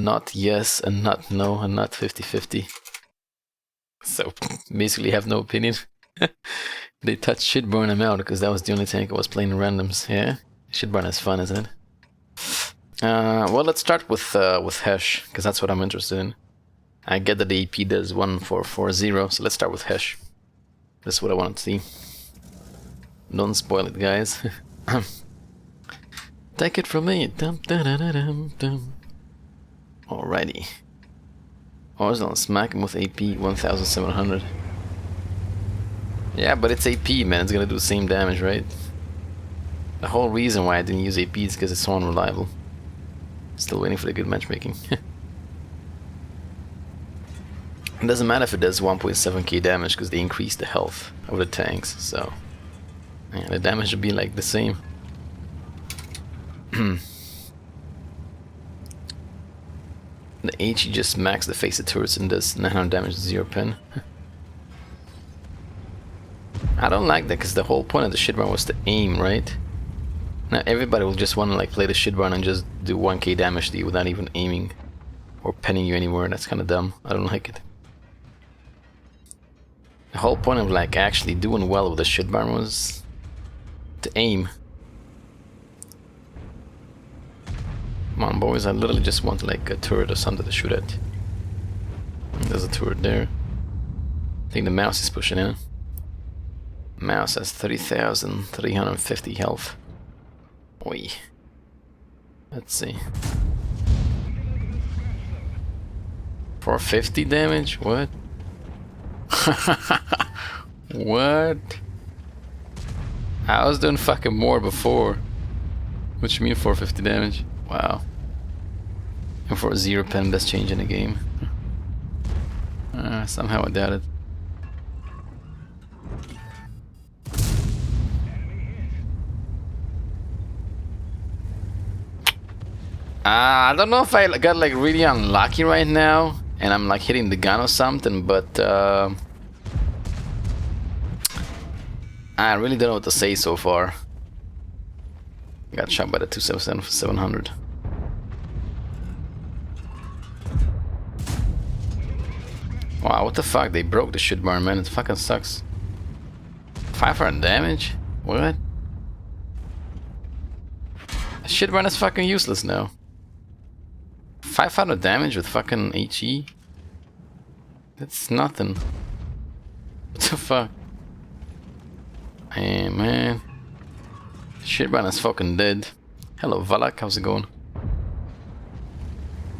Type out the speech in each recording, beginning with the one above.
not yes and not no and not 50-50. So basically have no opinion. They touched Shitburn him out because that was the only tank I was playing randoms. Yeah, Shitburn is fun, isn't it? Well, let's start with Hesh because that's what I'm interested in. I get that the AP does 1440, so let's start with Hesh. This is what I want to see. Don't spoil it, guys. Take it from me. Dum, dum, dum, dum, dum. Alrighty. Orzanel, smack him with AP 1700. Yeah, but it's AP, man. It's gonna do the same damage, right? The whole reason why I didn't use AP is because it's so unreliable. Still waiting for the good matchmaking. It doesn't matter if it does 1.7k damage because they increase the health of the tanks, so yeah, the damage should be like the same. The HE just maxes the face of turrets and does 900 damage to 0 pen. I don't like that because the whole point of the shitburn was to aim, right? Now everybody will just want to like play the shitburn and just do 1k damage to you without even aiming or penning you anywhere. That's kind of dumb. I don't like it. The whole point of like actually doing well with the shitburn was to aim. Come on, boys, I literally just want like a turret or something to shoot at. There's a turret there. I think the mouse is pushing in. Mouse has 30,350 health. Oi. Let's see. 450 damage? What? What? I was doing fucking more before. What you mean 450 damage? Wow. And for a 0 pen, best change in the game. Somehow I doubt it. I don't know if I got like really unlucky right now and I'm like hitting the gun or something, but I really don't know what to say so far. Got shot by the 277 for 700. Wow, what the fuck? They broke the shitburn, man. It fucking sucks. 500 damage? What? The shitburn is fucking useless now. 500 damage with fucking HE? That's nothing. What the fuck? Hey, man. Shitburn is fucking dead. Hello, Valak, how's it going?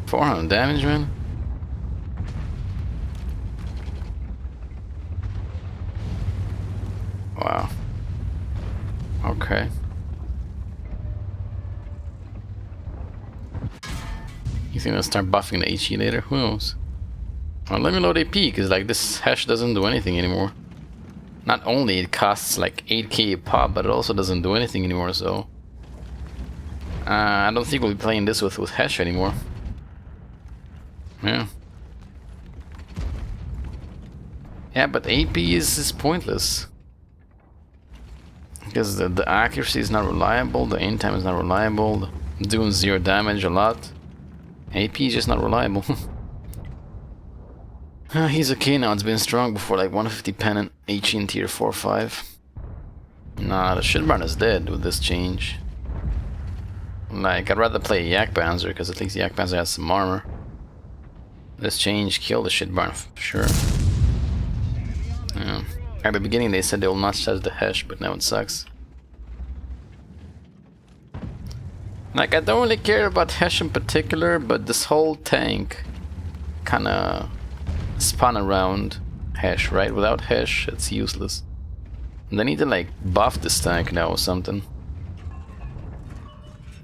400 damage, man? Wow. Okay. You think they'll start buffing the HE later? Who knows? Well, let me load AP, because like this hash doesn't do anything anymore. Not only it costs like 8k a pop, but it also doesn't do anything anymore, so... I don't think we'll be playing this with hash anymore. Yeah. Yeah, but AP is pointless. Because the accuracy is not reliable, the aim time is not reliable, doing 0 damage a lot. AP is just not reliable. He's okay now, it's been strong before like 150 pennant, HE in tier 4-5. Nah, the shitburn is dead with this change. Like, I'd rather play Yak Panzer, because at least Yak Panzer has some armor. This change killed the shitburn for sure. Yeah. At the beginning they said they will not touch the hash, but now it sucks. Like, I don't really care about hash in particular, but this whole tank kinda spun around hash, right? Without hash, it's useless. And they need to like buff this tank now or something.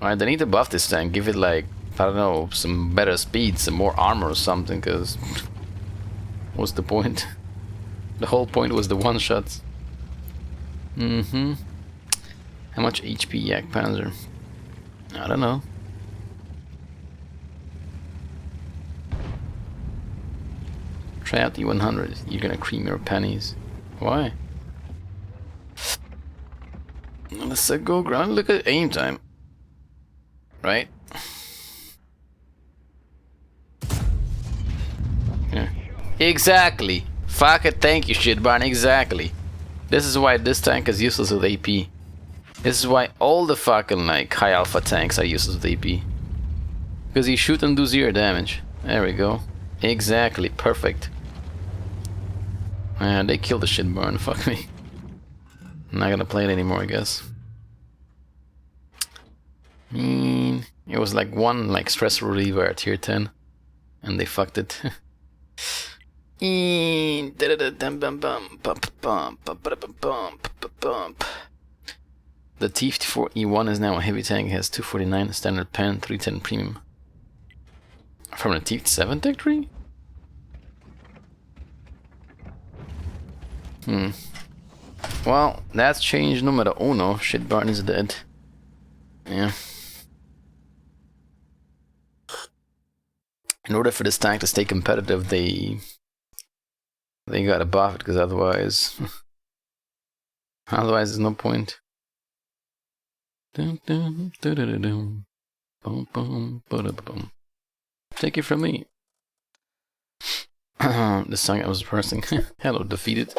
Alright, they need to buff this tank, give it like, I don't know, some better speed, some more armor or something, cause what's the point? The whole point was the one-shots. How much HP Yak Panzer? I don't know. Try out the 100. You're gonna cream your pennies. Why? Let's go ground. Look at aim time. Right? Exactly. Fuck it, thank you, shitbarn. Exactly. This is why this tank is useless with AP. This is why all the fucking like high alpha tanks are useless with AP. Because you shoot and do 0 damage. There we go. Exactly, perfect. They killed the shitbarn. Fuck me. I'm not gonna play it anymore, I guess. It was like one like stress reliever at tier 10, and they fucked it. The T54E1 is now a heavy tank. It has 249 standard pen, 310 premium. From the T7 tech tree? Well, that's change numero uno. Shitbarn is dead. Yeah. In order for this tank to stay competitive, they gotta buff it, because otherwise there's no point. Take it from me. This song I was pressing. Hello, defeated.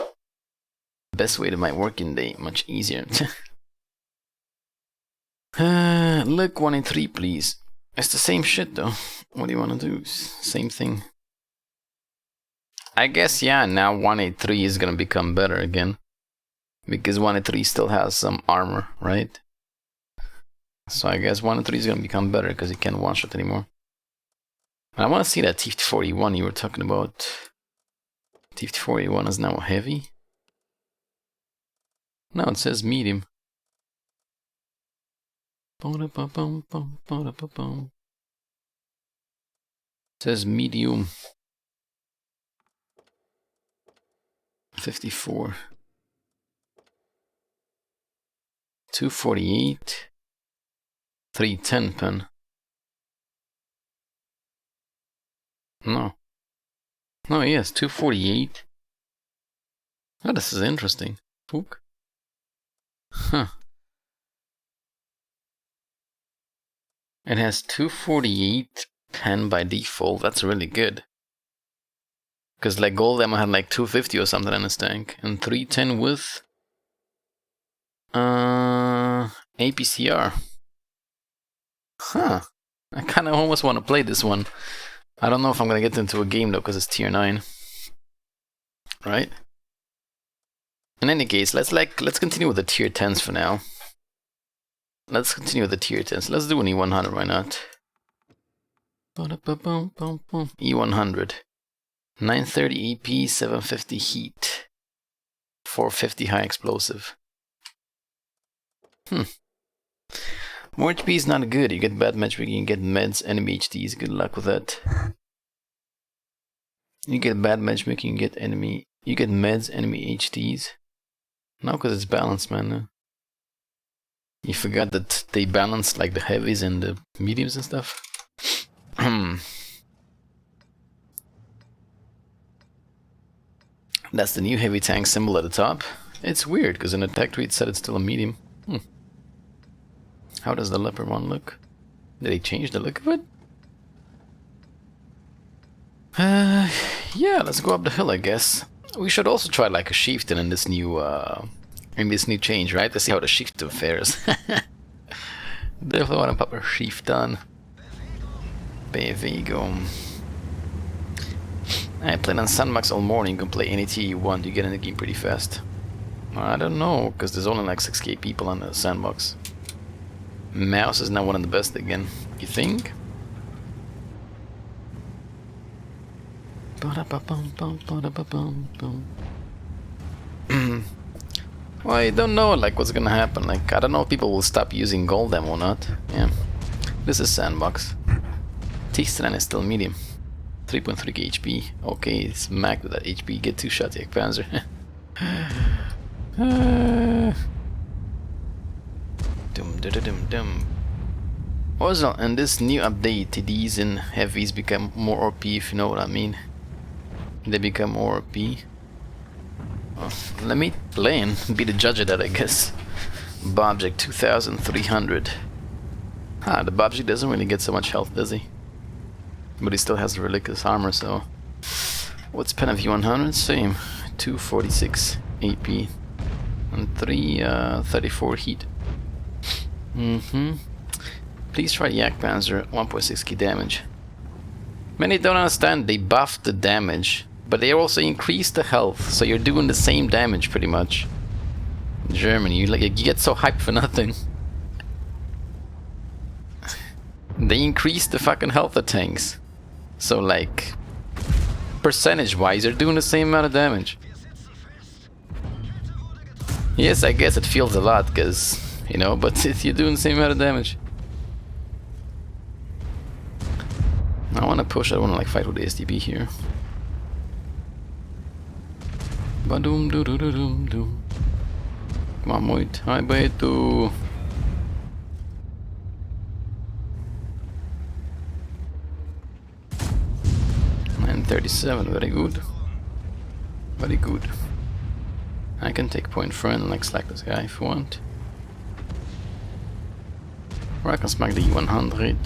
Best way to my working day, much easier. Look, 1 in 3, please. It's the same shit though. What do you want to do? Same thing. I guess, yeah, now 183 is gonna become better again. Because 183 still has some armor, right? So I guess 183 is gonna become better because he can't one-shot anymore. I want to see that T41 you were talking about. T41 is now heavy? No, it says medium. It says medium. 54. 248. 310 pen. No. No, yes, 248. Oh, this is interesting. Hook. Huh. It has 248 pen by default. That's really good. Because like Gold Ammo had like 250 or something in his tank. And 310 with APCR. Huh. I kind of almost want to play this one. I don't know if I'm going to get into a game though, because it's tier 9. Right? In any case, let's continue with the tier 10s for now. Let's continue with the tier 10s. Let's do an E100, why not? E100. 930 AP, 750 heat. 450 high explosive. More HP is not good. You get bad matchmaking, you get meds, enemy HDs. Good luck with that. You get bad matchmaking, you get meds, enemy HDs. No, because it's balanced, man. You forgot that they balance like the heavies and the mediums and stuff. That's the new heavy tank symbol at the top. It's weird, because in the tech tree it said it's still a medium. How does the leopard one look? Did they change the look of it? Yeah, let's go up the hill, I guess. We should also try like a chieftain in this new change, right? To see how the chieftain fares. Definitely want to pop a chieftain. There we go. I played on Sandbox all morning. You can play any tier you want. You get in the game pretty fast. I don't know, because there's only like 6k people on the Sandbox. Mouse is now one of the best again. You think? Well, I don't know like what's gonna happen. Like, I don't know if people will stop using gold ammo or not. Yeah. This is Sandbox. T7 is still medium. 3.3k HP. Okay, it's max with that HP. Get 2 shots, Yak Panzer. Also, in this new update, TDs and heavies become more OP, if you know what I mean. They become more OP. Well, let me play and be the judge of that, I guess. Bobject 2300. The Bobject doesn't really get so much health, does he? But he still has the Religious armor, so What's pen of 100? Same. 246 AP and 334 heat. Please try Yak Panzer, 1.6 key damage. Many don't understand, they buffed the damage, but they also increased the health, so you're doing the same damage pretty much. In Germany, you get so hyped for nothing. They increased the fucking health of tanks. So like, percentage-wise, you're doing the same amount of damage. Yes, I guess it feels a lot, because, you know, but you're doing the same amount of damage. I want to push, I want to like fight with the STB here. Ba-doom doo doo doo doom doom. Come on, Moit. Hi, Beto. And 37, very good. Very good. I can take point front and like slack this guy if you want. Or I can smack the E100.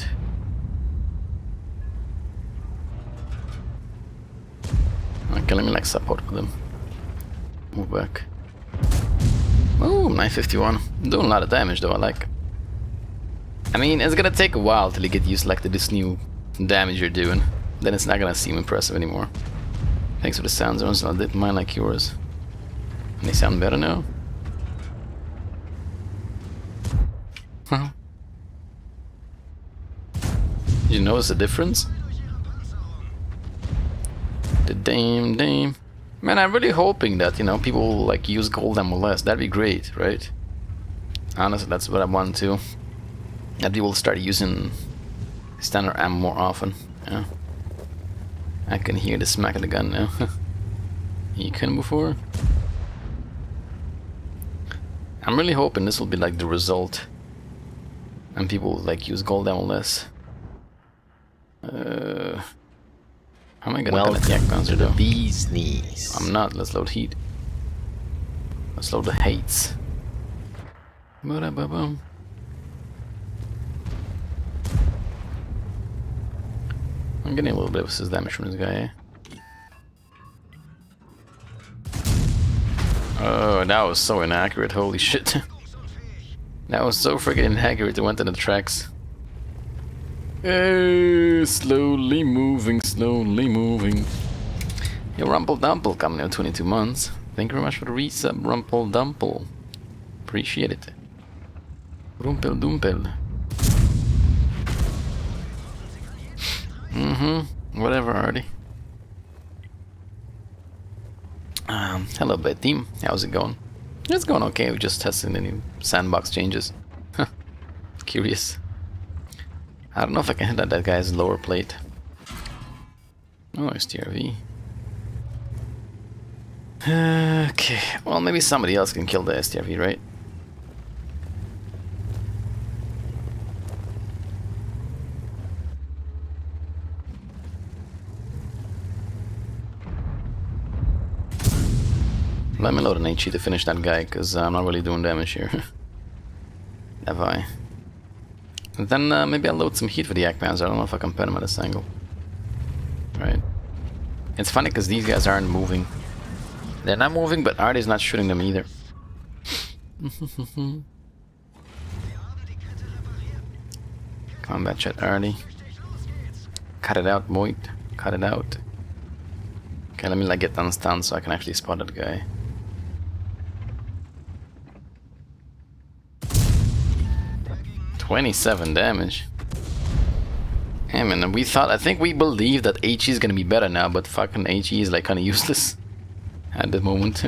Okay, let me like support them. Move back. Oh, 951. Doing a lot of damage though, I like. I mean, it's gonna take a while till you get used like to this new damage you're doing. Then it's not gonna seem impressive anymore. Thanks for the sound zones, I did mine like yours. And they sound better now? Huh? Did you notice the difference? The dame. Man, I'm really hoping that, you know, people will, like, use gold ammo less. That'd be great, right? Honestly, that's what I want to. That people start using standard ammo more often. Yeah. I can hear the smack of the gun now. You couldn't before? I'm really hoping this will be like the result. And people will, like, use gold ammo less. How am I gonna pen Yak Panzer though? Bee's knees. I'm not. Let's load heat. Let's load the hates. Ba-da-ba-bum. I'm getting a little bit of assist damage from this guy, eh? Oh, that was so inaccurate. Holy shit. That was so freaking inaccurate. It went to the tracks. Slowly moving. Yo, Rumple Dumple coming in 22 months. Thank you very much for the resub, Rumple Dumple. Appreciate it. Rumpel Dumpel. Whatever, Artie. Hello, bad team. How's it going? It's going okay. We're just testing the new Sandbox changes. Curious. I don't know if I can hit at that guy's lower plate. Oh, STRV. Okay, well, maybe somebody else can kill the STRV, right? Let me load an HE to finish that guy, because I'm not really doing damage here. Have I? And then maybe I'll load some heat for the Yak Panzer. I don't know if I can pen him at this angle. Right. It's funny because these guys aren't moving. They're not moving, but Artie's not shooting them either. Combat chat, Artie. Cut it out, Moit. Cut it out. Okay, let me like get unstunned so I can actually spot that guy. $27 damage. Hey man, I think we believe that HE is gonna be better now, but fucking HE is like kinda useless at the moment.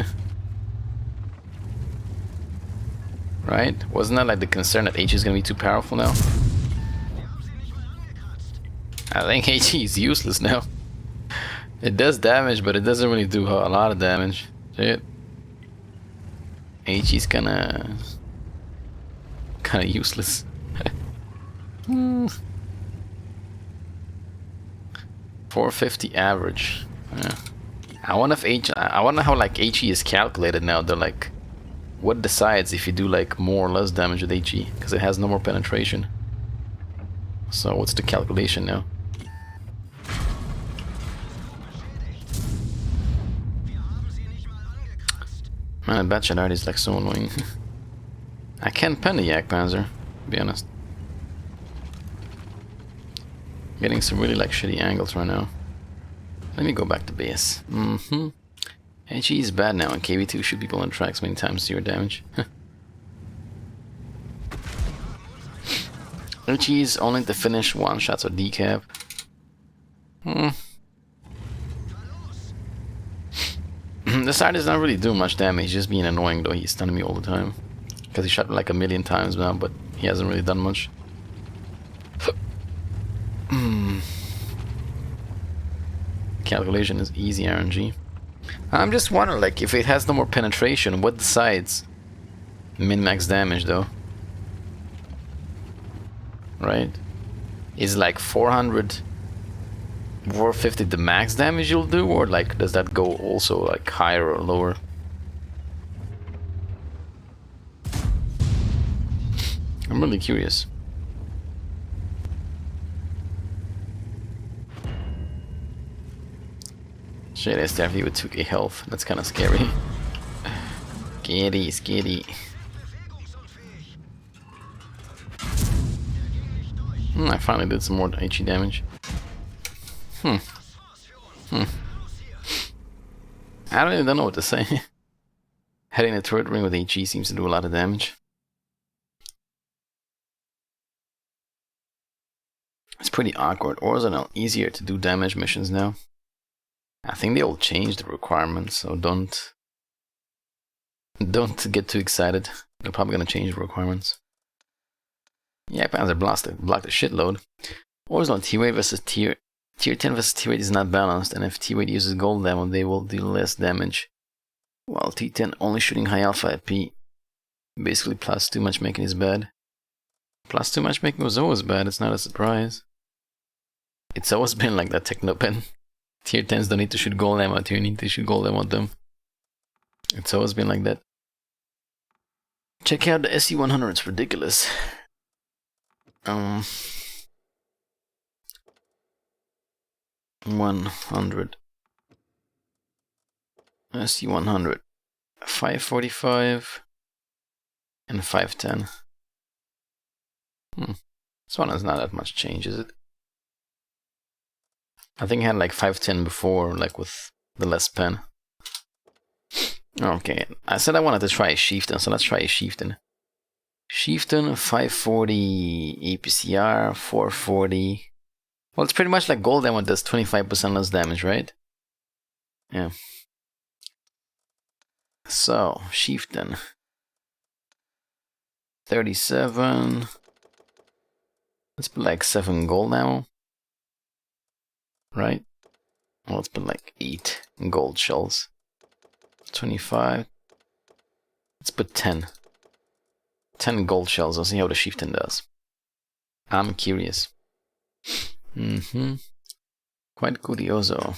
Right? Wasn't that like the concern that HE is gonna be too powerful now? I think HE is useless now. It does damage, but it doesn't really do a lot of damage. Shit. HE's kinda useless. 450 average. Yeah. I wonder how like HE is calculated now. They're like, what decides if you do like more or less damage with HE? Because it has no more penetration. So what's the calculation now? Man, that Batchet art is like so annoying. I can't pen the Yak Panzer, to be honest. Getting some really like shitty angles right now. Let me go back to base. HE is bad now, and KV2 shoot people on tracks many times, 0 damage. HE is only to finish one shots or decap. This side is not really doing much damage, just being annoying though. He's stunning me all the time. Because he shot me like 1,000,000 times now, but he hasn't really done much. Calculation is easy RNG. I'm just wondering, like, if it has no more penetration, what decides min-max damage though? Right? Is like 400, 450 the max damage you'll do, or like does that go also like higher or lower? I'm really curious. Shit, STRV with 2k health. That's kind of scary. Scary. I finally did some more HE damage. I don't even know what to say. Heading the turret ring with HE seems to do a lot of damage. It's pretty awkward. Orzanel easier to do damage missions now. I think they all changed the requirements, so don't get too excited. They're probably gonna change the requirements. Yeah, Panzer blocked a shitload. Orzanel T-Weight versus Tier 10 versus T-Weight is not balanced, and if T-Weight uses gold ammo, they will do less damage. While T10 only shooting high alpha at P. Basically, plus 2 matchmaking is bad. Plus 2 matchmaking was always bad, it's not a surprise. It's always been like that, Technopen. Tier 10s don't need to shoot gold ammo, you need to shoot gold ammo at them. It's always been like that. Check out the SE100, it's ridiculous. 100. SE100. 545 and 510. This one has not that much change, is it? I think I had like 510 before, like with the less pen. Okay, I said I wanted to try a Chieftain, so let's try a Chieftain. Chieftain, 540 APCR, 440. Well, it's pretty much like gold ammo does 25% less damage, right? Yeah. So, Chieftain. 37. Let's put like 7 gold ammo. Right? Well, let's put like 8 gold shells. 25. Let's put 10. 10 gold shells. I'll see how the Chieftain does. I'm curious. Quite curioso.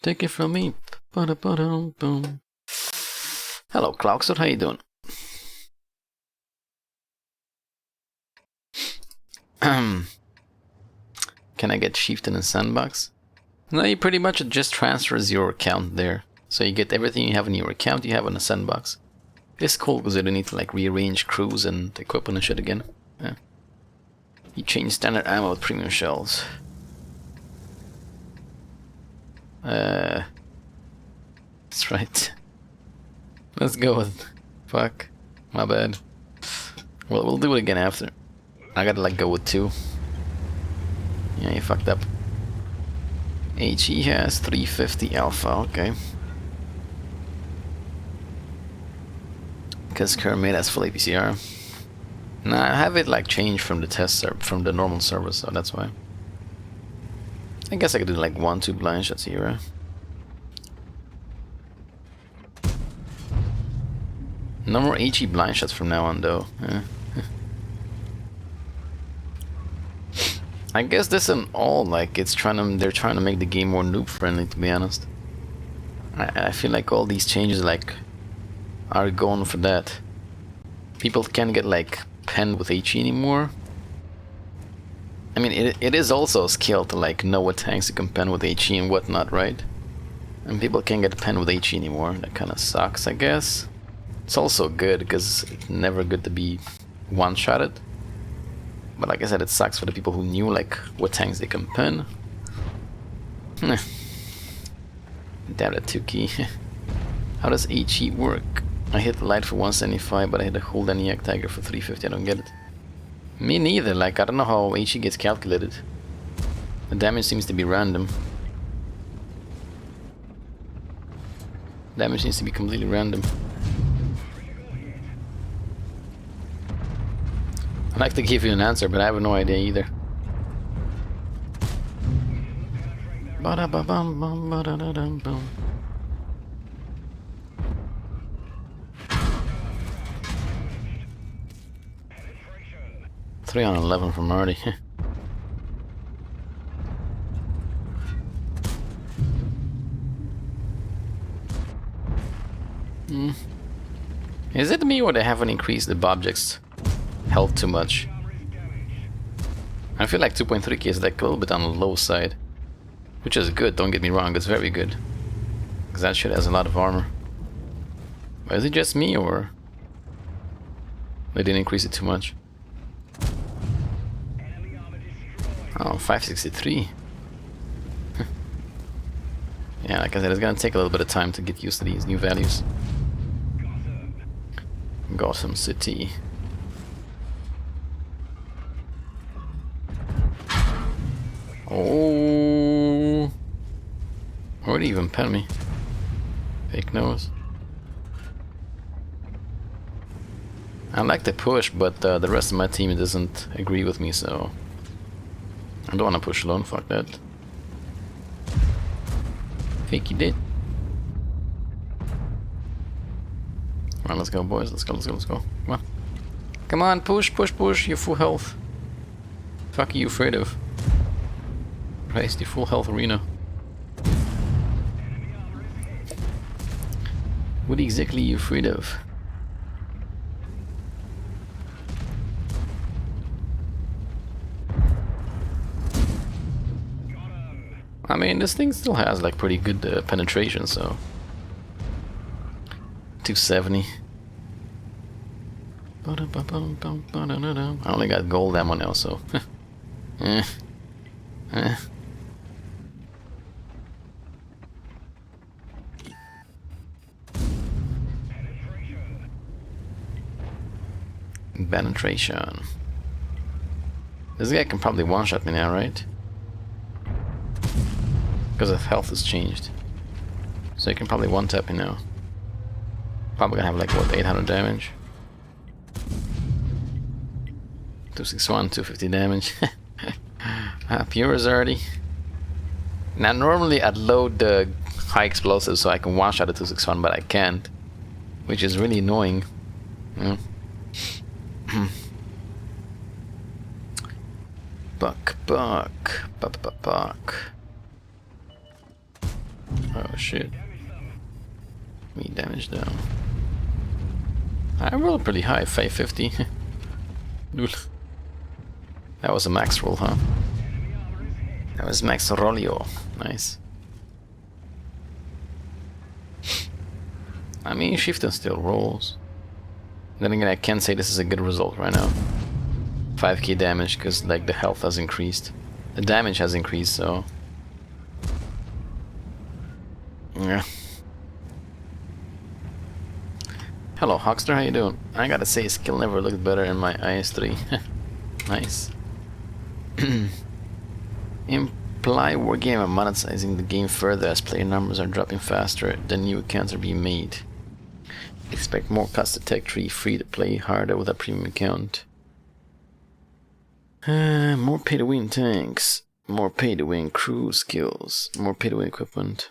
Take it from me. Hello, Clockstone, how you doing? Can I get Chieftain and Sandbox? No, you pretty much just transfers your account there. So you get everything you have in your account, you have on a Sandbox. It's cool because you don't need to like rearrange crews and equipment and shit again. Yeah. You change standard ammo with premium shells. That's right. Let's go with... Fuck. My bad. Well, we'll do it again after. I gotta like go with 2. Yeah, you fucked up. HE has 350 alpha, okay. Because Kermit has full APCR. Nah, I have it like changed from the test from the normal server, so that's why. I guess I could do like 1-2 blind shots here. No more HE blind shots from now on, though. I guess this and all, like, they're trying to make the game more noob friendly, to be honest. I feel like all these changes, like, are going for that. People can't get, like, penned with HE anymore. I mean, it is also a skill to like know what tanks you can pen with HE and whatnot, right? And people can't get pen with HE anymore. That kind of sucks, I guess. It's also good because it's never good to be one-shotted. But like I said, it sucks for the people who knew like what tanks they can pen. Damn that 2 key. How does HE work? I hit the light for 175, but I hit the hold any tiger for 350. I don't get it. Me neither. Like I don't know how HE gets calculated. The damage seems to be random. Damage seems to be completely random. I'd like to give you an answer, but I have no idea either. Ba-da-ba-bum, ba-da-da-dum-bum. 311 from Marty. Is it me or they haven't increased the object's health too much? I feel like 2.3k is like a little bit on the low side. Which is good, don't get me wrong, it's very good. Because that shit has a lot of armor. But is it just me or they didn't increase it too much? Oh, 563. Yeah, like I said, it's gonna take a little bit of time to get used to these new values. Gotham City. Oh, where did he even pen me? Fake nose. I like the push, but the rest of my team doesn't agree with me, so I don't want to push alone. Fuck that. Think you did. Come on, let's go, boys. Let's go, let's go, let's go. Come on. Come on, push, push, push. You're full health. Fuck are you afraid of? Christ, the full health arena. What exactly are you afraid of? I mean, this thing still has like pretty good penetration, so 270. I only got gold ammo now, so penetration. This guy can probably one-shot me now, right? Because his health has changed. So he can probably one-tap me now. Probably gonna have like, what, 800 damage? 261, 250 damage. Pure already. Now normally I'd load the high explosives so I can one-shot the 261, but I can't. Which is really annoying. Yeah. Buck. Oh shit. Me damage down. I rolled pretty high, 550. That was a max roll, huh? That was max rollio. Nice. I mean, Shifter still rolls. Then again, I can't say this is a good result right now. 5k damage, because like the health has increased. The damage has increased, so... yeah. Hello, Hawkster, how you doing? I gotta say, skill never looked better in my IS-3. Nice. Imply Wargame are monetizing the game further as player numbers are dropping faster than new accounts are being made. Expect more custom tech tree free to play harder with a premium account. More pay to win tanks, more pay to win crew skills, more pay to win equipment.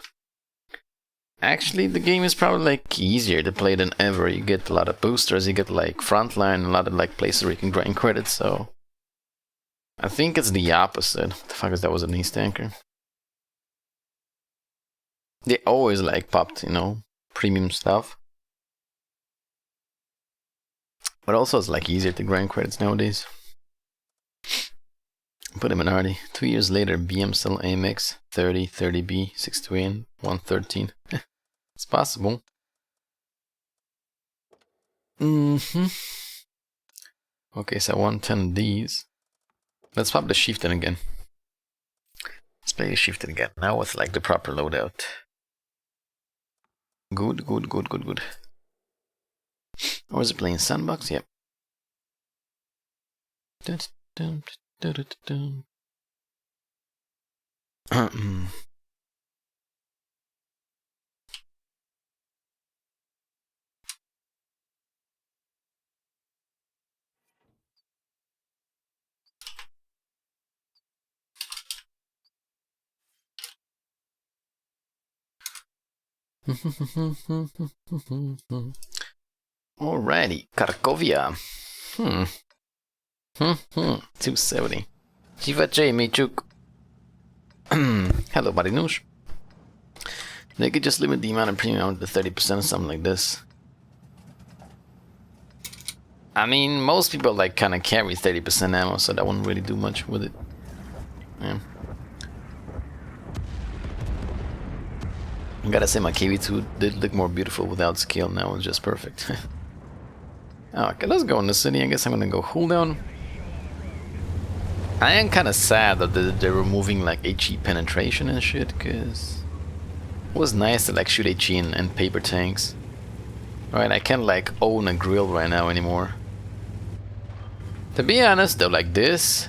Actually, the game is probably like easier to play than ever. You get a lot of boosters, you get like frontline, a lot of like places where you can grind credits, so I think it's the opposite. What the fuck is that? Was an East tanker? They always like popped, you know, premium stuff. But also it's like easier to grind credits nowadays. Put him in Hardy. 2 years later, BM still AMX 30, 30B, 628, 113. It's possible. Okay, so 110 Ds. Let's pop the Chieftain again. Let's play the Chieftain again. Now with like the proper loadout. Good, good, good, good, good. Or is it playing Sandbox? Yep. Alrighty, Karkovia. 270. Jiva J, Michuk. Hello, Marinouche. They could just limit the amount of premium to 30% or something like this. I mean, most people like kind of carry 30% ammo, so that wouldn't really do much with it. Yeah. I gotta say, my KV2 did look more beautiful without scale. Now it's just perfect. Okay, let's go in the city. I guess I'm gonna go cooldown. I am kind of sad that they're removing like HE penetration and shit, because it was nice to like shoot HE and paper tanks. Alright, I can't like own a grill right now anymore. To be honest though, like this,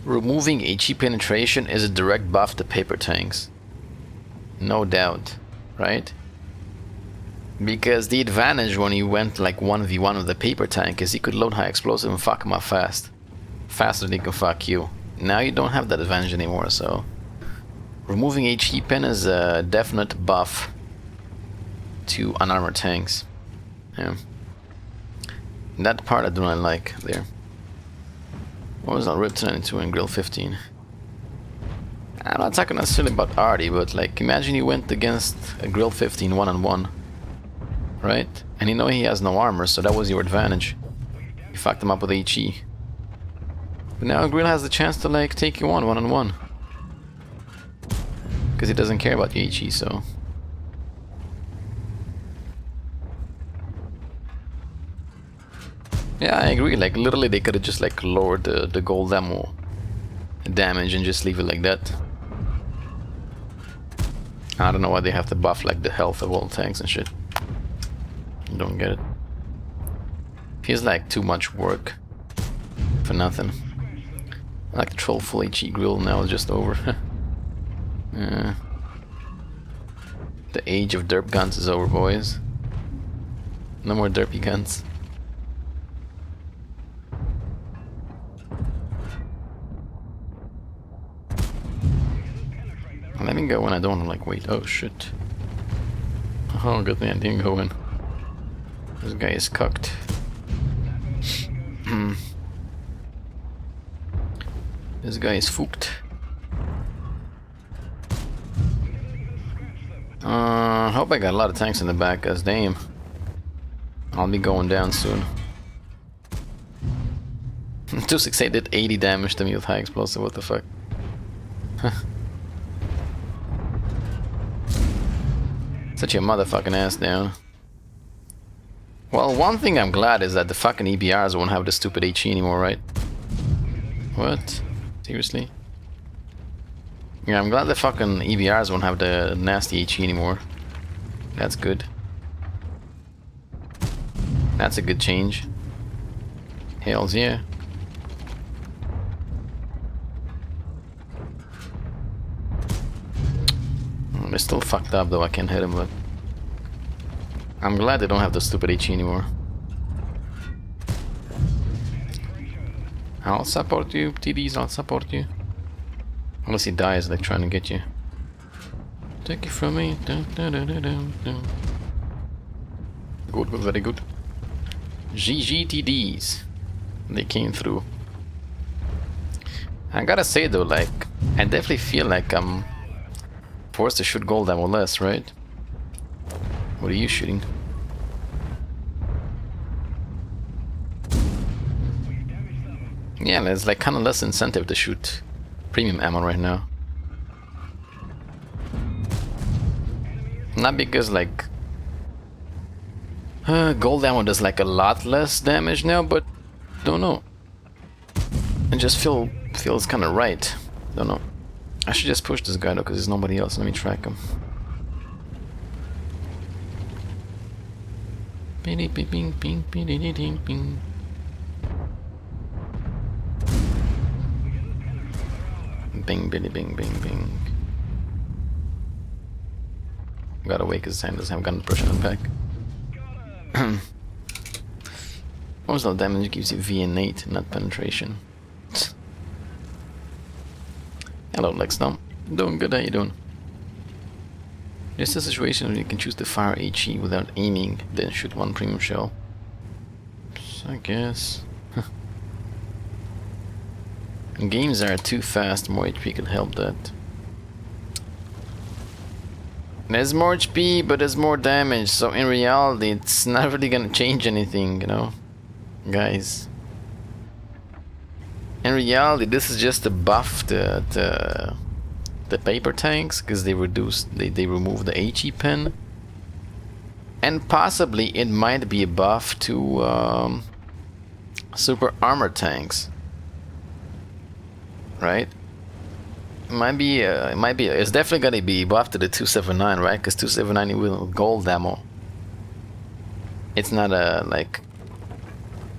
removing HE penetration is a direct buff to paper tanks. No doubt, right? Because the advantage when you went like 1v1 with the paper tank is he could load high explosive and fuck him up fast. Faster than he can fuck you. Now you don't have that advantage anymore, so removing HE pen is a definite buff to unarmored tanks. Yeah. That part I do not like there. What was on Rip 92 and Grill 15? I'm not talking necessarily about Artie, but like imagine you went against a Grill 15 1-on-1, right? And you know he has no armor, so that was your advantage. You fucked him up with HE. But now Grill has the chance to like take you on 1-on-1. Because he doesn't care about your HE, so... Yeah, I agree, like literally they could have just like lowered the gold ammo damage and just leave it like that. I don't know why they have to buff like the health of all tanks and shit. Don't get it. Feels like too much work for nothing. I like to troll full HE grill, now it's just over. Yeah. The age of derp guns is over, boys. No more derpy guns. Let me go when I don't want to like wait. Oh shit. Oh, good thing I didn't go in. This guy is cucked. This guy is fooked. Hope I got a lot of tanks in the back, cause damn. I'll be going down soon. 268 did 80 damage to me with high explosive, what the fuck? Such a motherfucking ass down. Well, one thing I'm glad is that the fucking EBRs won't have the stupid HE anymore, right? What? Seriously? Yeah, I'm glad the fucking EBRs won't have the nasty HE anymore. That's good. That's a good change. Hells yeah. They're still fucked up though, I can't hit him, but I'm glad they don't have the stupid HE anymore. I'll support you, TDs, I'll support you. Unless he dies, like trying to get you. Take it from me. Dun, dun, dun, dun, dun, dun. Good, good, very good. GGTDs. They came through. I gotta say though, like, I definitely feel like I'm forced to shoot gold ammo less, right? What are you shooting? Yeah, there's like kind of less incentive to shoot premium ammo right now. Not because like gold ammo does like a lot less damage now, but don't know. It just feels kind of right. Don't know. I should just push this guy though, because there's nobody else. Let me track him. Bing bing bing bing bing bing bing. Bing bing bing bing bing. Gotta wait because Sam doesn't have gun push on back. Orzanel damage gives you V innate, not penetration. Hello, Lexdom. Doing good, how you doing? Just a situation where you can choose to fire HE without aiming, then shoot one premium shell. So I guess. Games are too fast, more HP could help that. There's more HP, but there's more damage, so in reality, it's not really gonna change anything, you know? Guys. In reality, this is just a buff to the paper tanks, because they remove the HE pen. And possibly it might be a buff to super armor tanks. Right? It's definitely gonna be buffed to the 279, right? Because 279 with gold ammo, it's not a like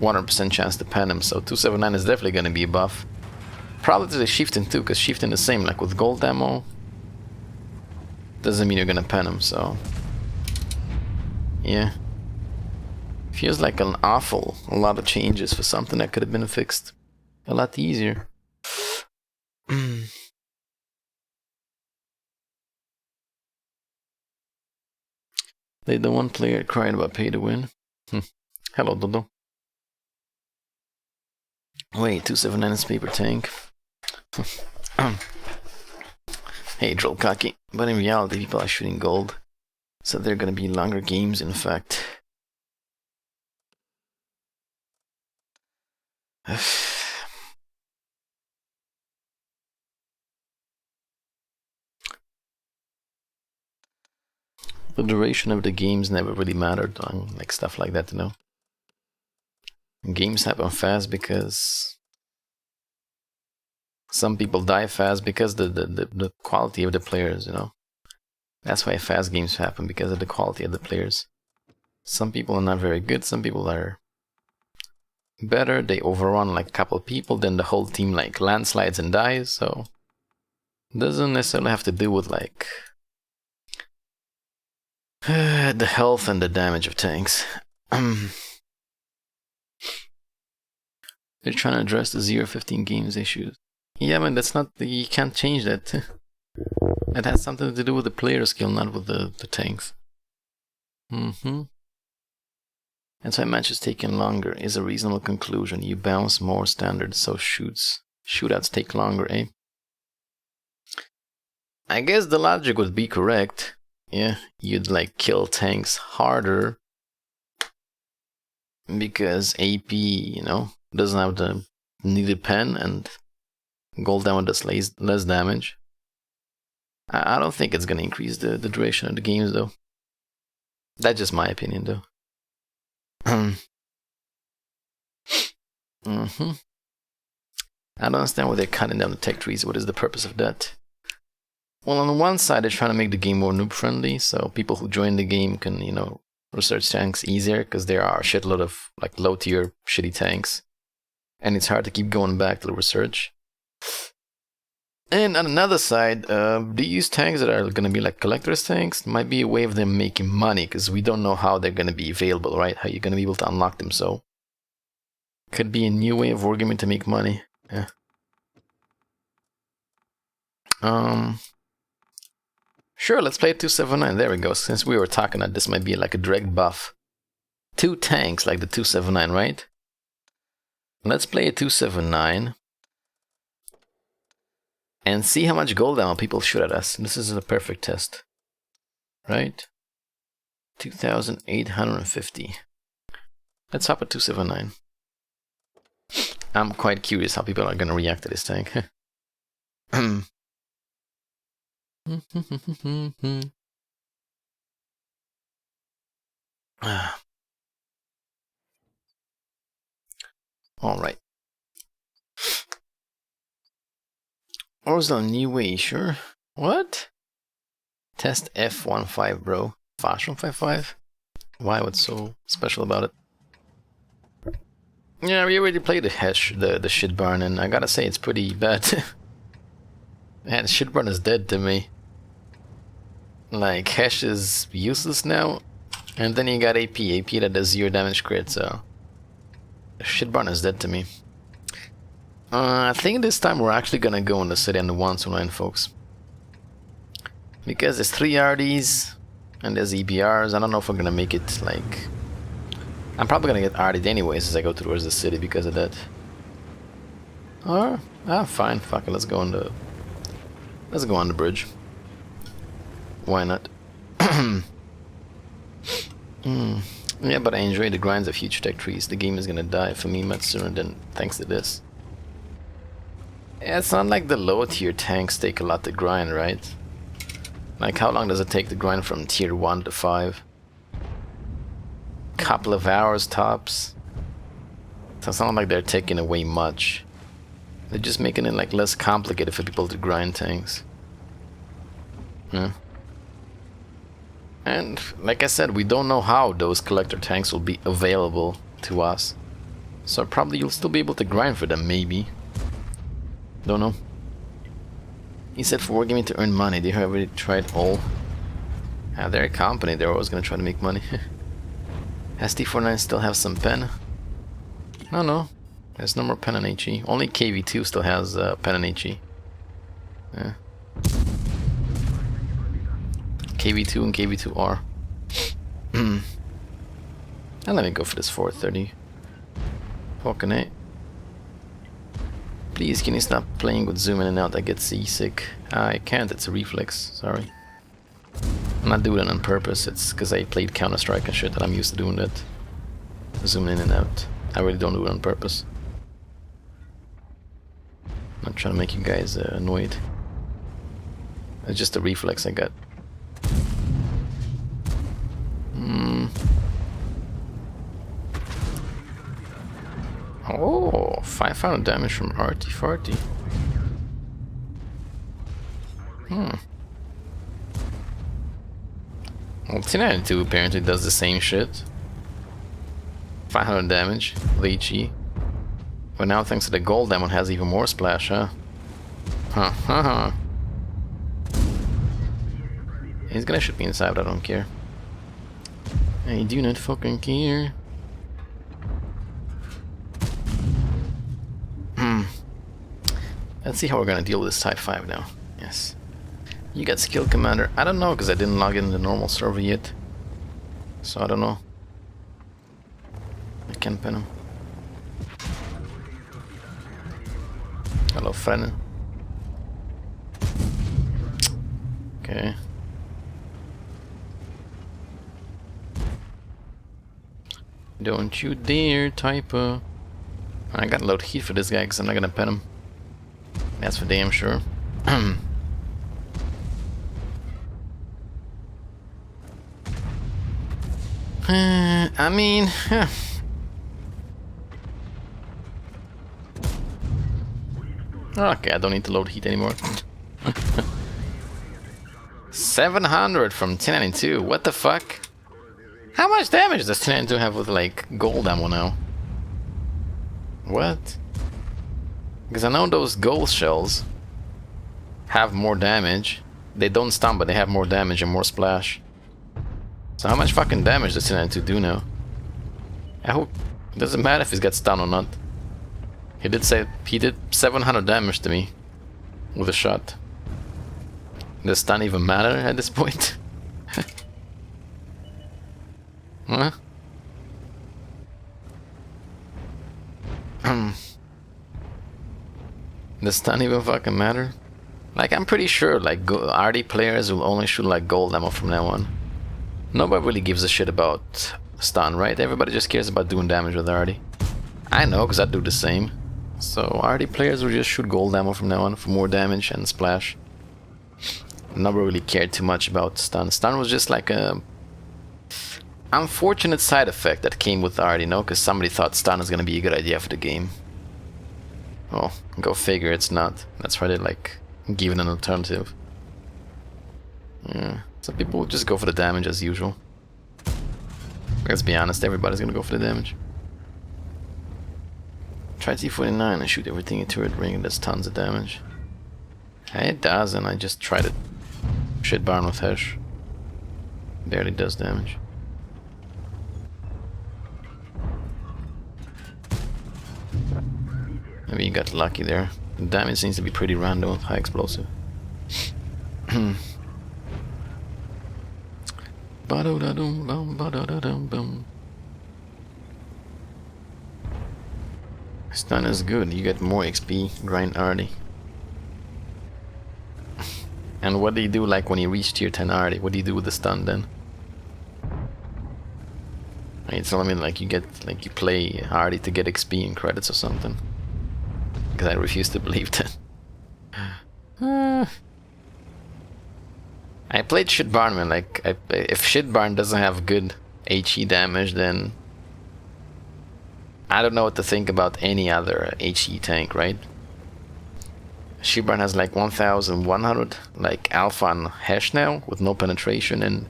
100% chance to pen him, so 279 is definitely gonna be a buff. Probably to the shifting too, because shifting the same, like with gold ammo, doesn't mean you're gonna pen him, so yeah. Feels like an awful lot of changes for something that could have been fixed a lot easier. They the one player crying about pay to win. Hello, Dodo. Wait, 279 is paper tank. Hey, Droll Cocky. But in reality, people are shooting gold. So they're gonna be longer games, in fact. The duration of the games never really mattered on like stuff like that, you know. Games happen fast because some people die fast because the quality of the players, you know. That's why fast games happen, because of the quality of the players. Some people are not very good, some people are better, they overrun like a couple people, then the whole team like landslides and dies, so it doesn't necessarily have to do with like the health and the damage of tanks. They're trying to address the 0-15 games issues. Yeah, man, that's not, you can't change that. It has something to do with the player skill, not with the tanks. And so a match is taking longer is a reasonable conclusion. You bounce more standard, so shootouts take longer, eh? I guess the logic would be correct. Yeah, you'd like kill tanks harder because AP, you know, doesn't have the needed pen and gold ammo does less damage. I don't think it's gonna increase the duration of the games though. That's just my opinion though. I don't understand why they're cutting down the tech trees. What is the purpose of that? Well, on the one side, they're trying to make the game more noob friendly, so people who join the game can, you know, research tanks easier, because there are a shitload of like low tier shitty tanks, and it's hard to keep going back to the research. And on another side, these tanks that are going to be like collector's tanks might be a way of them making money, because we don't know how they're going to be available, right? How you're going to be able to unlock them, so could be a new way of wargaming to make money. Yeah. Sure, let's play 279. There we go. Since we were talking that this might be like a direct buff. 2 tanks like the 279, right? Let's play a 279 and see how much gold ammo people shoot at us. This is a perfect test, right? 2,850. Let's hop at 279. I'm quite curious how people are gonna react to this tank. Alright. Orzanel new way, sure. What? Test F15, bro. Fast 155? Why? What's so special about it? Yeah, we already played the shit barn, and I gotta say it's pretty bad. Man, shit barn is dead to me. Like, Hesh is useless now, and then you got AP that does 0 damage crit, so shit barn is dead to me. I think this time we're actually gonna go in the city and the 129, folks. Because there's 3 RDs, and there's EBRs. I don't know if we're gonna make it, like... I'm probably gonna get RD'd anyways as I go towards the city because of that. Fine, fuck it, let's go on the bridge. Why not? Yeah, but I enjoy the grinds of huge tech trees. The game is gonna die for me much sooner than thanks to this. Yeah, it's not like the low tier tanks take a lot to grind, right? Like, how long does it take to grind from tier 1 to 5? Couple of hours tops. So it's not like they're taking away much. They're just making it like less complicated for people to grind tanks. Yeah. And like I said, we don't know how those collector tanks will be available to us. So probably you'll still be able to grind for them, maybe. Don't know. He said for Wargaming to earn money. They have already tried all. Yeah, they're a company. They're always gonna try to make money. Has T49 still have some pen? No. There's no more pen and HE. Only KV2 still has pen and HE. Yeah. KV2 and KV2R. And let me go for this 430. Fucking it. Please, can you stop playing with zoom in and out? I get seasick. I can't, it's a reflex. Sorry. I'm not doing it on purpose, it's because I played Counter-Strike and shit that I'm used to doing that. Zooming in and out. I really don't do it on purpose. I'm not trying to make you guys annoyed. It's just a reflex I got. Oh, 500 damage from Arty Farty. Well, T92 apparently does the same shit. 500 damage, Leechy. But now thanks to the gold, that one has even more splash, huh? He's gonna shoot me inside, but I don't care. I do not fucking care. Let's see how we're gonna deal with this Type 5 now. Yes. You got skill commander. I don't know because I didn't log in the normal server yet. So I don't know. I can't pin him. Hello, friend. Okay. Don't you dare, Typer. I gotta load heat for this guy because I'm not gonna pin him. That's for damn sure. I mean... Okay, I don't need to load heat anymore. 700 from 1092, what the fuck? How much damage does 1092 have with, like, gold ammo now? What? Because I know those gold shells have more damage. They don't stun, but they have more damage and more splash. So how much fucking damage does 1092 do now? I hope it doesn't matter if he's got stun or not. He did 700 damage to me with a shot. Does stun even matter at this point? Huh? Does stun even fucking matter? Like, I'm pretty sure like RD players will only shoot like gold ammo from now on. Nobody really gives a shit about stun, right? Everybody just cares about doing damage with RD. I know, because I do the same. So RD players will just shoot gold ammo from now on for more damage and splash. Never really cared too much about stun. Stun was just like a unfortunate side effect that came with RD, you know, because somebody thought stun is gonna be a good idea for the game. Well, go figure, it's not. That's why they like given an alternative. Yeah, some people will just go for the damage as usual. Let's be honest, everybody's gonna go for the damage. Try T49 and shoot everything into turret ring and does tons of damage. Hey, it does, and I just tried it. Shit barn with Hesh. Barely does damage. Maybe you got lucky there. The damage seems to be pretty random with high explosive. Stun is good, you get more XP, grind RD. And what do you do like when you reach tier 10 RD? What do you do with the stun then? Are you telling me like you get like you play RD to get XP and credits or something? Because I refuse to believe that. I played Shit Barn, man. Like, if Shit Barn doesn't have good HE damage, then I don't know what to think about any other HE tank, right? Shit Barn has like 1100 like alpha and hash now with no penetration, and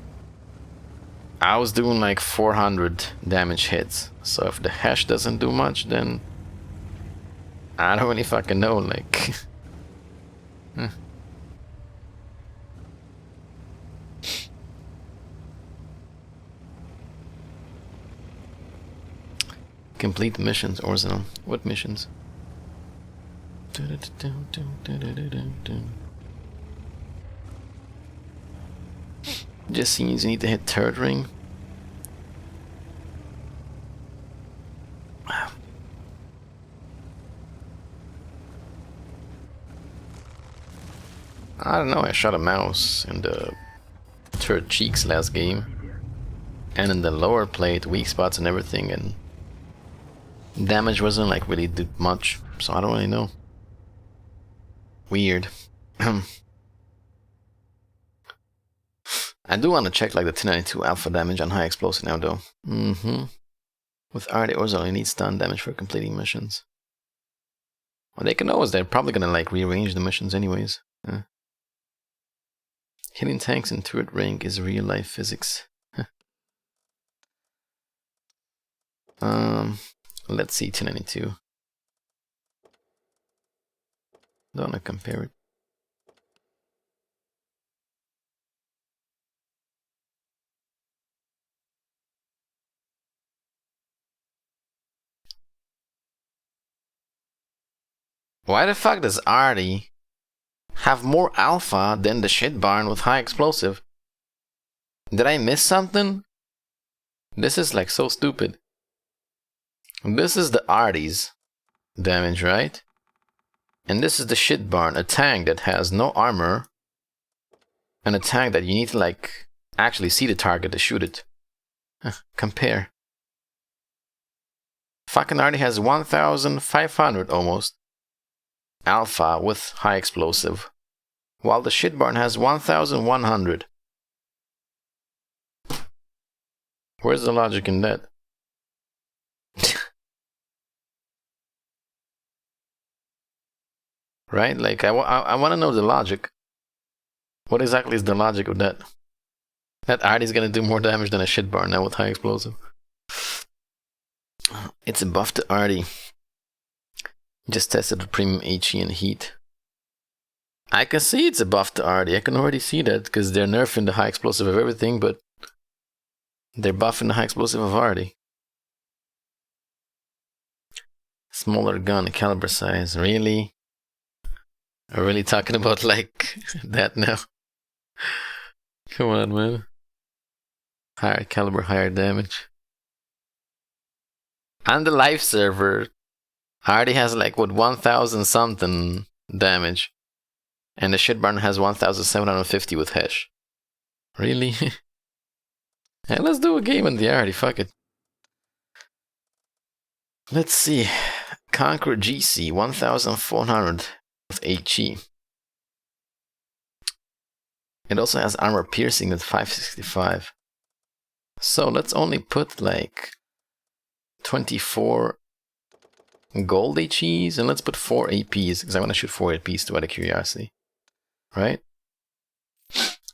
I was doing like 400 damage hits. So if the hash doesn't do much, then I don't really fucking know, like. Complete missions, orzanel. What missions? Just seems you need to hit third ring. I don't know, I shot a mouse in the third cheeks last game. And in the lower plate, weak spots and everything, and damage wasn't like really did much, so I don't really know. Weird. I do want to check like the 1092 alpha damage on high explosive now though. With RD orzanel, you need stun damage for completing missions. Well, they can always, they're probably gonna like rearrange the missions anyways. Hitting tanks in turret rank is real life physics. Let's see 1092. Don't wanna compare it. Why the fuck does RD have more alpha than the shit barn with high explosive? Did I miss something? This is like so stupid. This is the RD's damage, right? And this is the shit barn, a tank that has no armor, and a tank that you need to like actually see the target to shoot it. Compare. Fucking RD has 1500 almost alpha with high explosive, while the shit barn has 1100. Where's the logic in that? Right? Like, I want to know the logic. What exactly is the logic of that? That RD is gonna do more damage than a shit barn now with high explosive. It's a buff to RD. Just tested the premium HE and heat. I can see it's a buff to RD. I can already see that because they're nerfing the high explosive of everything, but they're buffing the high explosive of RD. Smaller gun, caliber size. Really? Are we really talking about like that now? Come on, man. Higher caliber, higher damage. On the live server, RD has like what 1000 something damage, and the shit barn has 1750 with hash. Really? Hey, let's do a game in the RD. Fuck it. Let's see. Conqueror GC 1400 with HE. It also has armor piercing at 565. So let's only put like 24 gold HEs and let's put 4 APs because I want to shoot 4 APs to out of curiosity. Right?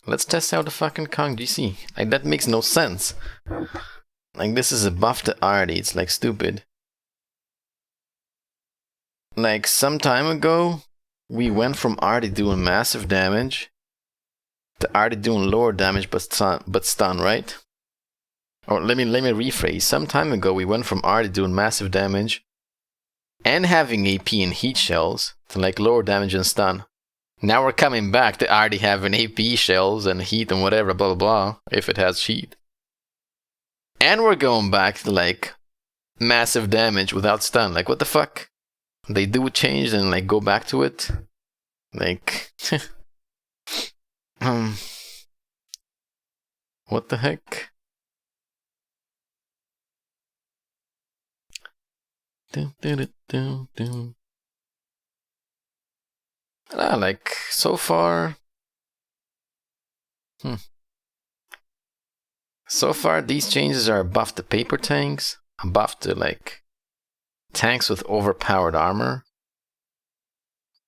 Let's test out the fucking Kong GC. Like, that makes no sense. Like, this is a buff to Artie. It's like stupid. Like, some time ago, we went from Artie doing massive damage to Artie doing lower damage but stun, right? Or let me rephrase. Some time ago, we went from Artie doing massive damage and having AP and heat shells to like lower damage and stun. Now we're coming back to Artie having AP shells and heat and whatever, blah blah blah, if it has heat. And we're going back to like massive damage without stun. Like, what the fuck? They do a change and like go back to it? Like, what the heck? Like, so far... So far, these changes are a buff to paper tanks, a buff to, like, tanks with overpowered armor,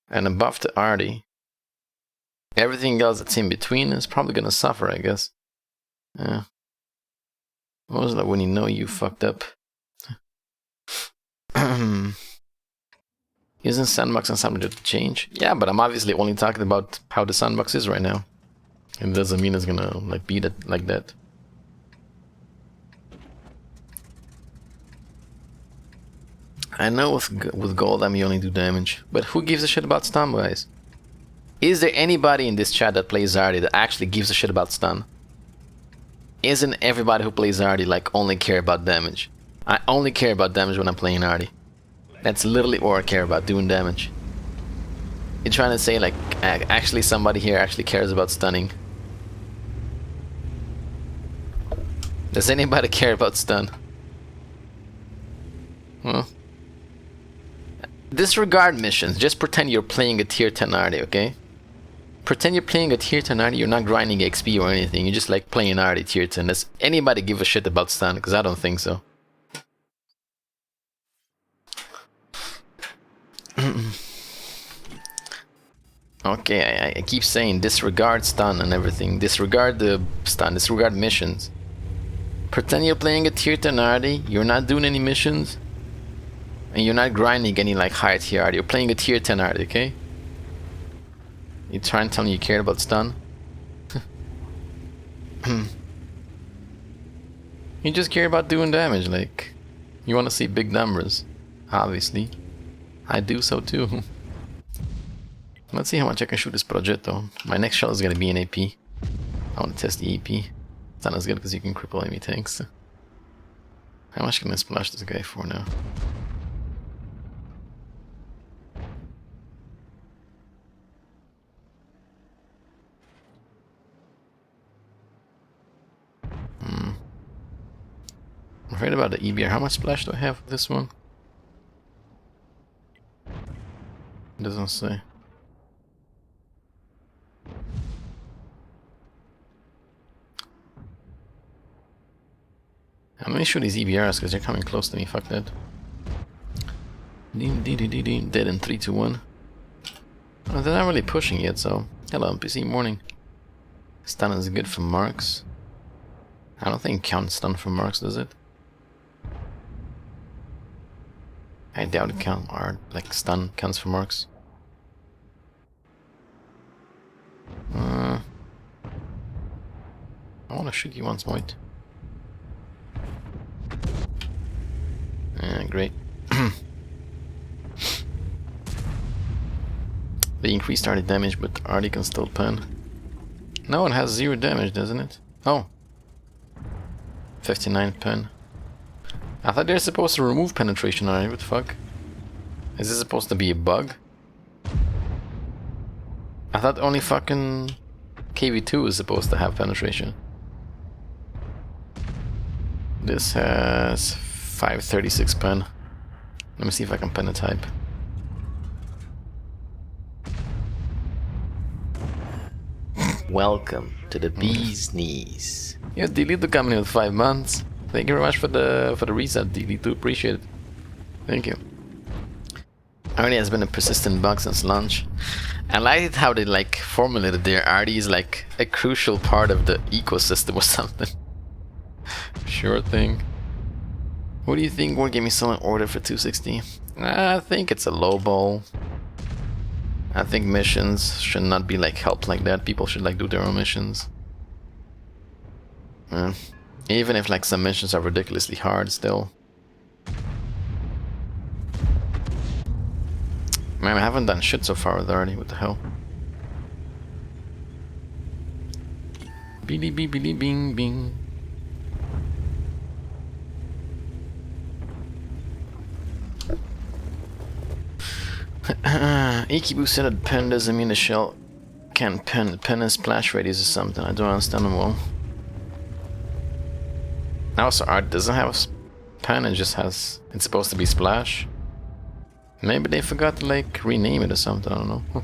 and a buff to Artie. Everything else that's in between is probably gonna suffer, I guess. Yeah. What was that when you know you fucked up? Isn't Sandbox and something to change? Yeah, but I'm obviously only talking about how the Sandbox is right now. It doesn't mean it's gonna like be that like that. I know with gold I may only do damage, but who gives a shit about stun, guys? Is there anybody in this chat that plays Artie that actually gives a shit about stun? Isn't everybody who plays Artie like only care about damage? I only care about damage when I'm playing Artie. That's literally all I care about, doing damage. You're trying to say like actually somebody here actually cares about stunning? Does anybody care about stun? Well, disregard missions. Just pretend you're playing a tier 10 Artie, okay? Pretend you're playing a tier 10 Artie, you're not grinding XP or anything. You're just like playing Artie tier 10. Does anybody give a shit about stun? Because I don't think so. Okay, I keep saying disregard stun and everything. Disregard the stun, disregard missions. Pretend you're playing a tier 10 Artie, you're not doing any missions, and you're not grinding any like higher tier Artie. You're playing a tier 10 Artie, okay? You try and tell me you care about stun? You just care about doing damage, like, you want to see big numbers, obviously. I do so too. Let's see how much I can shoot this Progetto. My next shot is gonna be an AP. I want to test the AP. It's not as good because you can cripple enemy tanks. How much can I splash this guy for now? I'm afraid about the EBR. How much splash do I have for this one? It doesn't say. I'm gonna shoot these EBRs because they're coming close to me. Fuck that. Dead in 3, 2, 1. Oh, they're not really pushing yet, so. Hello, NPC morning. Stun is good for marks. I don't think count stun for marks, does it? I doubt it count or like stun counts for marks. I wanna shoot you once, Moit. Great. They increased Artie damage, but Artie can still pen. No, it has 0 damage, doesn't it? Oh. 59 pen. I thought they're supposed to remove penetration Artie, what the fuck? Is this supposed to be a bug? I thought only fucking KV2 is supposed to have penetration. This has 536 pen. Let me see if I can pen a type. Welcome to the bee's knees. Yeah, Delete coming in with 5 months. Thank you very much for the reset, Delete. Appreciate it. Thank you. Artie has been a persistent bug since launch. I like it how they like formulated there. Artie is like a crucial part of the ecosystem or something. Sure thing. What do you think Wargaming someone order for 260? I think it's a low ball. I think missions should not be like helped like that. People should like do their own missions. Even if like some missions are ridiculously hard still. Man, I haven't done shit so far with Artie. What the hell? Beely bee beely bing bing. Ikibu said that pen doesn't mean the shell can pen. Pen is splash radius or something. I don't understand them all. Also, art doesn't have a pen, it just has. It's supposed to be splash. Maybe they forgot to like rename it or something, I don't know.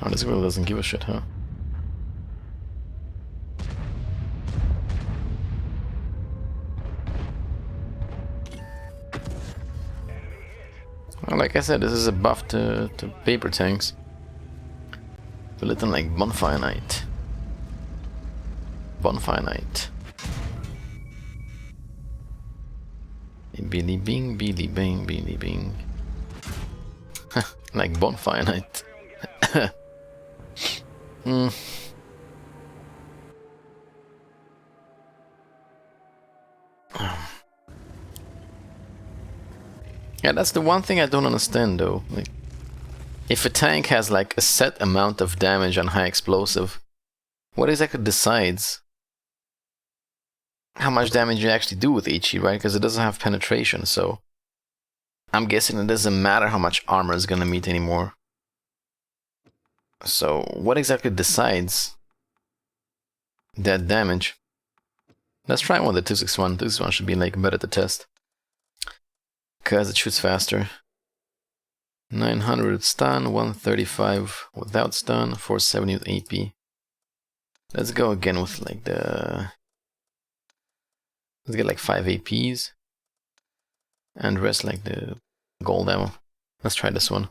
Oh, this girl doesn't give a shit, huh? Well, like I said, this is a buff to paper tanks. To let them like bonfire night. Bonfire night. Billy bing, billy bing, billy bing. Like bonfire night. Yeah, that's the one thing I don't understand though. Like, if a tank has like a set amount of damage on high explosive, what exactly decides how much damage you actually do with HE, right? Because it doesn't have penetration, so I'm guessing it doesn't matter how much armor is gonna meet anymore. So what exactly decides that damage? Let's try one with the 261. 261 should be like better to test. Because it shoots faster. 900 stun, 135 without stun, 470 with AP. Let's go again with like the... Let's get like 5 APs. And rest like the gold ammo. Let's try this one.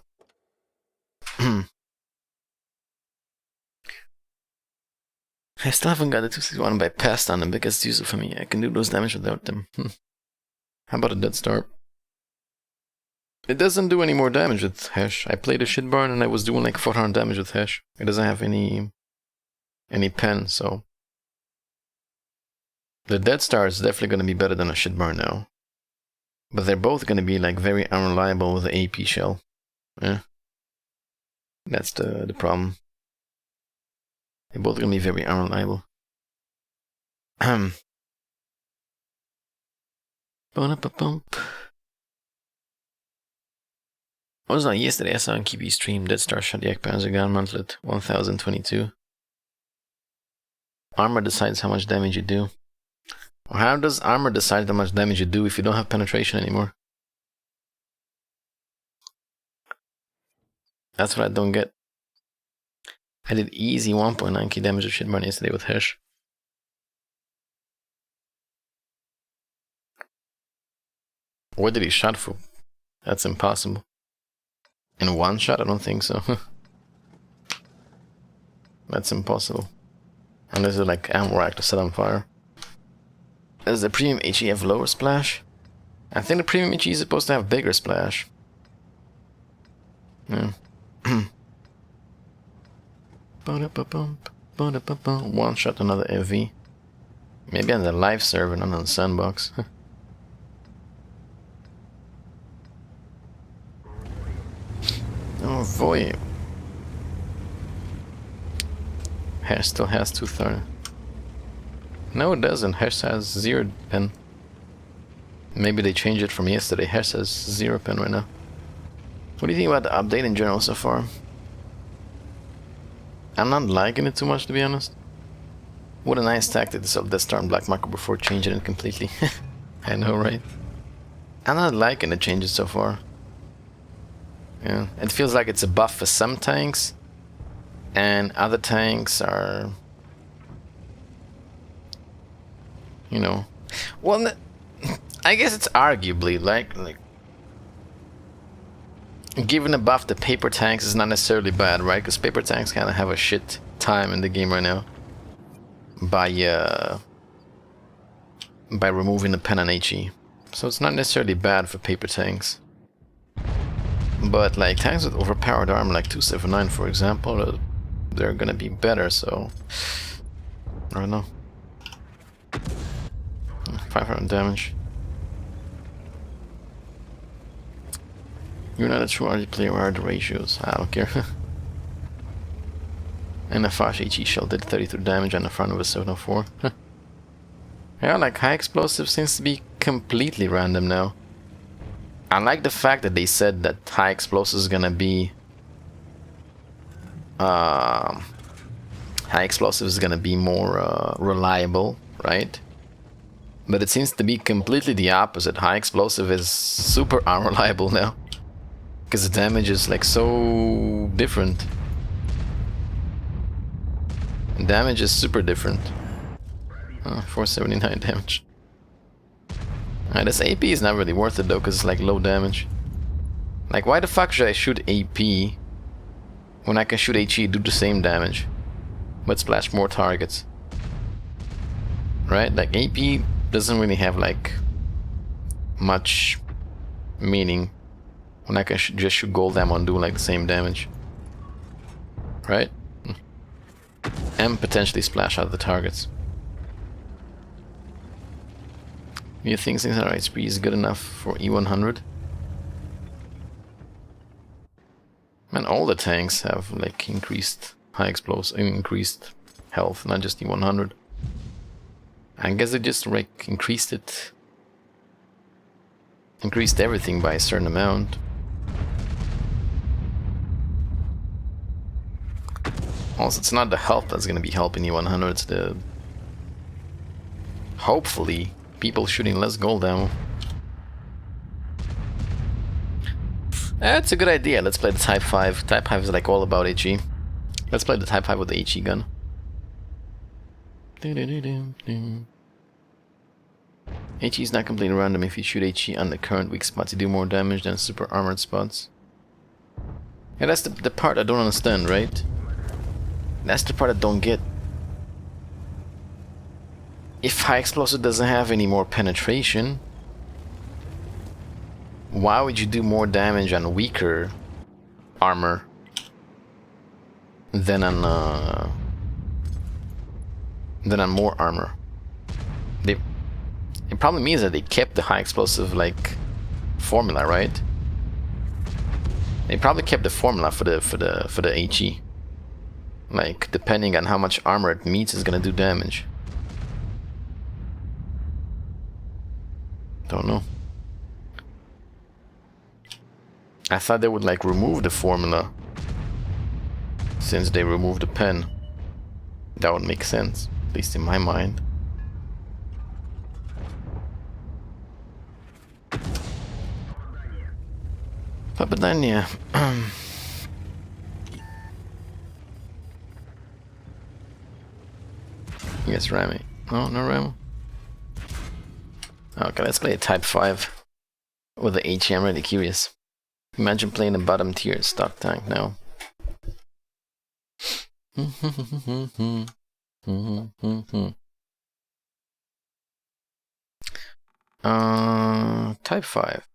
I still haven't got the 261 by passed on them because it's useful for me. I can do those damage without them. How about a Dead Star? It doesn't do any more damage with Hesh. I played a shit barn and I was doing like 400 damage with Hesh. It doesn't have any pen, so the Dead Star is definitely going to be better than a shit barn now. But they're both going to be like very unreliable with the AP shell. Yeah, that's the problem. They're both going to be very unreliable. Bump. What was on yesterday? I saw on Kibi's stream Dead Star shot Yak Panzer Gun Mantlet 1022. Armor decides how much damage you do. How does armor decide how much damage you do if you don't have penetration anymore? That's what I don't get. I did easy 1.9k damage of shitburn yesterday with Hesh. What did he shot for? That's impossible. In one shot? I don't think so. That's impossible. Unless it's like ammo rack to set on fire. Does the premium HE have lower splash? I think the premium HE is supposed to have bigger splash. Yeah. One shot another FV. Maybe on the live server, not on the Sandbox. Oh boy. Hash still has 230. No, it doesn't. Hash has 0 pen. Maybe they changed it from yesterday. Hash has 0 pen right now. What do you think about the update in general so far? I'm not liking it too much, to be honest. What a nice tactic to sell Death Star and Black Market before changing it completely. I know, right? I'm not liking the changes so far. Yeah, it feels like it's a buff for some tanks, and other tanks are, you know, well, I guess it's arguably like giving a buff to paper tanks is not necessarily bad, right? Because paper tanks kind of have a shit time in the game right now by removing the pen and HE. So it's not necessarily bad for paper tanks. But like tanks with overpowered armor like 279 for example, they're gonna be better, so I don't know. 500 damage. You're not a true RG player, where are the ratios? I don't care. And the Fash HE shell did 33 damage on the front of a 704. Yeah, like high explosive seems to be completely random now. I like the fact that they said that high explosive is gonna be high explosive is gonna be more reliable, right? But it seems to be completely the opposite. High explosive is super unreliable now, because the damage is like so different. Damage is super different. 479 damage. This AP is not really worth it though, because it's like low damage. Like, why the fuck should I shoot AP when I can shoot HE, do the same damage, but splash more targets? Right? Like, AP doesn't really have like much meaning when I can just shoot gold ammo and do like the same damage. Right? And potentially splash out the targets. You think 600 HP is good enough for E100? Man, all the tanks have like increased increased health, not just E100. I guess they just like increased everything by a certain amount. Also, it's not the health that's gonna be helping E100, it's the... hopefully, people shooting less gold ammo. That's a good idea. Let's play the Type 5. Type 5 is like all about HE. Let's play the Type 5 with the HE gun. HE is not completely random. If you shoot HE on the current weak spots, you do more damage than super armored spots. Yeah, that's the part I don't understand, right? That's the part I don't get. If high explosive doesn't have any more penetration, why would you do more damage on weaker armor than on more armor? It probably means that they kept the high explosive like formula, right? They probably kept the formula for the HE. Like, depending on how much armor it meets, is gonna do damage. Don't know. I thought they would like remove the formula, since they removed the pen. That would make sense, at least in my mind. But then, yeah. Yes, Rami. No, no Ramo. Okay, let's play a Type 5 with the HE. I'm really curious. Imagine playing a bottom tier stock tank now. Type 5.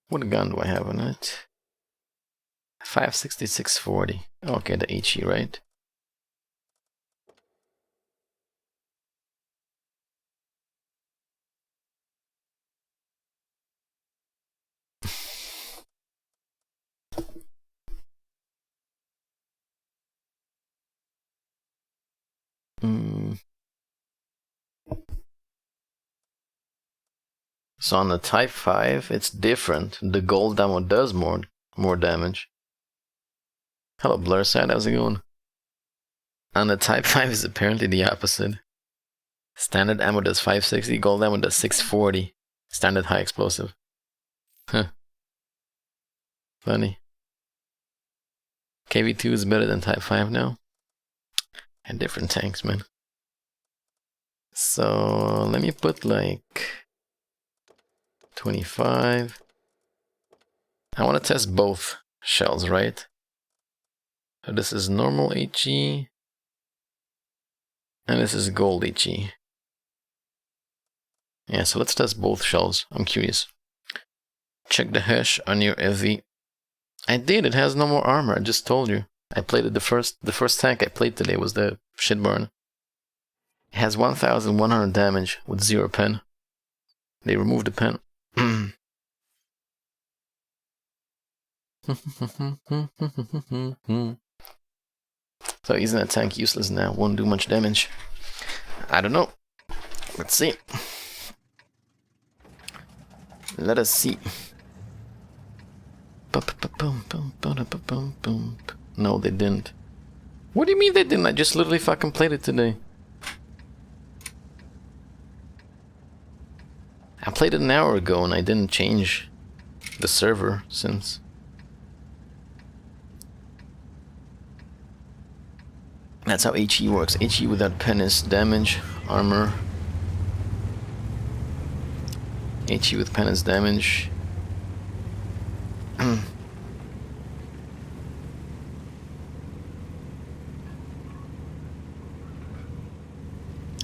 What gun do I have on it? 56640. Okay, the HE, right? So on the Type 5, it's different. The gold ammo does more damage. Hello, Blur Side, how's it going? On the Type 5 is apparently the opposite. Standard ammo does 560, gold ammo does 640. Standard high explosive. Huh. Funny. KV2 is better than Type 5 now. And different tanks, man. So let me put like 25. I want to test both shells, right? So this is normal HE. And this is gold HE. Yeah, so let's test both shells. I'm curious. Check the hash on your FV. I did, it has no more armor, I just told you. I played it the first tank I played today was the Shitburn. It has 1100 damage with 0 pen. They removed the pen. So isn't that tank useless now? Won't do much damage. I don't know. Let's see. Let us see. No, they didn't. What do you mean they didn't? I just literally fucking played it today. I played it an hour ago and I didn't change the server since. That's how HE works. HE without pen is damage, armor. HE with pen is damage.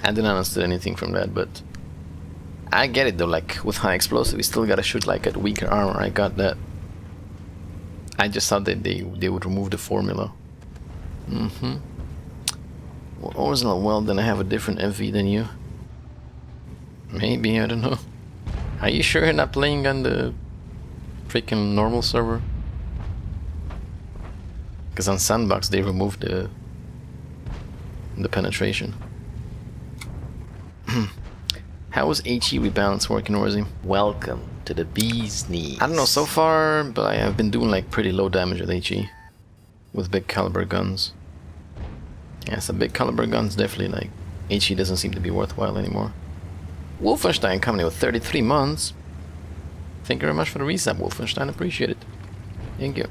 I didn't understand anything from that, but I get it though. Like with high explosive, you still gotta shoot like at weaker armor. I got that. I just thought that they would remove the formula. Well, orzanel, well, then I have a different FV than you. Maybe, I don't know. Are you sure you're not playing on the freaking normal server? Because on Sandbox they removed the penetration. How is HE rebalance working, Orzi? Welcome to the bee's knees. I don't know so far, but I have been doing like pretty low damage with HE. With big caliber guns. Yeah, so big caliber guns definitely like... HE doesn't seem to be worthwhile anymore. Wolfenstein coming in with 33 months. Thank you very much for the resub, Wolfenstein. Appreciate it. Thank you.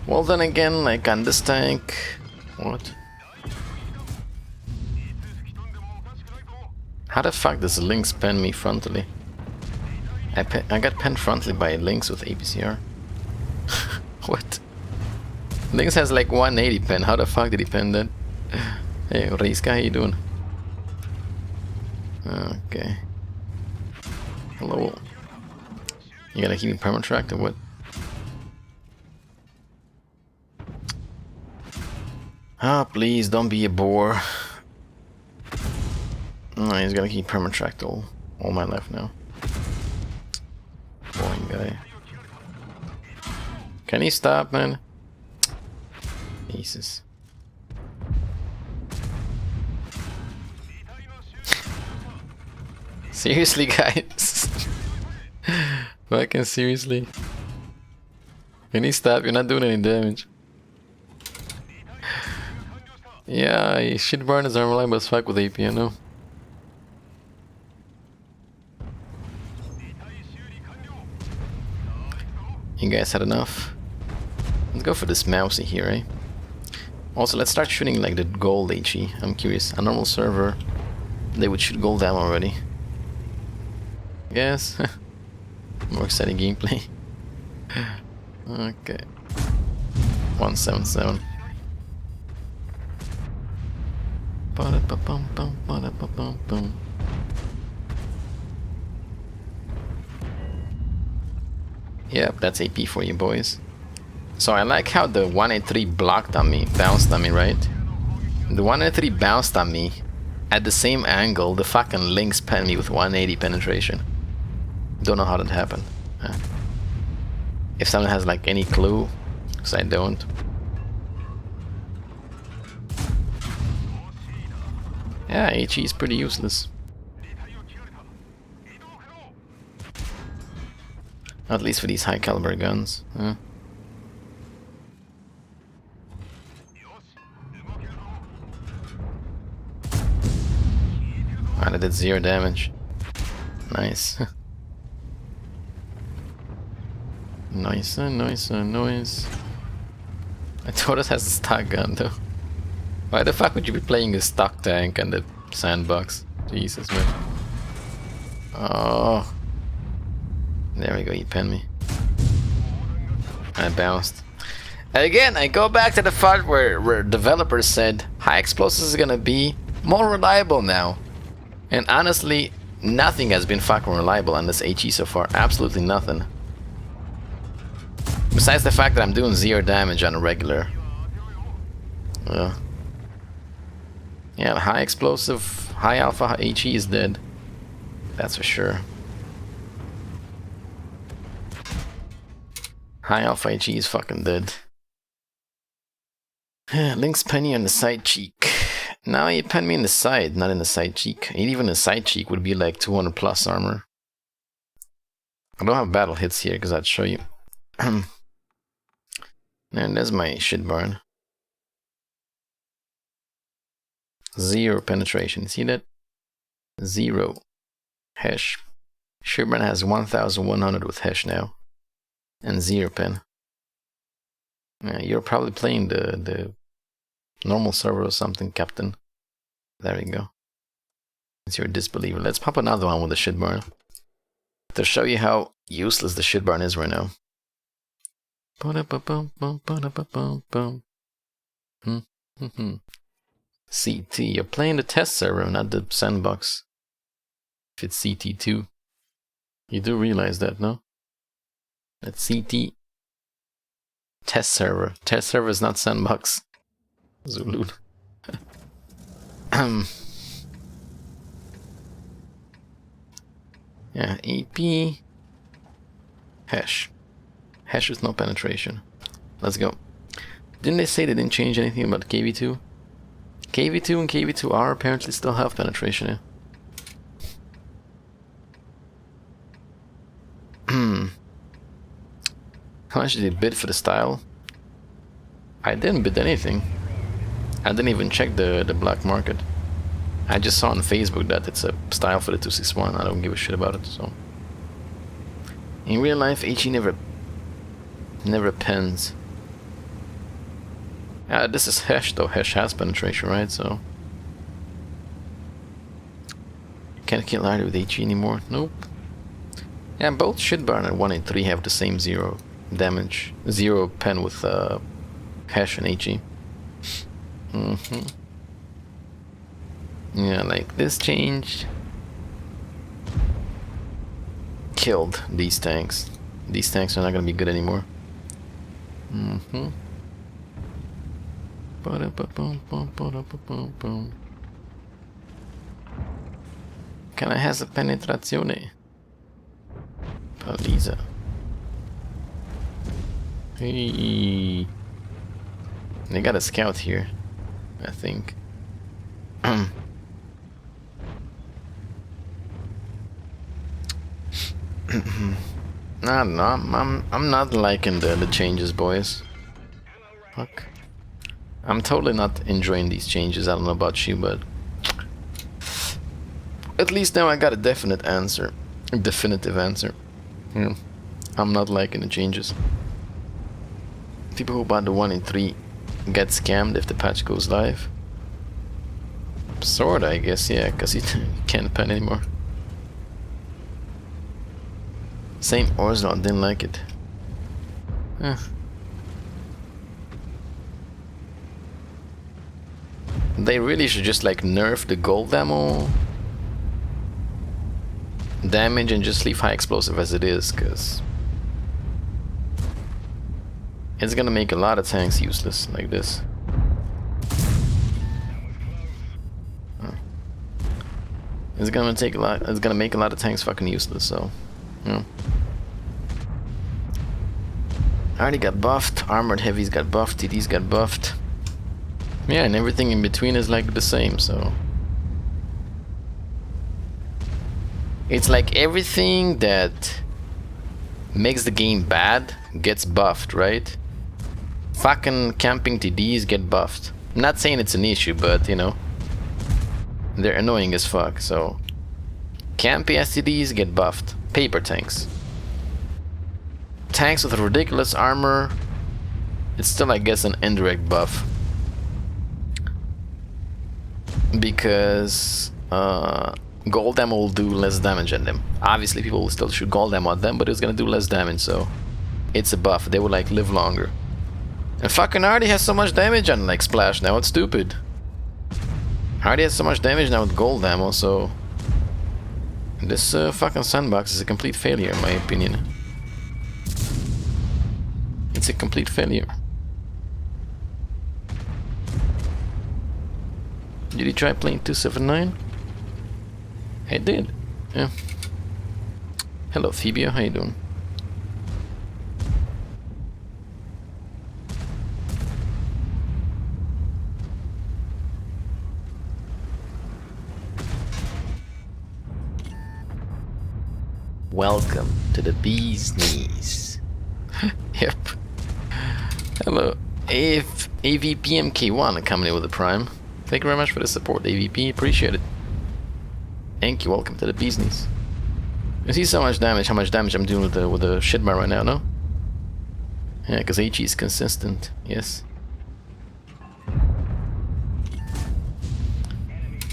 Well then again, like on this tank... What? How the fuck does Lynx pen me frontally? I got penned frontally by Lynx with APCR. What? Lynx has like 180 pen. How the fuck did he pen that? Hey, Reiska, how you doing? Okay. Hello. You gonna keep me permatracked or what? Ah, please don't be a bore. No, he's gonna keep permatracked all my life now. Boring guy. Can he stop, man? Jesus. Seriously, guys? Fucking seriously? Can he stop? You're not doing any damage. Yeah, Shitburn is unreliable as fuck with AP, you know? You guys had enough? Let's go for this mousey here, eh? Also, let's start shooting like the gold HE. I'm curious. A normal server, they would shoot gold ammo already. Yes. More exciting gameplay. Okay. 177. Yep, that's AP for you boys. So I like how the 183 blocked on me, bounced on me, right? The 183 bounced on me at the same angle the fucking Lynx penned me with 180 penetration. Don't know how that happened. Huh? If someone has like any clue, because I don't. Yeah, HE is pretty useless. At least for these high caliber guns. Huh? And I did 0 damage. Nice. Nice, nice, nice. I thought it has a stock gun though. Why the fuck would you be playing a stock tank and the sandbox? Jesus, man. Oh. There we go, you pinned me. I bounced. Again, I go back to the part where developers said high explosives is gonna be more reliable now. And honestly, nothing has been fucking reliable on this HE so far. Absolutely nothing. Besides the fact that I'm doing 0 damage on a regular. Yeah, high explosive, high alpha HE is dead. That's for sure. High alpha HE is fucking dead. Link's penny on the side cheek. Now he pen me in the side, not in the side cheek. Even the side cheek would be like 200 plus armor. I don't have battle hits here because I'd show you. And there's my shit barn. 0 penetration. See that? 0 hash. Shitbarn has 1100 with hash now. And 0 pen. You're probably playing the normal server or something, Captain. There we go. It's your disbeliever. Let's pop another one with the shitbarn to show you how useless the shitbarn is right now. CT, you're playing the test server, not the sandbox. If it's CT2, you do realize that, no? That's CT test server. Test server is not sandbox. Zulu. Yeah, AP hash. Hash with no penetration. Let's go. Didn't they say they didn't change anything about KV2? KV2 and KV2R apparently still have penetration, yeah. How much did they bid for the style? I didn't bid anything. I didn't even check the black market. I just saw on Facebook that it's a style for the 261. I don't give a shit about it, so. In real life, HE never pens. This is hash though. Hash has penetration, right? So can't kill either with HE anymore. Nope. Yeah, both shitbarn and 1 and 3 have the same 0 damage, 0 pen with hash and HE. Yeah, like this change killed these tanks. These tanks are not gonna be good anymore. Can I have a penetrazione? Palisa. Hey. They got a scout here, I think. I don't know. I'm not liking the changes, boys. Fuck. I'm totally not enjoying these changes. I don't know about you, but at least now I got a definite answer. A definitive answer. Yeah. I'm not liking the changes. People who bought the 1 in 3 get scammed if the patch goes live. Sorta, I guess, yeah, because you can't pen anymore. Same orzanel, didn't like it. They really should just like nerf the gold ammo damage and just leave high explosive as it is, because it's gonna make a lot of tanks useless like this. It's gonna take a lot. It's gonna make a lot of tanks fucking useless. So, yeah. I already got buffed. Armored heavies got buffed. TDs got buffed. Yeah, and everything in between is like the same. So it's like everything that makes the game bad gets buffed, right? Fucking camping TDs get buffed. I'm not saying it's an issue, but you know, They're annoying as fuck, so... Campy STDs get buffed. Paper tanks. Tanks with ridiculous armor... It's still, I guess, an indirect buff. Because... gold ammo will do less damage on them. Obviously, people will still shoot gold ammo at them, but it's gonna do less damage, so... It's a buff. They will, like, live longer. And fucking Hardy has so much damage on, like, Splash now, it's stupid. Hardy has so much damage now with gold ammo, so... This fucking Sandbox is a complete failure, in my opinion. It's a complete failure. Did you try playing 279? I did, yeah. Hello, Thebia, how you doing? Welcome to the bee's knees. Yep. Hello, AVPMK1 coming in with a prime. Thank you very much for the support, AVP. Appreciate it. Thank you. Welcome to the bee's knees. You see so much damage. How much damage I'm doing with the shit bar right now? No. Yeah, because HE is consistent. Yes.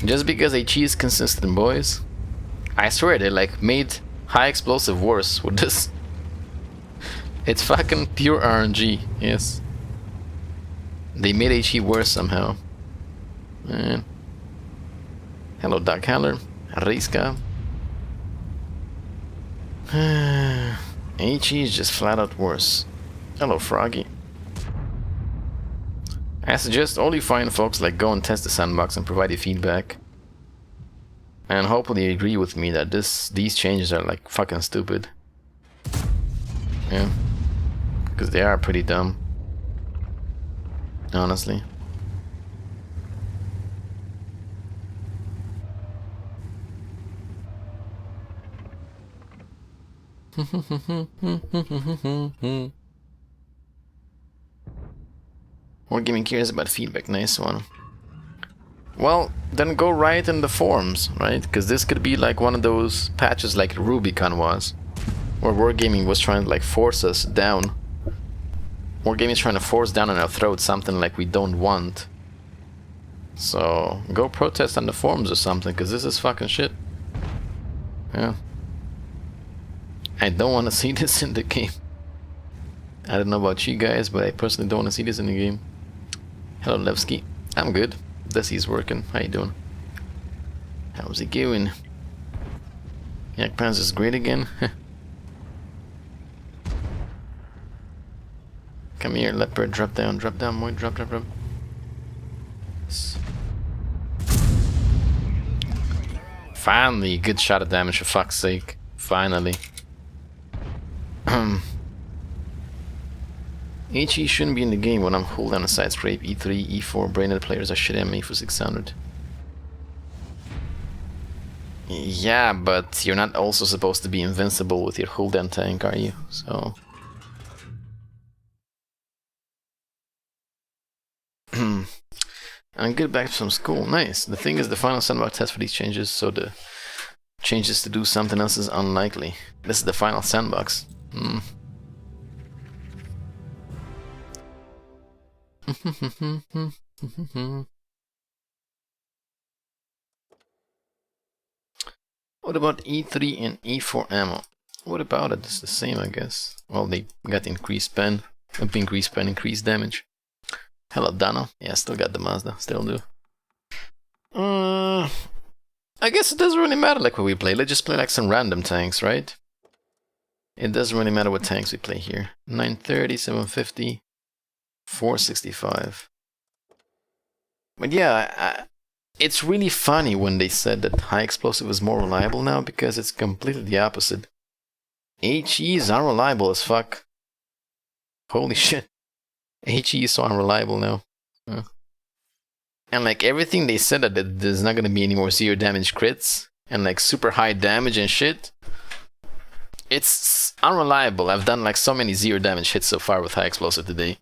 Just because HE is consistent, boys. I swear they like made high explosive worse with this. It's fucking pure RNG. Yes. They made HE worse somehow. Man. Hello, Doug Haller. Reiska. HE is just flat out worse. Hello, Froggy. I suggest all you fine folks like go and test the Sandbox and provide your feedback. And hopefully you agree with me that these changes are like fucking stupid. Yeah. Because they are pretty dumb. Honestly. Wargaming cares about feedback, nice one. Well, then go write in the forums, right? Because this could be like one of those patches like Rubicon was. Where Wargaming was trying to like force us down. Wargaming is trying to force down on our throat something like we don't want. So, go protest on the forums or something, because this is fucking shit. Yeah. I don't want to see this in the game. I don't know about you guys, but I personally don't want to see this in the game. Hello, Levski. I'm good. Desi's working. How you doing? How's it going? Yak Pants is great again. Come here, leopard. Drop down, boy. Drop. Yes. Finally, good shot of damage, for fuck's sake. Finally. HE shouldn't be in the game when I'm hold down a side scrape. E3, E4, brained players are shit at me for 600. Yeah, but you're not also supposed to be invincible with your hold down tank, are you? So... And get back from school. Nice. The thing is, the final Sandbox test for these changes, so the changes to do something else is unlikely. This is the final Sandbox. What about E3 and E4 ammo? What about it? It's the same, I guess. Well, they got increased pen, increased damage. Hello, Dano. Yeah, still got the Mazda. Still do. I guess it doesn't really matter like what we play. Let's just play like some random tanks, right? It doesn't really matter what tanks we play here. 930, 750, 465. But yeah, it's really funny when they said that high explosive is more reliable now, because it's completely the opposite. HE is unreliable as fuck. Holy shit. HE is so unreliable now. And like everything they said that there's not gonna be any more zero damage crits and like super high damage and shit. It's unreliable. I've done like so many zero damage hits so far with high explosive today.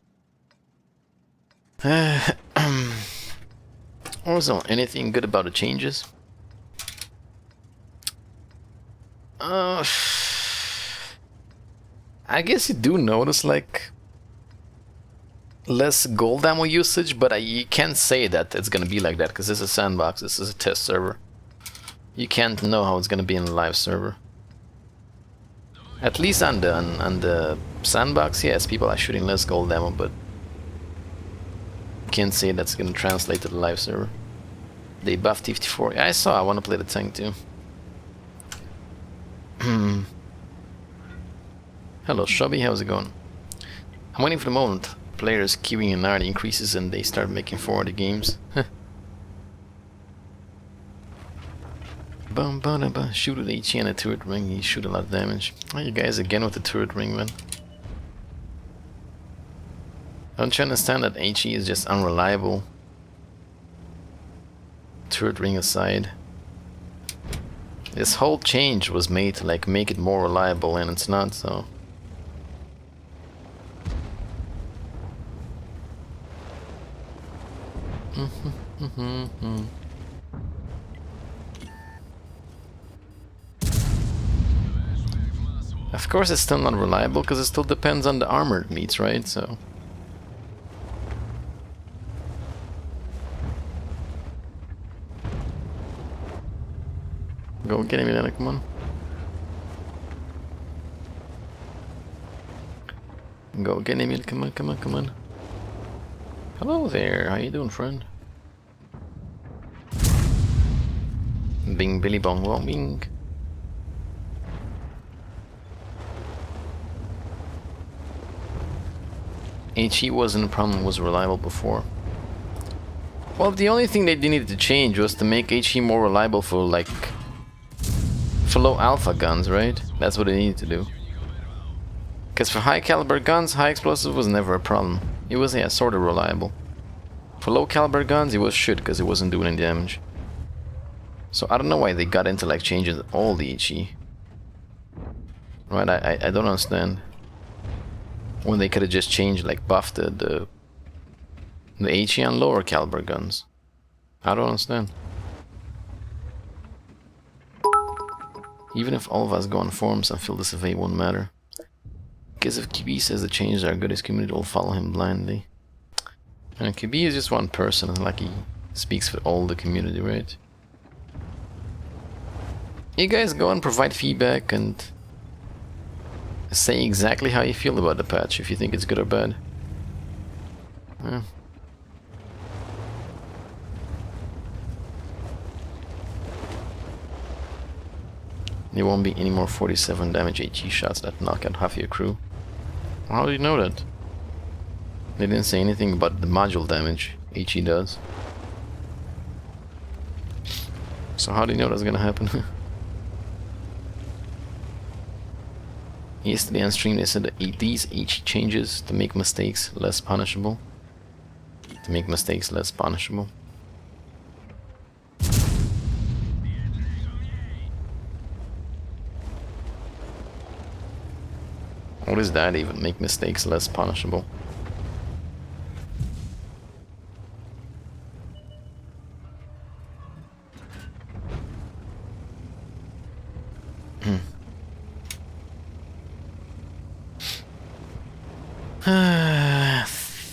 Also, anything good about the changes? I guess you do notice like less gold ammo usage, but you can't say that it's gonna be like that because this is a sandbox. This is a test server. You can't know how it's gonna be in a live server. At least on the sandbox, yes, people are shooting less gold ammo, but you can't say that's gonna translate to the live server. They buffed 54. Yeah, I saw. I want to play the tank too. Hello, Shubby. How's it going? I'm waiting for the moment players queuing in R increases and they start making 4 games. Bum, bum, bum. Shoot with HE and a turret ring, you shoot a lot of damage. Oh, you guys again with the turret ring, man. Don't you understand that HE is just unreliable? Turret ring aside. This whole change was made to like make it more reliable and it's not, so. Of course it's still not reliable because it still depends on the armor it meets, right? So go get him, Elena, come on. Go get him, come on, come on, come on. Hello there, how you doing, friend? Bing billy bong bong bing. HE wasn't a problem, was reliable before. Well, the only thing they needed to change was to make HE more reliable for like for low alpha guns, right? That's what they needed to do. Because for high caliber guns, high explosive was never a problem. It was, yeah, sort of reliable. For low caliber guns, it was shit because it wasn't doing any damage. So I don't know why they got into like changing all the HE. Right, I don't understand. When they could have just changed, like buffed the HE on lower caliber guns. I don't understand. Even if all of us go on forums and fill the survey, it won't matter. Because if QB says the changes are good, his community will follow him blindly. And QB is just one person, and like he speaks for all the community, right? You guys go and provide feedback and say exactly how you feel about the patch, if you think it's good or bad. Yeah. There won't be any more 47 damage HE shots that knock out half your crew. How do you know that? They didn't say anything about the module damage HE does. So how do you know that's gonna happen? Yesterday on stream they said that these HE changes to make mistakes less punishable. To make mistakes less punishable. What does that even? Make mistakes less punishable?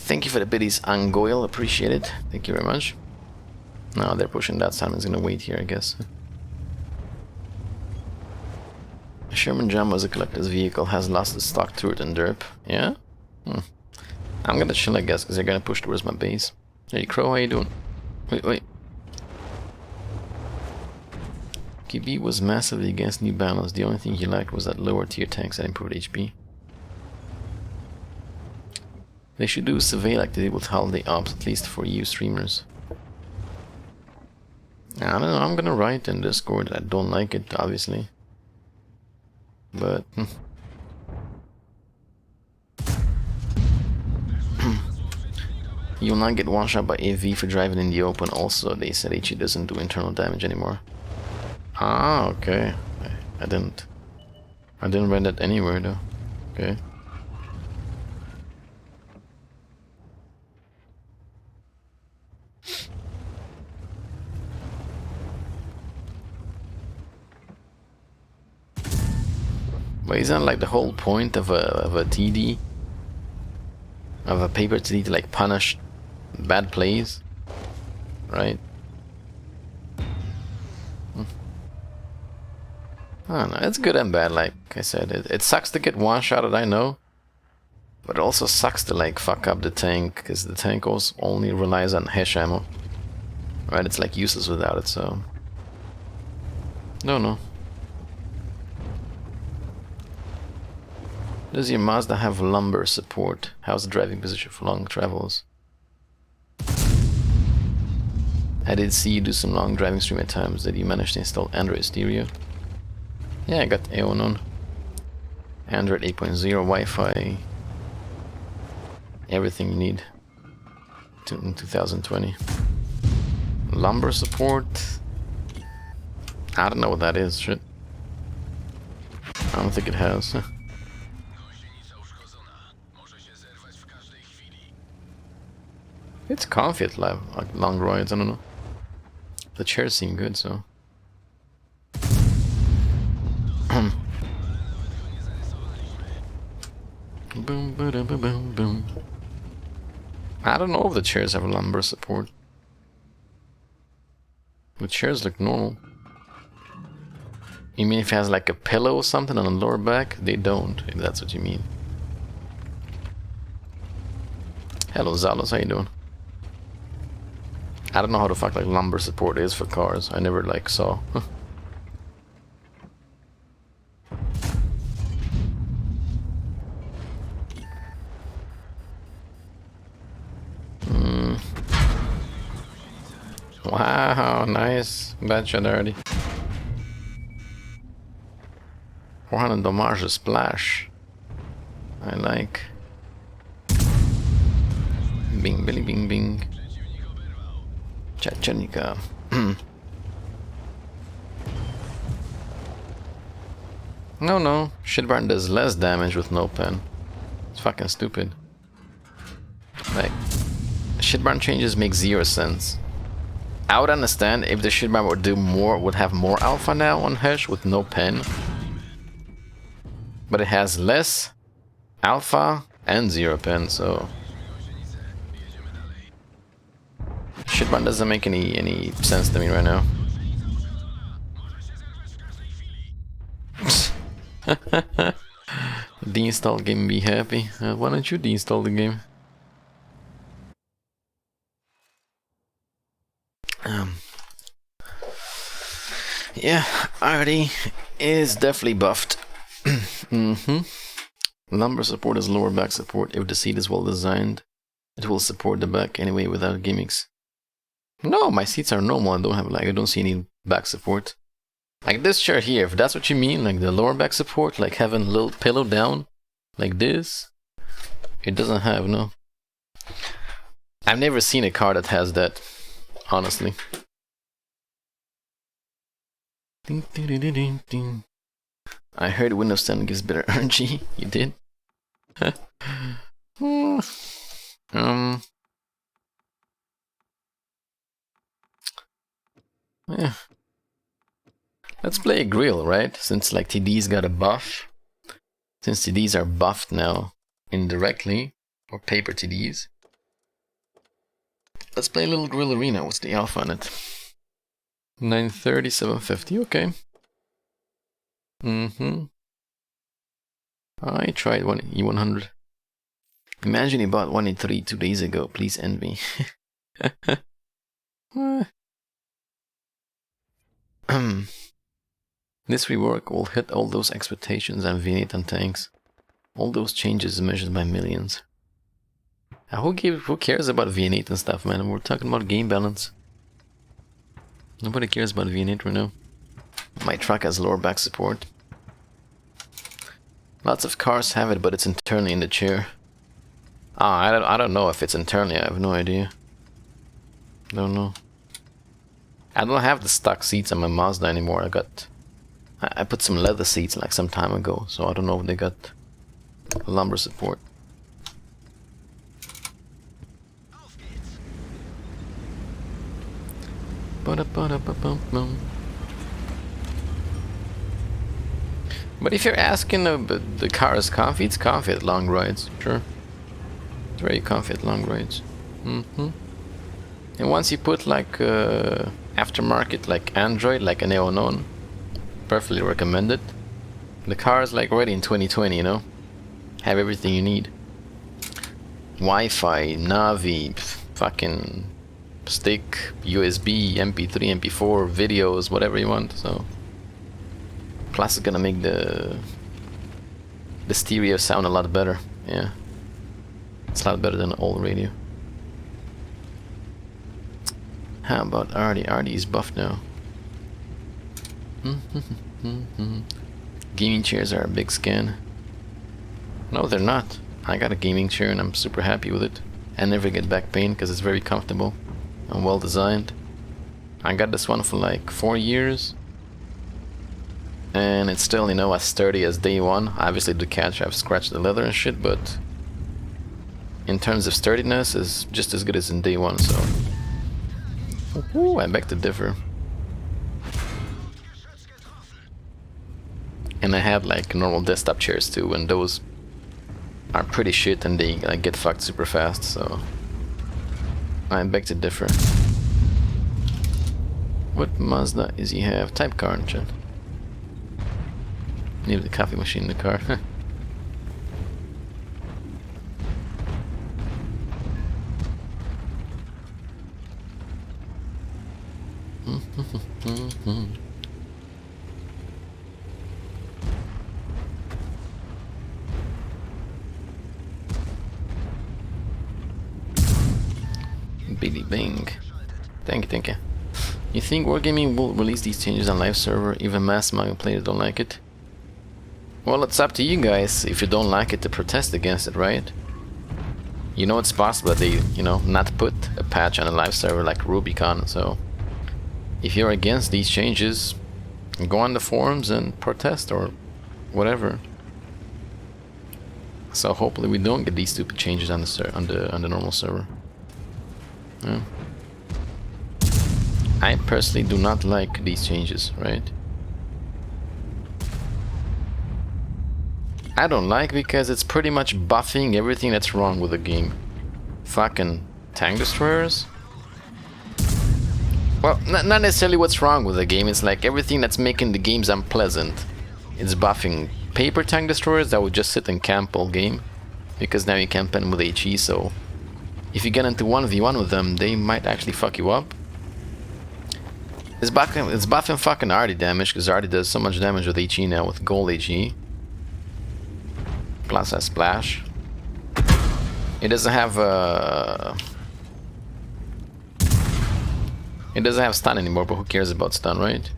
Thank you for the biddies, Angoil. Appreciate it. Thank you very much. Now they're pushing that. Simon's gonna wait here, I guess. Sherman Jam was a collector's vehicle, has lost its stock turret and derp. Yeah? I'm gonna chill, I guess, because they're gonna push towards my base. Hey, Crow, how you doing? Wait. QB was massively against new balance. The only thing he liked was that lower tier tanks that improved HP. They should do a survey like they did with Holiday Ops, at least for EU streamers. I don't know, I'm gonna write in Discord. I don't like it, obviously. But... You'll not get one shot by AV for driving in the open. Also, they said HE doesn't do internal damage anymore. Ah, okay. I didn't read that anywhere though. Okay. But isn't like the whole point of a TD, of a paper TD, to like punish bad plays, right? I don't know. It's good and bad. Like I said, it sucks to get one-shotted, I know, but it also sucks to like fuck up the tank, because the tank also only relies on hash ammo, right? It's like useless without it. So no. Does your Mazda have lumbar support? How's the driving position for long travels? I did see you do some long driving stream at times. Did you manage to install Android stereo? Yeah, I got AON on. Android 8.0, Wi-Fi. Everything you need in 2020. Lumbar support? I don't know what that is, shit. I don't think it has. It's comfy at like long rides, I don't know. The chairs seem good, so. Boom, boom, boom, boom, boom. I don't know if the chairs have lumbar support. The chairs look normal. You mean if it has like a pillow or something on the lower back? They don't, if that's what you mean. Hello Zalos, how you doing? I don't know how the fuck like lumbar support is for cars. I never like saw. Wow, nice. Bad shot already. 400 damage splash. I like. Bing, billy, bing, bing. Chachanika. No. Shitbarn does less damage with no pen. It's fucking stupid. Like, Shitbarn changes make zero sense. I would understand if the Shitbarn would do more, would have more alpha now on Hesh with no pen. But it has less alpha and zero pen, so Shitbarn doesn't make any sense to me right now. Deinstall game, be happy. Why don't you deinstall the game? Yeah, already is definitely buffed. Lumbar support is lower back support. If the seat is well designed, it will support the back anyway without gimmicks. No, my seats are normal. I don't see any back support. Like this chair here, if that's what you mean, like the lower back support, like having a little pillow down, like this, it doesn't have, no. I've never seen a car that has that, honestly. Ding, ding, ding, ding, ding. I heard Windows 10 gives better energy. You did? Yeah. Let's play a grill, right? Since like TD's got a buff. Since TDs are buffed now indirectly, or paper TDs. Let's play a little grill arena. What's the alpha on it? 930, 750, okay. I tried one E100. Imagine he bought 183 2 days ago. Please end me. This rework will hit all those expectations and V8 and tanks. All those changes measured by millions. Who cares about V8 and stuff, man? We're talking about game balance. Nobody cares about V8 right now. My truck has lower back support. Lots of cars have it, but it's internally in the chair. I don't know if it's internally. I have no idea. Don't know. I don't have the stock seats on my Mazda anymore. I put some leather seats like some time ago, so I don't know if they got lumbar support. But if you're asking the car is comfy, it's comfy at long rides, sure. It's very comfy at long rides. And once you put like aftermarket, like Android, like a Neonon, perfectly recommended. The car is like ready in 2020, you know? Have everything you need. Wi-Fi, Navi, fucking stick, USB, MP3, MP4, videos, whatever you want, so... Plus it's gonna make the stereo sound a lot better, yeah. It's a lot better than an old radio. How about Artie? Artie is buffed now. Gaming chairs are a big scan. No, they're not. I got a gaming chair and I'm super happy with it. I never get back pain because it's very comfortable and well designed. I got this one for like 4 years. And it's still, you know, as sturdy as day one. Obviously the catch, I've scratched the leather and shit, but in terms of sturdiness, it's just as good as in day one, so... Ooh, I beg to differ. And I have like normal desktop chairs too, and those are pretty shit and they get fucked super fast, so... I beg to differ. What Mazda is he have? Type car in chat. Need the coffee machine in the car. Billy Bing. Thank you. You think Wargaming will release these changes on live server, even mass among players don't like it? Well, it's up to you guys if you don't like it to protest against it, right? You know it's possible that they, you know, not put a patch on a live server like Rubicon, so... If you're against these changes, go on the forums and protest or whatever. So hopefully we don't get these stupid changes on the normal server. Yeah. I personally do not like these changes, right? I don't like because it's pretty much buffing everything that's wrong with the game. Fucking tank destroyers? Well, not necessarily what's wrong with the game, it's like everything that's making the games unpleasant. It's buffing paper tank destroyers that would just sit and camp all game, because now you can pen with HE, so if you get into 1v1 with them, they might actually fuck you up. It's buffing fucking Artie damage, because Artie does so much damage with HE now, with gold HE. Plus a splash. It doesn't have it doesn't have stun anymore, but who cares about stun, right?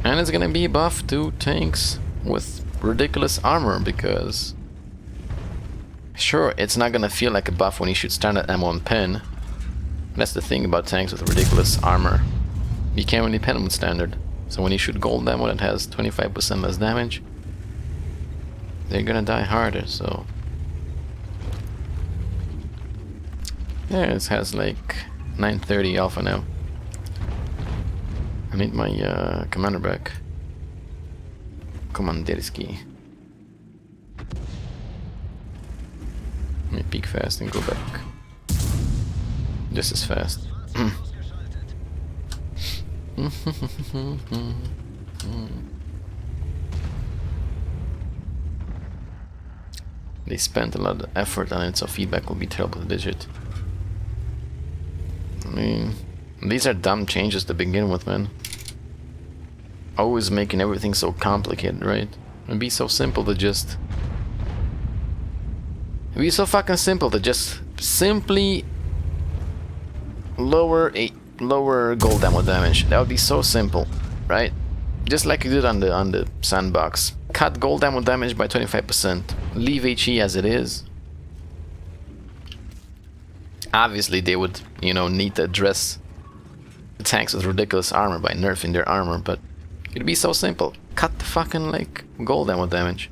And it's gonna be buff to tanks with ridiculous armor, because sure, it's not gonna feel like a buff when you shoot standard ammo and pen. That's the thing about tanks with ridiculous armor. You can't really pen with standard. So when you shoot gold ammo that has 25% less damage, they're gonna die harder, so... Yeah, it has like 930 alpha now. I need my commander back. Commanderski. Let me peek fast and go back. Just as fast. They spent a lot of effort on it, so feedback will be terrible to digit. I mean, these are dumb changes to begin with, man. Always making everything so complicated, right? It'd be so simple to just... It'd be so fucking simple to just simply lower gold ammo damage. That would be so simple, right? Just like you did on the Sandbox. Cut gold ammo damage by 25%. Leave HE as it is. Obviously they would, you know, need to address the tanks with ridiculous armor by nerfing their armor, but it'd be so simple. Cut the fucking, like, gold ammo damage.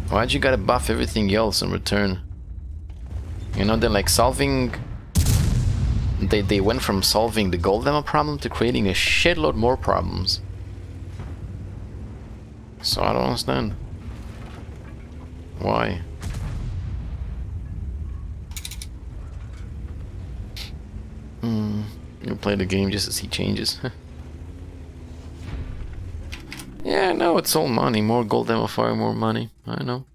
Why'd you gotta buff everything else in return? You know, they're like solving... They went from solving the gold ammo problem to creating a shitload more problems. So I don't understand. Why? You play the game just to see changes. Yeah, no, it's all money. More gold ammo fire, more money. I know.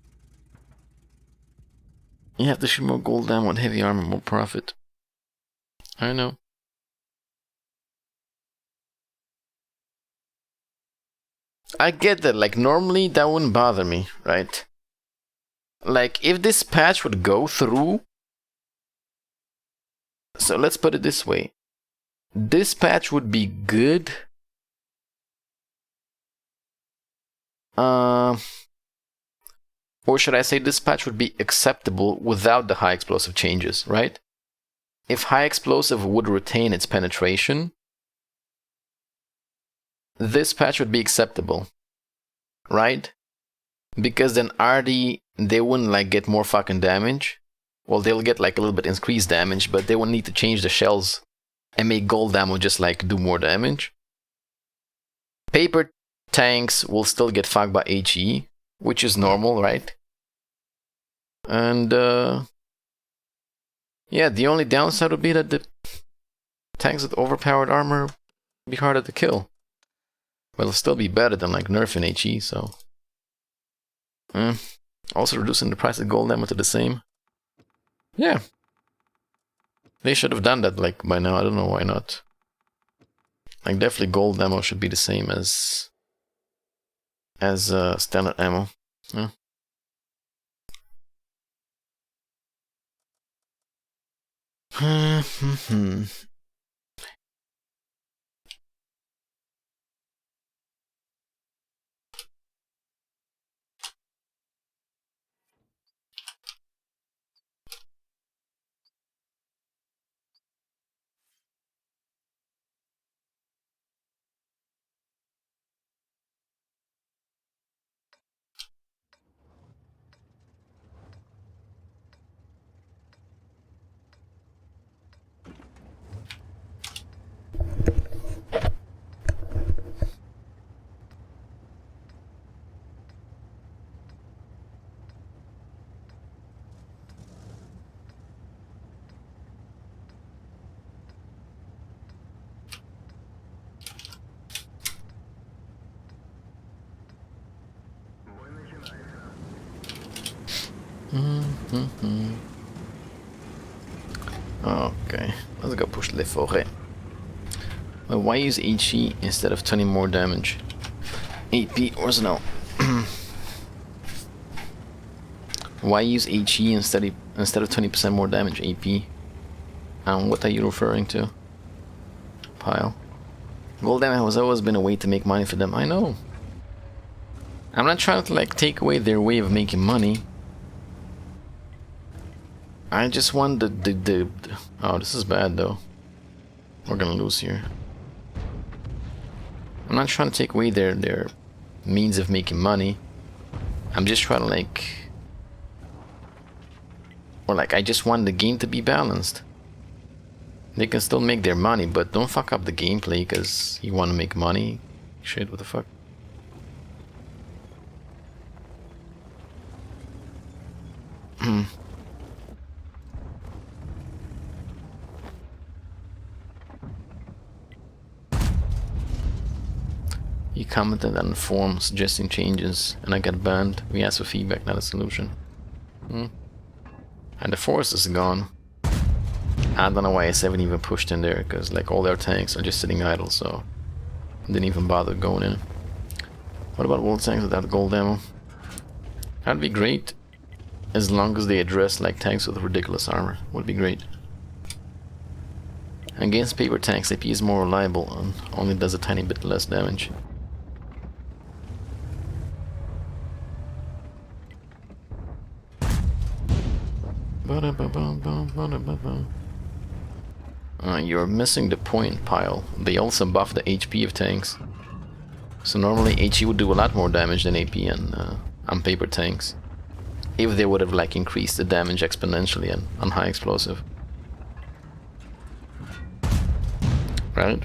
You have to shoot more gold ammo with heavy armor, more profit. I know. I get that, like, normally that wouldn't bother me, right? Like, if this patch would go through... So let's put it this way. This patch would be good. Or should I say this patch would be acceptable without the high explosive changes, right? If high explosive would retain its penetration, this patch would be acceptable, right? Because then RD, they wouldn't like get more fucking damage. Well, they'll get like a little bit increased damage, but they would need to change the shells and make gold ammo just like do more damage. Paper tanks will still get fucked by HE, which is normal, right? And yeah, the only downside would be that the tanks with overpowered armor would be harder to kill. But it'll still be better than like nerfing HE, so... Also reducing the price of gold ammo to the same. Yeah. They should have done that like by now, I don't know why not. Like definitely gold ammo should be the same as standard ammo. Yeah. Okay, let's go push les forêts. Well, why use HE instead of 20 more damage? AP orzanel. Why use HE instead of 20% more damage? AP. What are you referring to? Pile. Gold ammo has always been a way to make money for them. I know. I'm not trying to like take away their way of making money. I just want the oh, this is bad though. We're gonna lose here. I'm not trying to take away their means of making money. I'm just trying to like, or like I just want the game to be balanced. They can still make their money, but don't fuck up the gameplay because you want to make money. Shit, what the fuck? You commented on the forum suggesting changes, and I got banned. We asked for feedback, not a solution. And the forest is gone. I don't know why S7 even pushed in there, because like all their tanks are just sitting idle, so didn't even bother going in. What about world tanks without gold ammo? That'd be great, as long as they address like tanks with ridiculous armor. Would be great. Against paper tanks, AP is more reliable and only does a tiny bit less damage. You're missing the point, Pile. They also buff the HP of tanks. So normally HE would do a lot more damage than AP on paper tanks. If they would have like increased the damage exponentially on high explosive. Right?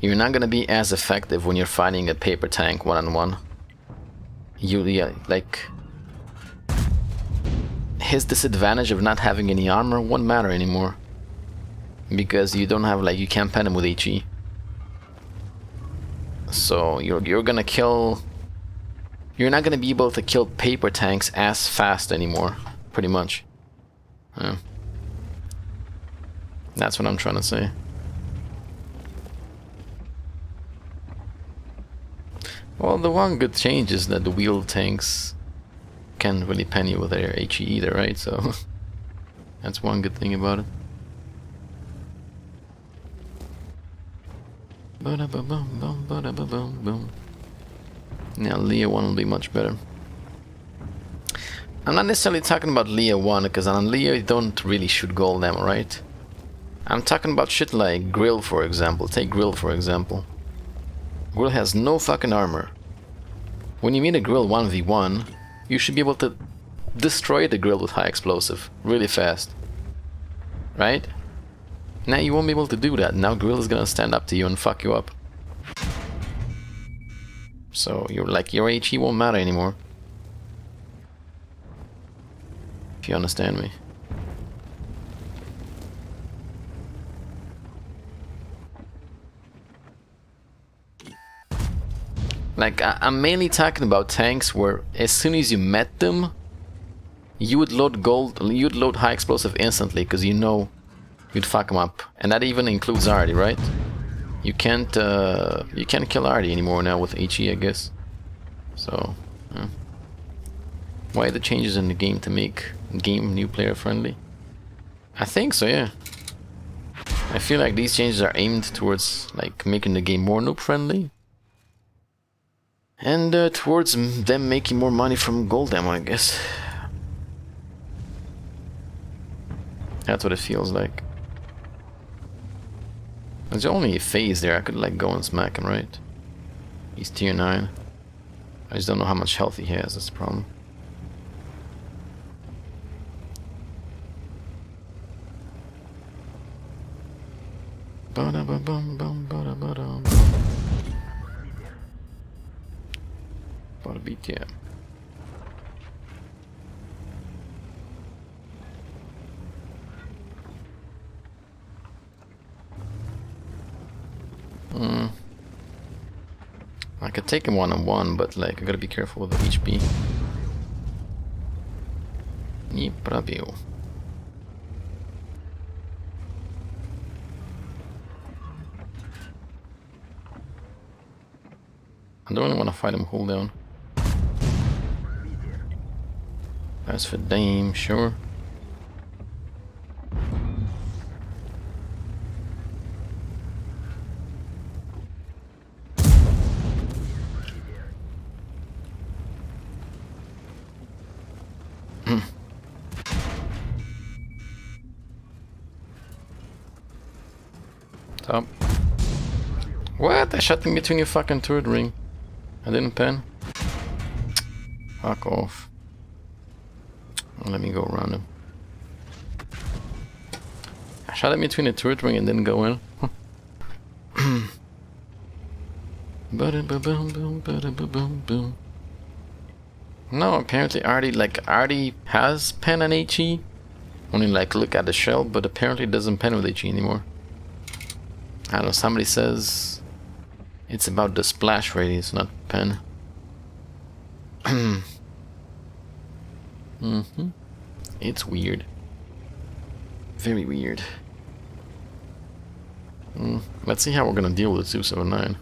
you're not gonna be as effective when you're fighting a paper tank one-on-one. Yeah, like his disadvantage of not having any armor won't matter anymore because you don't have like you can't pen him with HE. So you're gonna kill. You're not gonna be able to kill paper tanks as fast anymore, pretty much. Yeah. That's what I'm trying to say. Well, the one good change is that the wheeled tanks can't really pen you with their HE either, right? So that's one good thing about it. Now Leah 1 will be much better. I'm not necessarily talking about Leah 1 because on Leah you don't really shoot gold ammo, right? I'm talking about shit like Grill, for example. Take Grill, for example. Grill has no fucking armor. When you meet a Grill 1v1, you should be able to destroy the Grill with high explosive really fast. Right? Now you won't be able to do that. Now Grill is gonna stand up to you and fuck you up. So you're like, your HE won't matter anymore. If you understand me. Like, I'm mainly talking about tanks where as soon as you met them, you would load gold, you'd load high explosive instantly because you know you'd fuck them up. And that even includes Artie, right? You can't kill Artie anymore now with HE, I guess. So, yeah. Why the changes in the game to make game new player friendly? I think so, yeah. I feel like these changes are aimed towards like making the game more noob friendly. And towards them making more money from gold ammo, I guess. That's what it feels like. There's only a phase there. I could like go and smack him, right? He's tier 9. I just don't know how much health he has. That's the problem. Bada beat, yeah. I could take him one-on-one, but like I gotta be careful with the HP. Не пробил. I don't really want to fight him hold down. That's for Dame, sure. Top. What? I shot him between your fucking turret ring. I didn't pen. Fuck off. Let me go around him. I shot him between the turret ring and didn't go in. No, apparently Artie has pen and HE. Only like look at the shell, but apparently it doesn't pen with HE anymore. I don't know, somebody says it's about the splash radius, not pen. It's weird. Very weird. Let's see how we're gonna deal with the 279.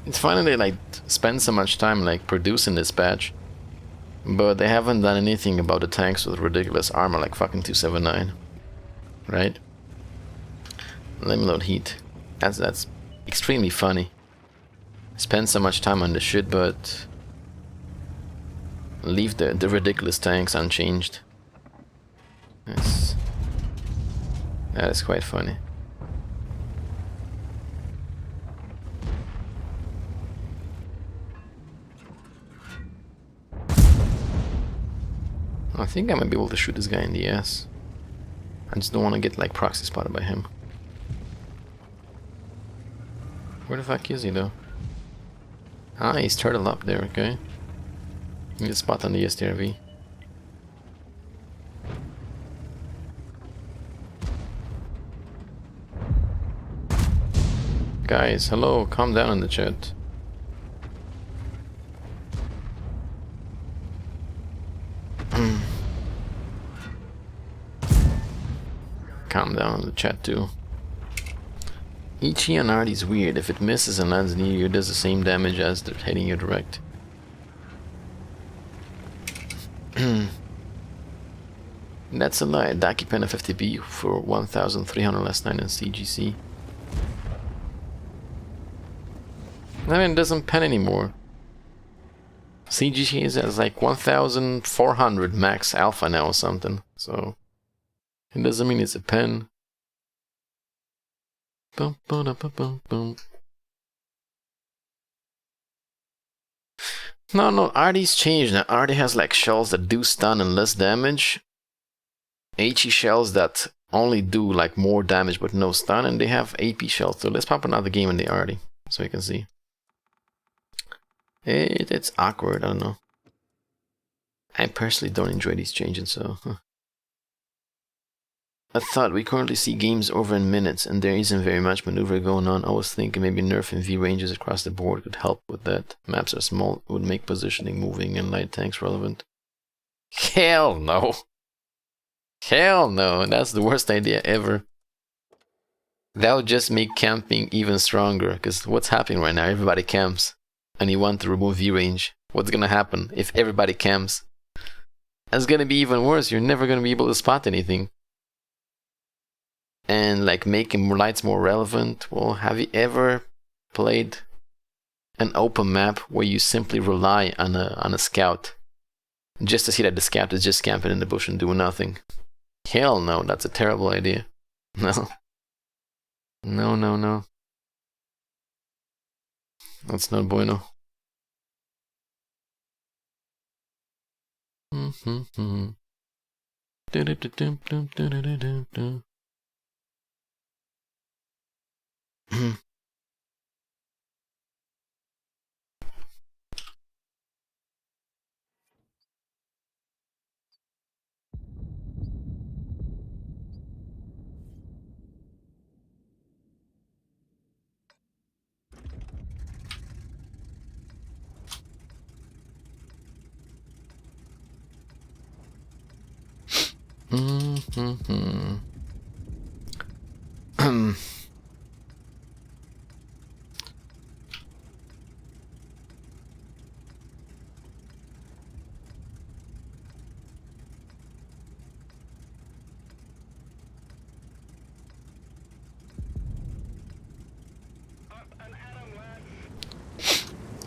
It's funny they like spend so much time like producing this patch, but they haven't done anything about the tanks with ridiculous armor like fucking 279, right? Let me load heat. That's extremely funny. Spend so much time on the shit, but leave the ridiculous tanks unchanged. That is quite funny. I think I might be able to shoot this guy in the ass. I just don't want to get like proxy spotted by him. Where the fuck is he though? Ah, he's turtled up there, okay. Need a spot on the STRV. Guys, hello, calm down in the chat. Calm down in the chat too. Ichi on Artie's weird. If it misses and lands near you, it does the same damage as they're hitting you direct. That's a lie. Daki pen a 50B for 1,300 last night in CGC. I mean, it doesn't pen anymore. CGC is like 1,400 max alpha now or something. So it doesn't mean it's a pen. Boom, boom, boom, boom, boom. No, Artie's changed now. Artie has like shells that do stun and less damage. HE shells that only do like more damage but no stun, and they have AP shells. So let's pop another game in the Artie so we can see. It's awkward, I don't know. I personally don't enjoy these changes, so... I thought we currently see games over in minutes, and there isn't very much maneuver going on. I was thinking maybe nerfing V ranges across the board could help with that. Maps are small, would make positioning, moving, and light tanks relevant. Hell no! Hell no! That's the worst idea ever. That would just make camping even stronger, because what's happening right now? Everybody camps, and you want to remove V range. What's gonna happen if everybody camps? That's gonna be even worse. You're never gonna be able to spot anything. And like making lights more relevant. Well, have you ever played an open map where you simply rely on a scout just to see that the scout is just camping in the bush and doing nothing? Hell no, that's a terrible idea. No. No. That's not bueno.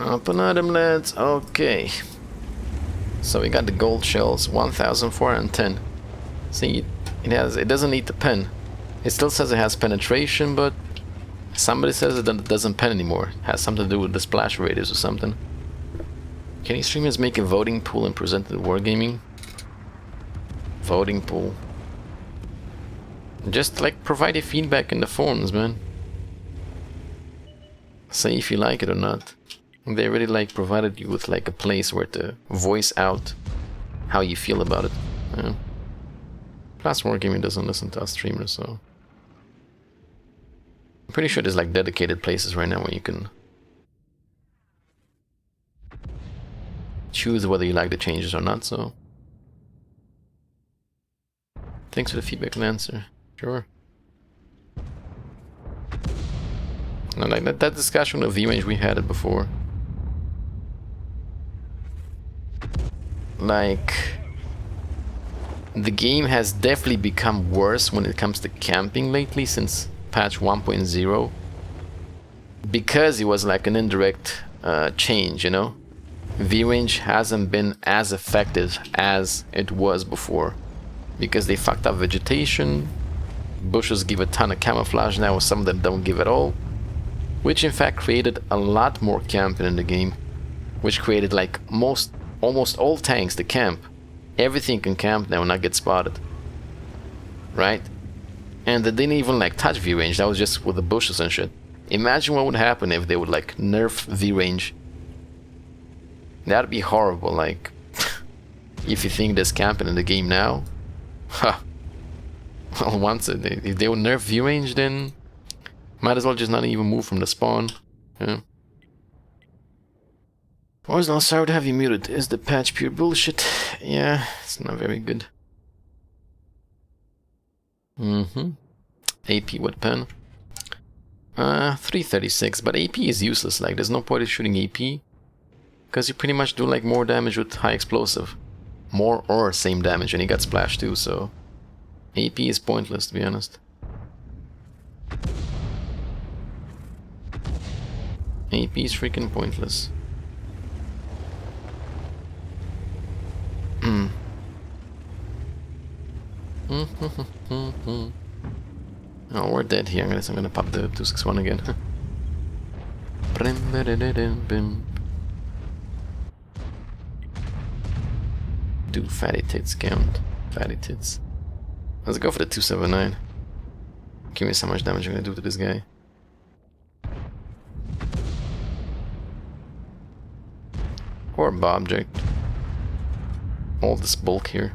Up and at 'em, lads. Okay. So we got the gold shells, 1,410. See, it doesn't need the pen. It still says it has penetration, but somebody says it doesn't pen anymore. It has something to do with the splash radius or something. Can you streamers make a voting pool and present it in Wargaming? Voting pool. Just like provide your feedback in the forums, man. Say if you like it or not. They already like provided you with like a place where to voice out how you feel about it. Yeah. Plus Wargaming doesn't listen to us streamers, so I'm pretty sure there's like dedicated places right now where you can choose whether you like the changes or not, so thanks for the feedback and answer. Sure. No, like that discussion of V-range, we had it before. Like, the game has definitely become worse when it comes to camping lately since patch 1.0, because it was like an indirect change, you know? V-range hasn't been as effective as it was before because they fucked up vegetation. Bushes give a ton of camouflage now, some of them don't give at all, which in fact created a lot more camping in the game, which created like almost all tanks to camp, everything can camp now and not get spotted. Right? And they didn't even like touch V-range, that was just with the bushes and shit. Imagine what would happen if they would like nerf V-range. That'd be horrible, like... if you think there's camping in the game now... Ha! Well, once if they would nerf V-range, then... might as well just not even move from the spawn. Yeah. Orzanel, sorry to have you muted. Is the patch pure bullshit? Yeah, it's not very good. AP with pen. 336, but AP is useless. Like, there's no point in shooting AP. Because you pretty much do like more damage with high explosive. More or same damage, and he got splashed too, so... AP is pointless, to be honest. AP is freaking pointless. Oh, we're dead here. I guess I'm gonna pop the 261 again. Do fatty tits count? Fatty tits. Let's go for the 279. Curious how much damage I'm gonna do to this guy. Or object. All this bulk here.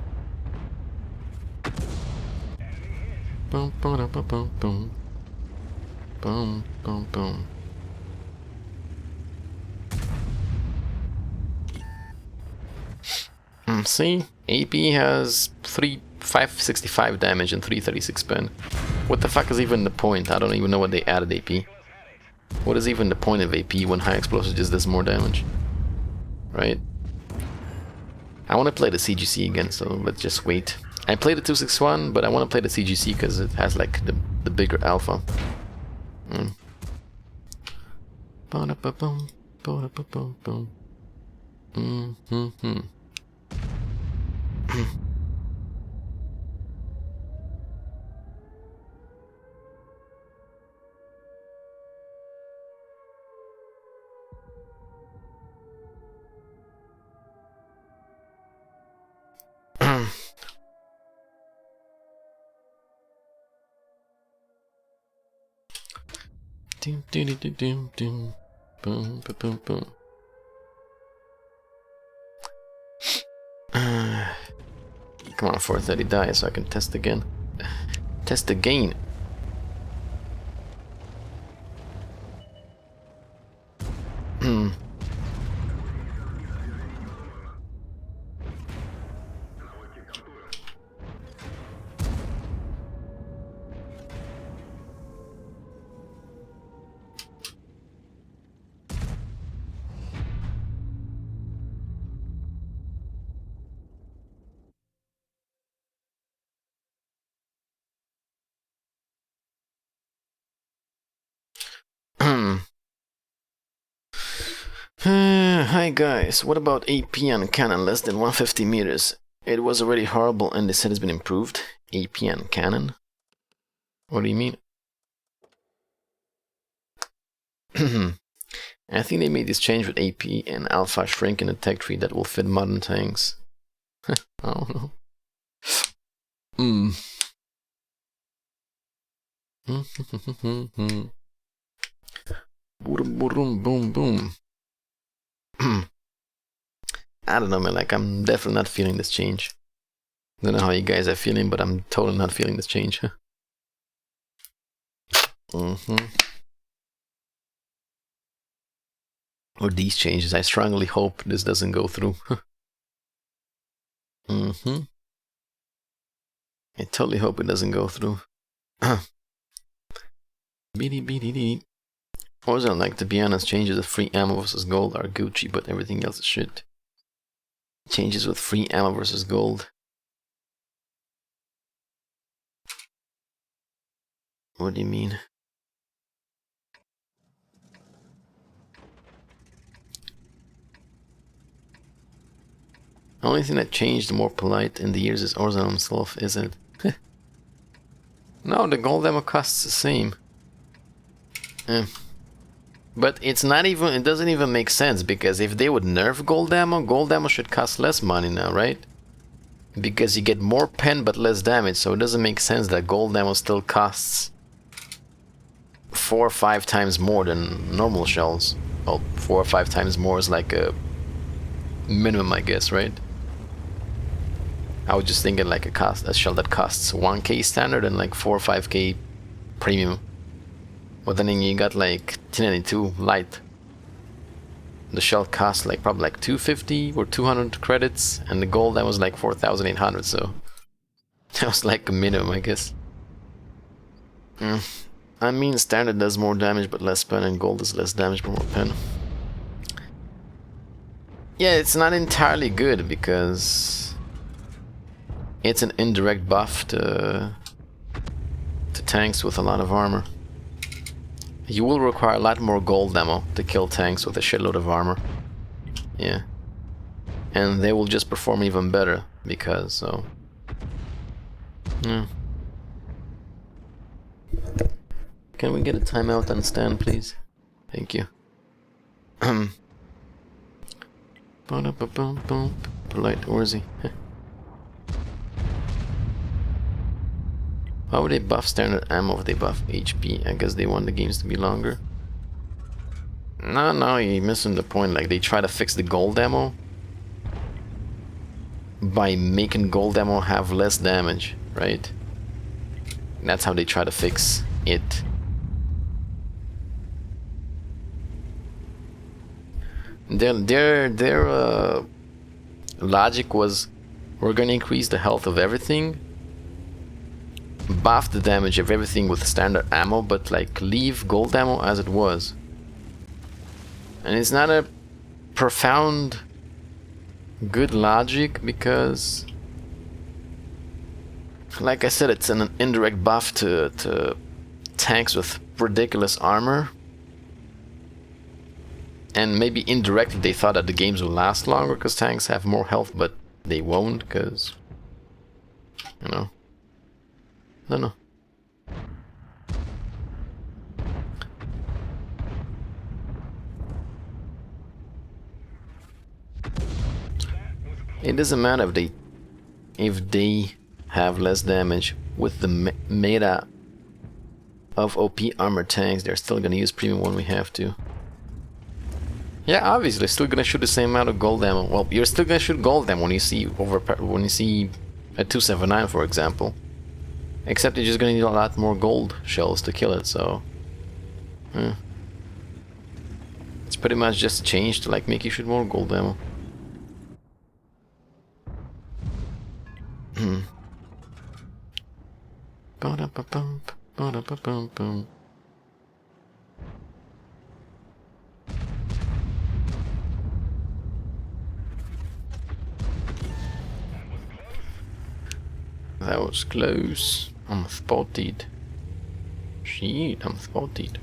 Boom, boom, boom, boom, boom. Boom, boom, boom. See? AP has 565 damage and 336 pen. What the fuck is even the point? I don't even know what they added AP. What is even the point of AP when high explosive just does more damage? Right? I want to play the CGC again, so let's just wait. I played the 261, but I want to play the CGC because it has like the bigger alpha. Boom, boom, boom, boom. Come on, 430 die so I can test again. Test again. Hi guys, what about AP on cannon less than 150 meters? It was already horrible and they said it's been improved. AP on cannon? What do you mean? I think they made this change with AP and alpha shrink in the tech tree that will fit modern tanks. I don't know. Boom, boom, boom, boom. I don't know, man, like, I'm definitely not feeling this change. I don't know how you guys are feeling, but I'm totally not feeling this change. Or these changes, I strongly hope this doesn't go through. I totally hope it doesn't go through. Orzanel, like, to be honest, changes of free ammo versus gold are Gucci, but everything else is shit. Changes with free ammo versus gold. What do you mean? The only thing that changed more polite in the years is Orzanel himself, is it? No, the gold ammo costs the same. But it's not even, it doesn't even make sense, because if they would nerf gold ammo should cost less money now, right? because you get more pen but less damage, so it doesn't make sense that gold ammo still costs 4 or 5 times more than normal shells. Well, 4 or 5 times more is like a minimum, I guess, right? I was just thinking like a shell that costs 1k standard and like 4 or 5k premium. But then you got like T92 light. The shell cost like probably like 250 or 200 credits, and the gold that was like 4,800. So that was like a minimum, I guess. I mean, standard does more damage but less pen, and gold is less damage but more pen. Yeah, it's not entirely good because it's an indirect buff to tanks with a lot of armor. You will require a lot more gold ammo to kill tanks with a shitload of armor. Yeah. And they will just perform even better because so. Yeah. Can we get a timeout on stand, please? Thank you. Polite Orzy. Why would they buff standard ammo if they buff HP? I guess they want the games to be longer. No, you're missing the point. Like, they try to fix the gold ammo by making gold ammo have less damage, right? That's how they try to fix it. Their logic was, we're gonna increase the health of everything, buff the damage of everything with standard ammo, but like leave gold ammo as it was. And it's not a profound good logic because, like I said, it's an indirect buff to tanks with ridiculous armor. And maybe indirectly they thought that the games will last longer because tanks have more health, but they won't because, you know, I don't know. It doesn't matter if they have less damage with the meta of OP armor tanks. They're still gonna use premium when we have to. Yeah, obviously, they're still gonna shoot the same amount of gold ammo. Well, you're still gonna shoot gold ammo when you see a 279, for example. Except you're just gonna need a lot more gold shells to kill it. So, it's pretty much just a change to like make you shoot more gold ammo. That was close. I'm spotted. Shit, I'm spotted.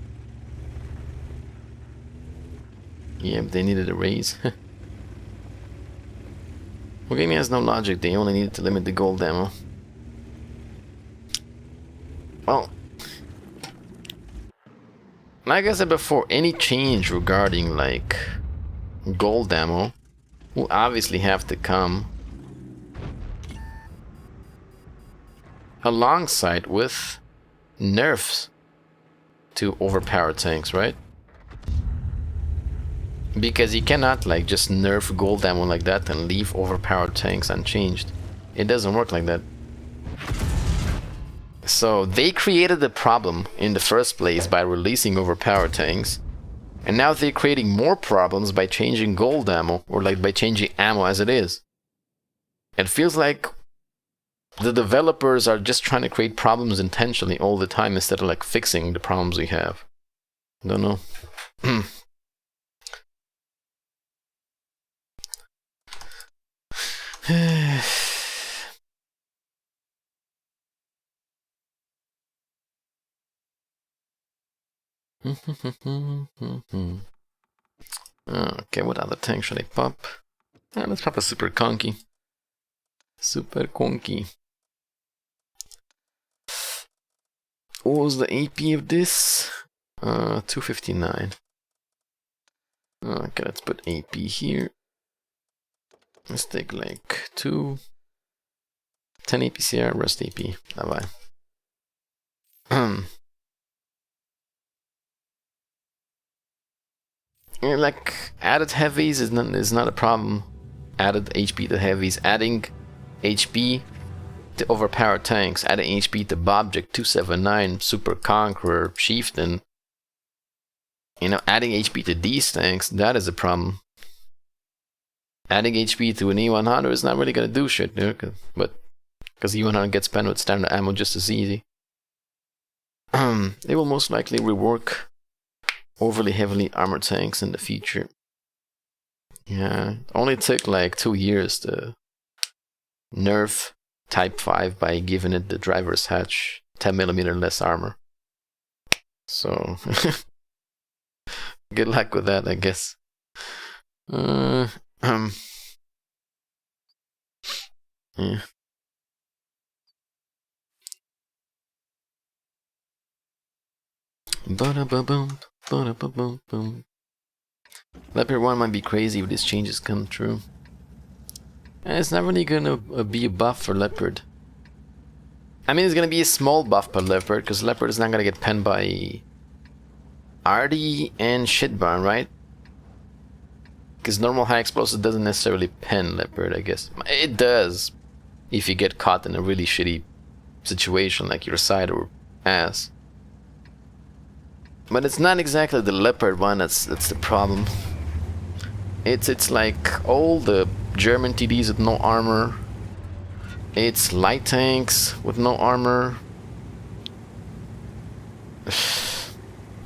Yeah, but they needed a raise. Wargaming has no logic. They only needed to limit the gold ammo. Well, like I said before, any change regarding like gold ammo will obviously have to come alongside with nerfs to overpowered tanks, right? Because you cannot like just nerf gold ammo like that and leave overpowered tanks unchanged. It doesn't work like that. So they created the problem in the first place by releasing overpowered tanks, and now they're creating more problems by changing gold ammo, or like by changing ammo as it is. It feels like the developers are just trying to create problems intentionally all the time instead of like fixing the problems we have. I don't know. Okay, what other tank should I pop? Let's pop a super conky. Super conky. What was the AP of this? 259. Okay, let's put AP here. Let's take like 2. 10 APCR, Rust AP. Давай. Like, added heavies is not a problem. Added HP to heavies. Adding HP to overpowered tanks. Adding HP to Bobject 279, Super Conqueror, Chieftain. You know, adding HP to these tanks, that is a problem. Adding HP to an E100 is not really gonna do shit, dude. But because E100 gets spent with standard ammo just as easy. They will most likely rework overly heavily armored tanks in the future. Yeah, only took like 2 years to nerf Type 5 by giving it the driver's hatch 10mm less armor. So, good luck with that, I guess. Yeah. Ba-da-ba-boom, ba-da-ba-boom-boom. Leopard 1 might be crazy if these changes come true. And it's not really gonna be a buff for Leopard. I mean, it's gonna be a small buff per Leopard, because Leopard is not gonna get penned by Arty and Shitbarn, right? Because normal high explosive doesn't necessarily pen Leopard, I guess. It does, if you get caught in a really shitty situation, like your side or ass. But it's not exactly the Leopard one that's the problem. It's like all the German TDs with no armor. It's light tanks with no armor.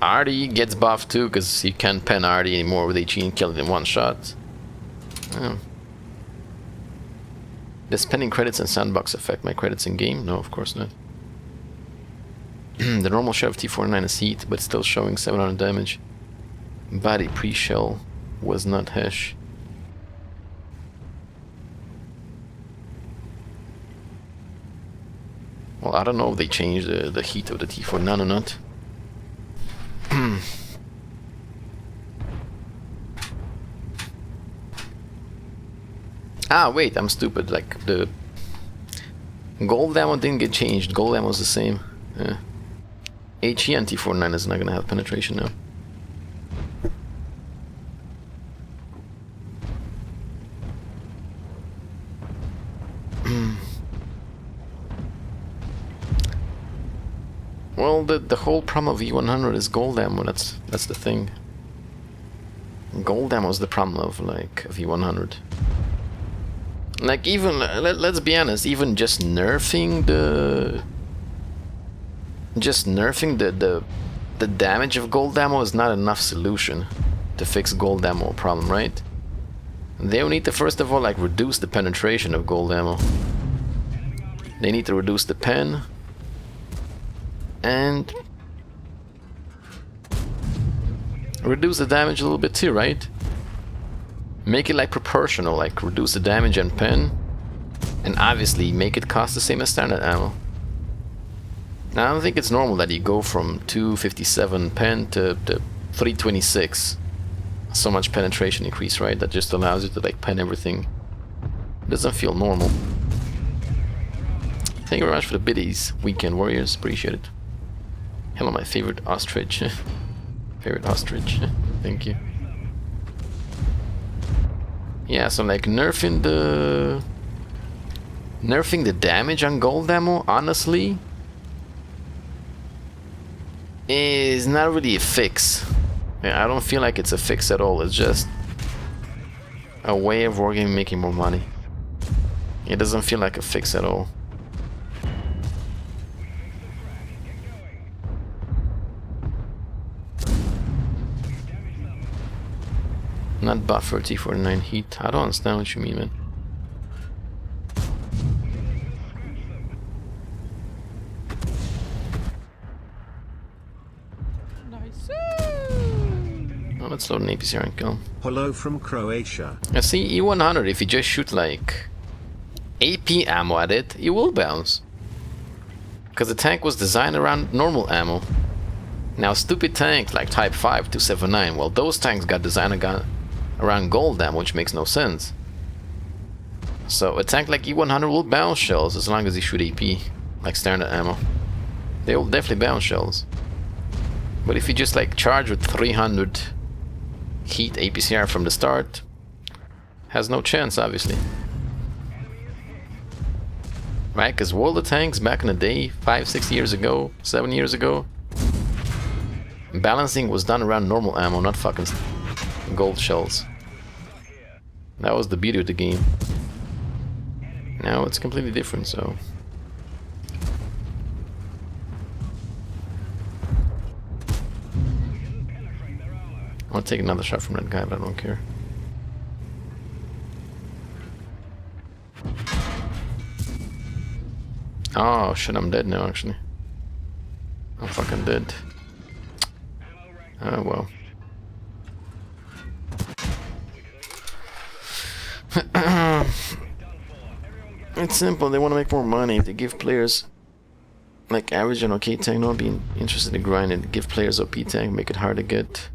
Arty gets buffed too, because you can't pen Arty anymore with HE and kill it in one shot. Does penning credits and Sandbox affect my credits in game? No, of course not. The normal shot of T49 is heat, but still showing 700 damage. Body pre-shell was not hash. Well, I don't know if they changed the heat of the T49 or not. Ah, wait, I'm stupid. Like, the gold ammo didn't get changed. Gold ammo is the same. Yeah. HE and T49 is not gonna have penetration now. Well, the whole problem of E100 is gold ammo. That's the thing. Gold ammo is the problem of E100. Like, even let's be honest, even just nerfing the damage of gold ammo is not enough solution to fix gold ammo problem, right? They will need to first of all like reduce the penetration of gold ammo. They need to reduce the pen and reduce the damage a little bit too, right? Make it like proportional, like reduce the damage and pen, and obviously make it cost the same as standard ammo. Now, I don't think it's normal that you go from 257 pen to 326. So much penetration increase, right? That just allows you to like pen everything. It doesn't feel normal. Thank you very much for the biddies, Weekend Warriors. Appreciate it. Hello, my favorite ostrich. Favorite ostrich. Thank you. Yeah, so like nerfing the damage on gold ammo, honestly, is not really a fix. I don't feel like it's a fix at all. It's just a way of wargaming making more money. It doesn't feel like a fix at all. Not buffer T49 heat. I don't understand what you mean, man. Oh, let's load an APCR and kill him. Hello from Croatia. I see E100, if you just shoot like AP ammo at it, it will bounce. Because the tank was designed around normal ammo. Now stupid tanks like Type 5, 279, well those tanks got designed around gold ammo, which makes no sense. So a tank like E100 will bounce shells as long as you shoot AP, like standard ammo. They will definitely bounce shells. But if you just like charge with 300 heat APCR from the start, has no chance, obviously. Right, because World of Tanks back in the day, 5, 6 years ago, 7 years ago, balancing was done around normal ammo, not fucking gold shells. That was the beauty of the game. Now it's completely different, so... I'll take another shot from that guy, but I don't care. Oh shit, I'm dead now, actually. I'm fucking dead. Oh well. It's simple, they want to make more money. If they give players like average and okay tank, no one being interested in grinding, give players OP tank, make it hard to get.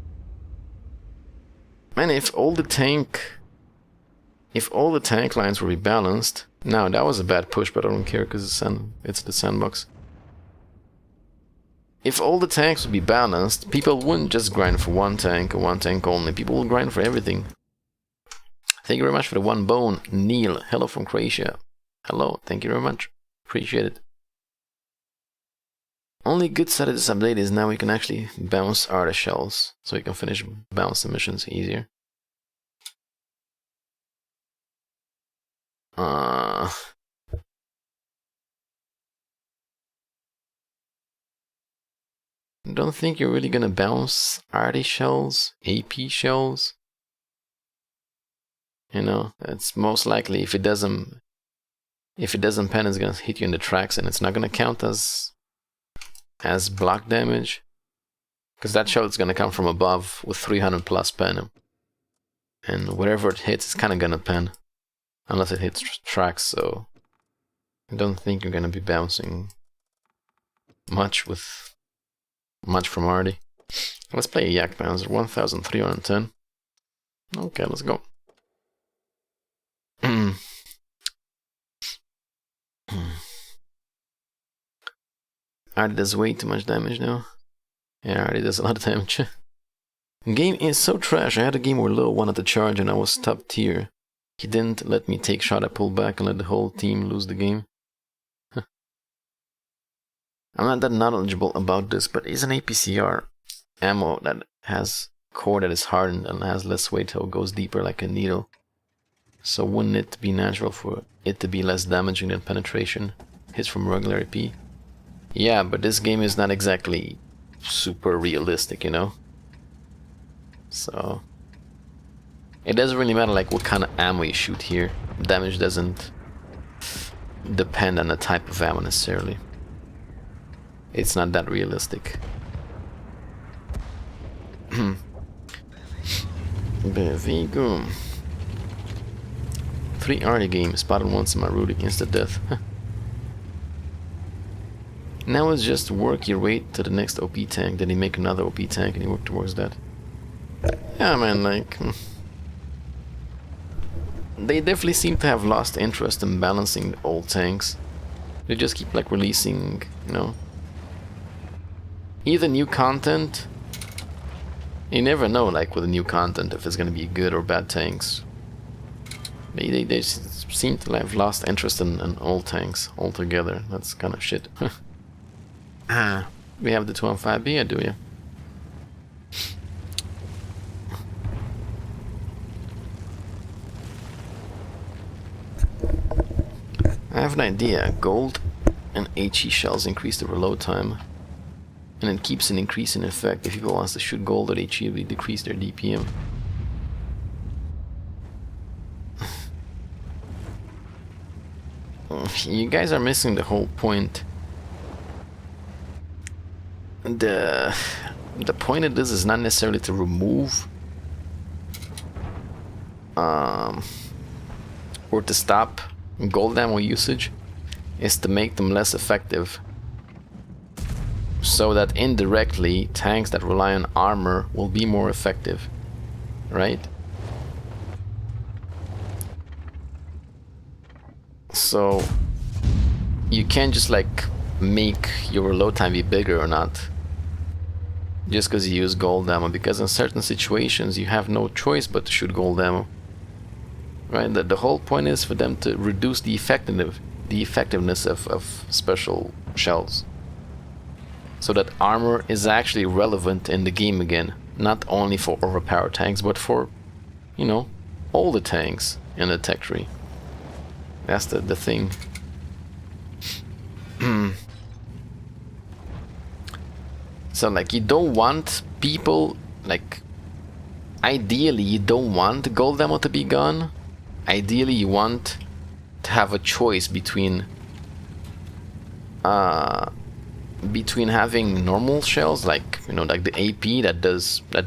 Man, if all the tank lines were rebalanced, now that was a bad push, but I don't care because it's the sandbox. If all the tanks would be balanced, people wouldn't just grind for one tank or one tank only. People will grind for everything. Thank you very much for the one bone, Neil. Hello from Croatia. Hello, thank you very much. Appreciate it. Only good side of this update is now we can actually bounce artist shells, so you can finish bounce the missions easier. Don't think you're really gonna bounce arty shells, AP shells. You know, it's most likely if it doesn't pen, it's gonna hit you in the tracks, and it's not gonna count as block damage, because that shell is gonna come from above with 300 plus pen, and whatever it hits, it's kind of gonna pen, unless it hits tracks. So I don't think you're gonna be bouncing much from Arty. Let's play a Yak Bouncer, 1310. Okay, let's go. Arty does way too much damage now. Yeah, Arty does a lot of damage. Game is so trash. I had a game where Lil wanted to charge and I was top tier. He didn't let me take shot. I pulled back and let the whole team lose the game. I'm not that knowledgeable about this, but it's an APCR ammo that has core that is hardened and has less weight, so it goes deeper like a needle. So wouldn't it be natural for it to be less damaging than penetration hits from regular AP? Yeah, but this game is not exactly super realistic, you know? So it doesn't really matter like what kind of ammo you shoot here. Damage doesn't depend on the type of ammo necessarily. It's not that realistic. Bevigo. 3 Arty games, spotted once in my route against the death. Now it's just work your way to the next OP tank, then you make another OP tank and you work towards that. Yeah, man, like... They definitely seem to have lost interest in balancing the old tanks. They just keep like releasing, you know... Either new content... You never know, like, with the new content, if it's gonna be good or bad tanks. They seem to have lost interest in old tanks altogether. That's kind of shit. We have the 215B, I do, yeah. I have an idea. Gold and HE shells increase the reload time, and it keeps an increase in effect. If people want to shoot gold at HE, we decrease their DPM. You guys are missing the whole point. The point of this is not necessarily to remove or to stop gold ammo usage. It's to make them less effective, so that indirectly tanks that rely on armor will be more effective, right? So you can't just like make your load time be bigger or not just because you use gold ammo, because in certain situations you have no choice but to shoot gold ammo, right? The whole point is for them to reduce the effectiveness of special shells, so that armor is actually relevant in the game again, not only for overpowered tanks but for, you know, all the tanks in the tech tree. That's the thing. So like, you don't want people, like, ideally you don't want gold ammo to be gone. Ideally you want to have a choice between having normal shells, like, you know, like the AP that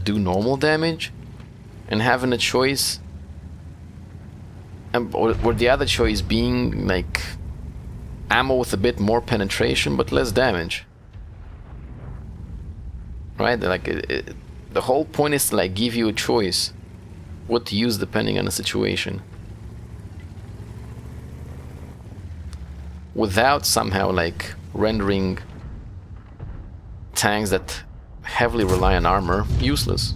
do normal damage, and having a choice, or the other choice being like ammo with a bit more penetration but less damage. Right? Like, the whole point is to like give you a choice what to use depending on the situation, without somehow like rendering tanks that heavily rely on armor useless.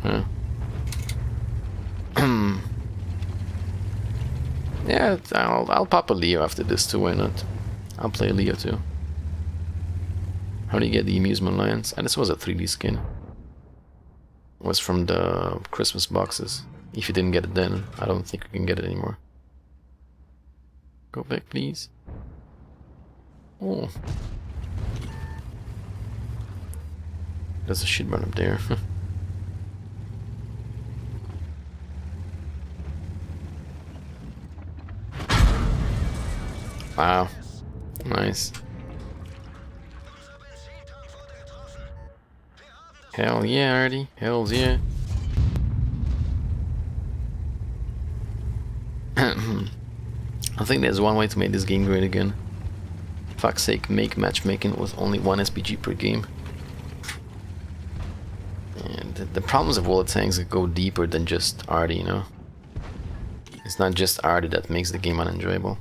Yeah, yeah, I'll pop a Leo after this too, why not? I'll play Leo too. How do you get the amusement lions? And this was a 3D skin. It was from the Christmas boxes. If you didn't get it then, I don't think you can get it anymore. Go back, please. Oh. There's a shit burn up there. Wow. Nice. Hell yeah, Artie. Hells yeah. I think there's one way to make this game great again. Fuck's sake, make matchmaking with only one SPG per game. And the problems of wallet tanks go deeper than just Artie, you know? It's not just Artie that makes the game unenjoyable.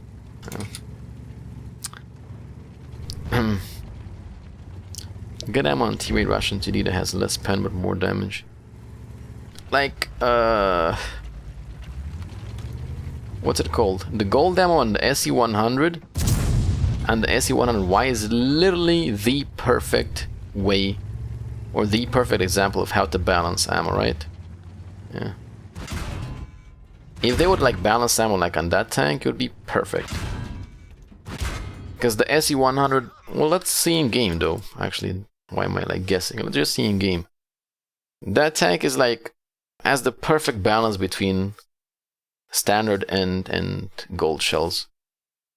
Good ammo on T-Rate Russian 2D that has less pen but more damage. Like, what's it called? The gold ammo on the SE100 and the SE100Y is literally the perfect way, or the perfect example of how to balance ammo, right? Yeah. If they would like balance ammo like on that tank, it would be perfect. Because the SE100, well, let's see in game though. Actually, why am I like guessing? Let's just see in game. That tank is like, has the perfect balance between standard and gold shells.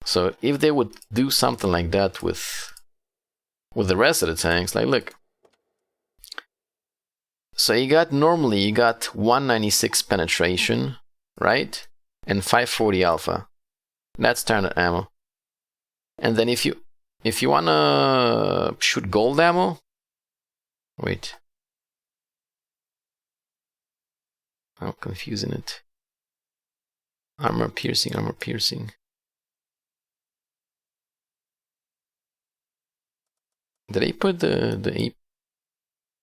So if they would do something like that with the rest of the tanks, like look. So normally you got 196 penetration, right? And 540 alpha. That's standard ammo. And then if you wanna shoot gold ammo, wait. I'm confusing it. Armor piercing, armor piercing. Did I put the ape?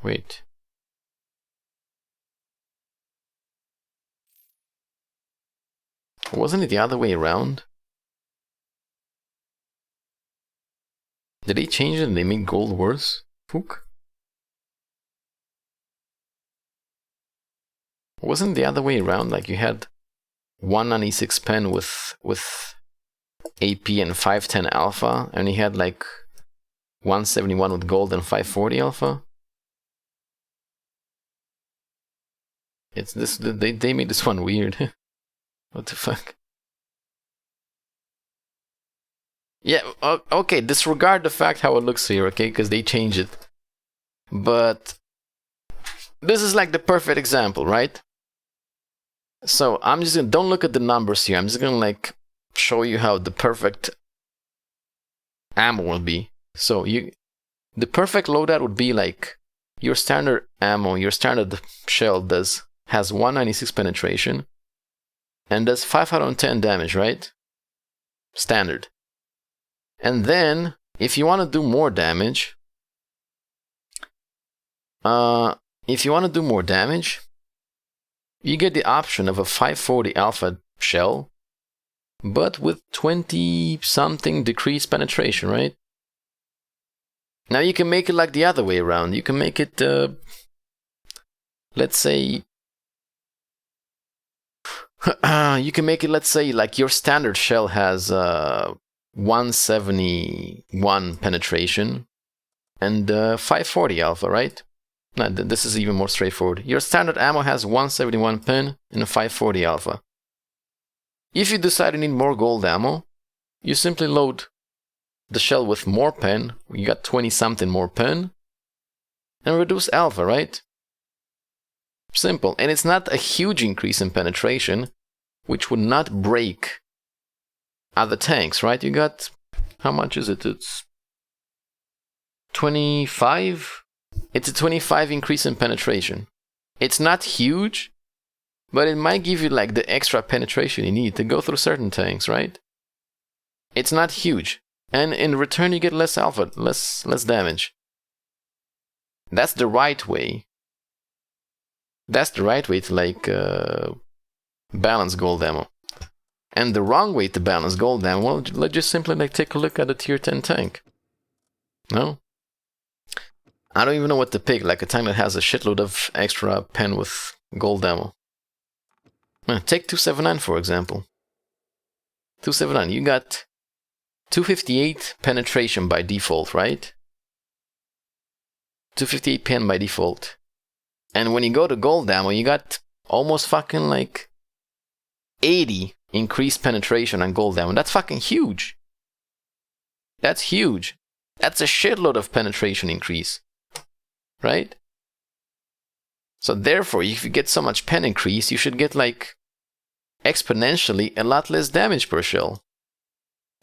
Wait. Wasn't it the other way around? Did they change it and they make gold worse? Fook? Wasn't the other way around? Like you had 196 pen with AP and 510 alpha, and you had like 171 with gold and 540 alpha? It's this, they made this one weird. What the fuck? Yeah, okay, disregard the fact how it looks here, okay? Because they changed it. But this is like the perfect example, right? So I'm just gonna, don't look at the numbers here. I'm just gonna like show you how the perfect ammo will be. So the perfect loadout would be like your standard ammo, your standard shell has 196 penetration and does 510 damage, right? standard. And then, if you want to do more damage, you get the option of a 540 alpha shell, but with 20-something decreased penetration, right? Now you can make it like the other way around. You can make it, let's say, like your standard shell has 171 penetration and 540 alpha, right? No, this is even more straightforward. Your standard ammo has 171 pen and a 540 alpha. If you decide you need more gold ammo, you simply load the shell with more pen, you got 20-something more pen, and reduce alpha, right? Simple. And it's not a huge increase in penetration, which would not break other tanks, right? You got, how much is it? It's 25? It's a 25 increase in penetration. It's not huge, but it might give you like the extra penetration you need to go through certain tanks, right? It's not huge. And in return, you get less alpha, less damage. That's the right way. That's the right way to like balance gold ammo. And the wrong way to balance gold ammo, well, let's just simply like take a look at a tier 10 tank. No? I don't even know what to pick, like a tank that has a shitload of extra pen with gold ammo. Take 279 for example. 279, you got 258 penetration by default, right? 258 pen by default. And when you go to gold ammo, you got almost fucking like 80 increased penetration on gold ammo. That's fucking huge. That's huge. That's a shitload of penetration increase. Right? So therefore, if you get so much pen increase, you should get like exponentially a lot less damage per shell.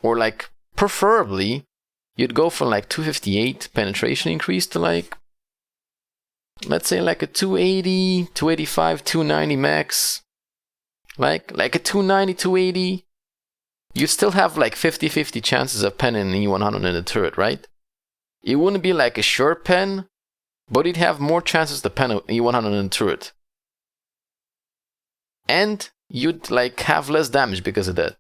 Or like, preferably, you'd go from like 258 penetration increase to like, let's say like a 280, 285, 290 max. Like a 290, 280. You still have like 50-50 chances of penning an E100 in the turret, right? It wouldn't be like a sure pen, but you'd have more chances to pen an E100 in the turret. And you'd like have less damage because of that.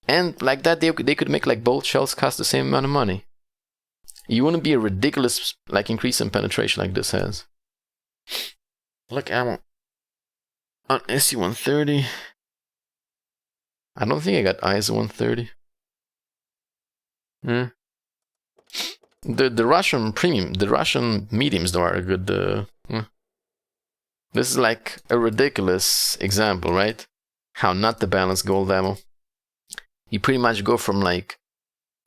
And like that, they could make like both shells cost the same amount of money. You wouldn't be a ridiculous like increase in penetration like this has. Look, ammo on SC-130. I don't think I got ISO 130. The Russian premium, the Russian mediums though are a good. This is like a ridiculous example, right? How not to balance gold ammo. You pretty much go from like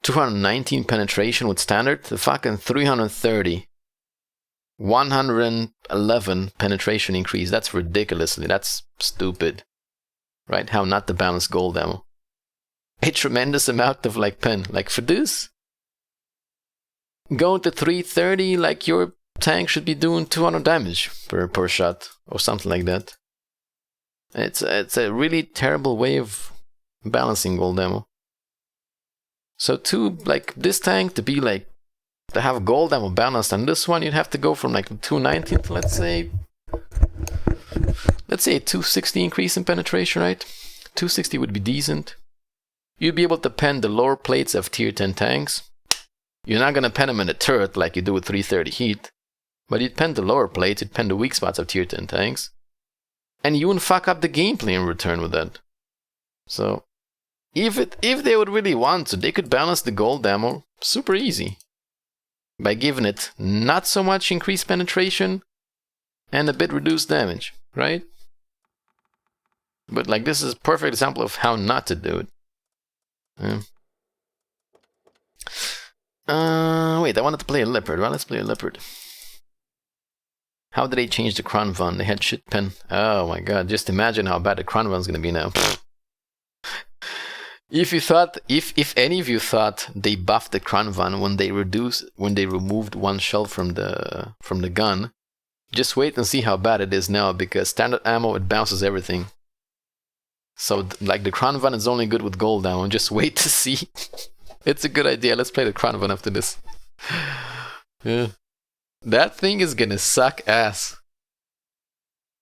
219 penetration with standard to fucking 330. 111 penetration increase. That's ridiculously. That's stupid. Right? How not to balance gold ammo. A tremendous amount of like pen. Like for this, going to 330, like your tank should be doing 200 damage per shot or something like that. It's a really terrible way of balancing gold ammo. So to like this tank to be like to have gold ammo balanced on this one, you'd have to go from like 219 to let's say a 260 increase in penetration, right? 260 would be decent. You'd be able to pen the lower plates of tier 10 tanks. You're not gonna pen them in a turret like you do with 330 heat, but you'd pen the lower plates, you'd pen the weak spots of tier 10 tanks, and you wouldn't fuck up the gameplay in return with that. So if they would really want to, they could balance the gold ammo super easy by giving it not so much increased penetration and a bit reduced damage, right? But like this is a perfect example of how not to do it. Wait, I wanted to play a leopard. Well, let's play a leopard. How did they change the Kronvan? They had shit pen. Oh my god, just imagine how bad the Kronvan's gonna be now. If you thought, if any of you thought they buffed the Kronvan when they removed one shell from the gun, just wait and see how bad it is now, because standard ammo, it bounces everything. So, like, the Crown Van is only good with gold now. Just wait to see. It's a good idea. Let's play the Crown Van after this. Yeah. That thing is gonna suck ass.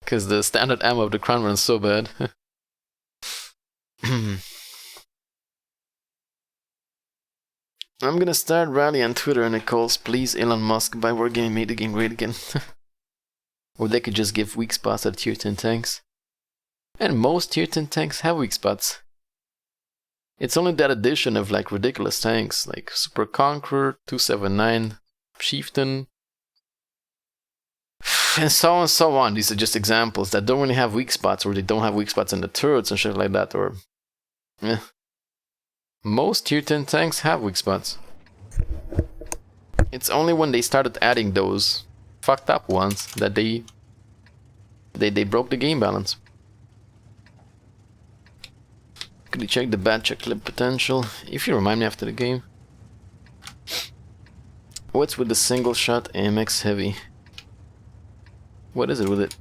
Because the standard ammo of the Crown Van is so bad. I'm gonna start rally on Twitter and it calls, please Elon Musk, buy Wargaming, make the game great again. Or they could just give weak spots at tier 10 tanks. And most tier 10 tanks have weak spots. It's only that addition of like ridiculous tanks like Super Conqueror, 279, Chieftain, and so on. These are just examples that don't really have weak spots, or they don't have weak spots in the turrets and shit like that, or yeah. Most tier 10 tanks have weak spots. It's only when they started adding those fucked up ones that they broke the game balance. Could you check the bad check clip potential? If you remind me after the game. What's with the single shot AMX heavy? What is it with it?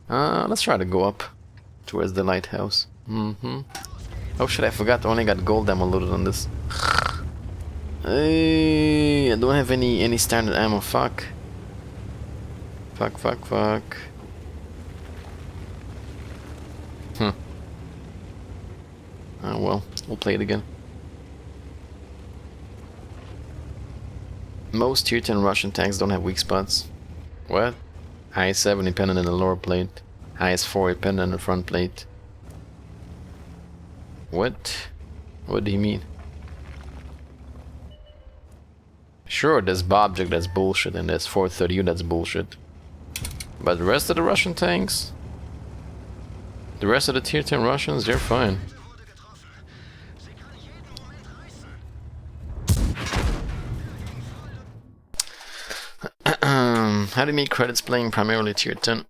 Let's try to go up towards the lighthouse. Oh shit, I forgot, I only got gold ammo loaded on this. Hey, I don't have any standard ammo, fuck. Fuck. Oh well, we'll play it again. Most tier 10 Russian tanks don't have weak spots. What? IS-7 dependent on the lower plate. IS-4 dependent on the front plate. What? What do you mean? Sure, there's Bobject, that's bullshit, and there's 430U, that's bullshit. But the rest of the Russian tanks? The rest of the tier 10 Russians, they're fine. How do you make credits playing primarily tier 10?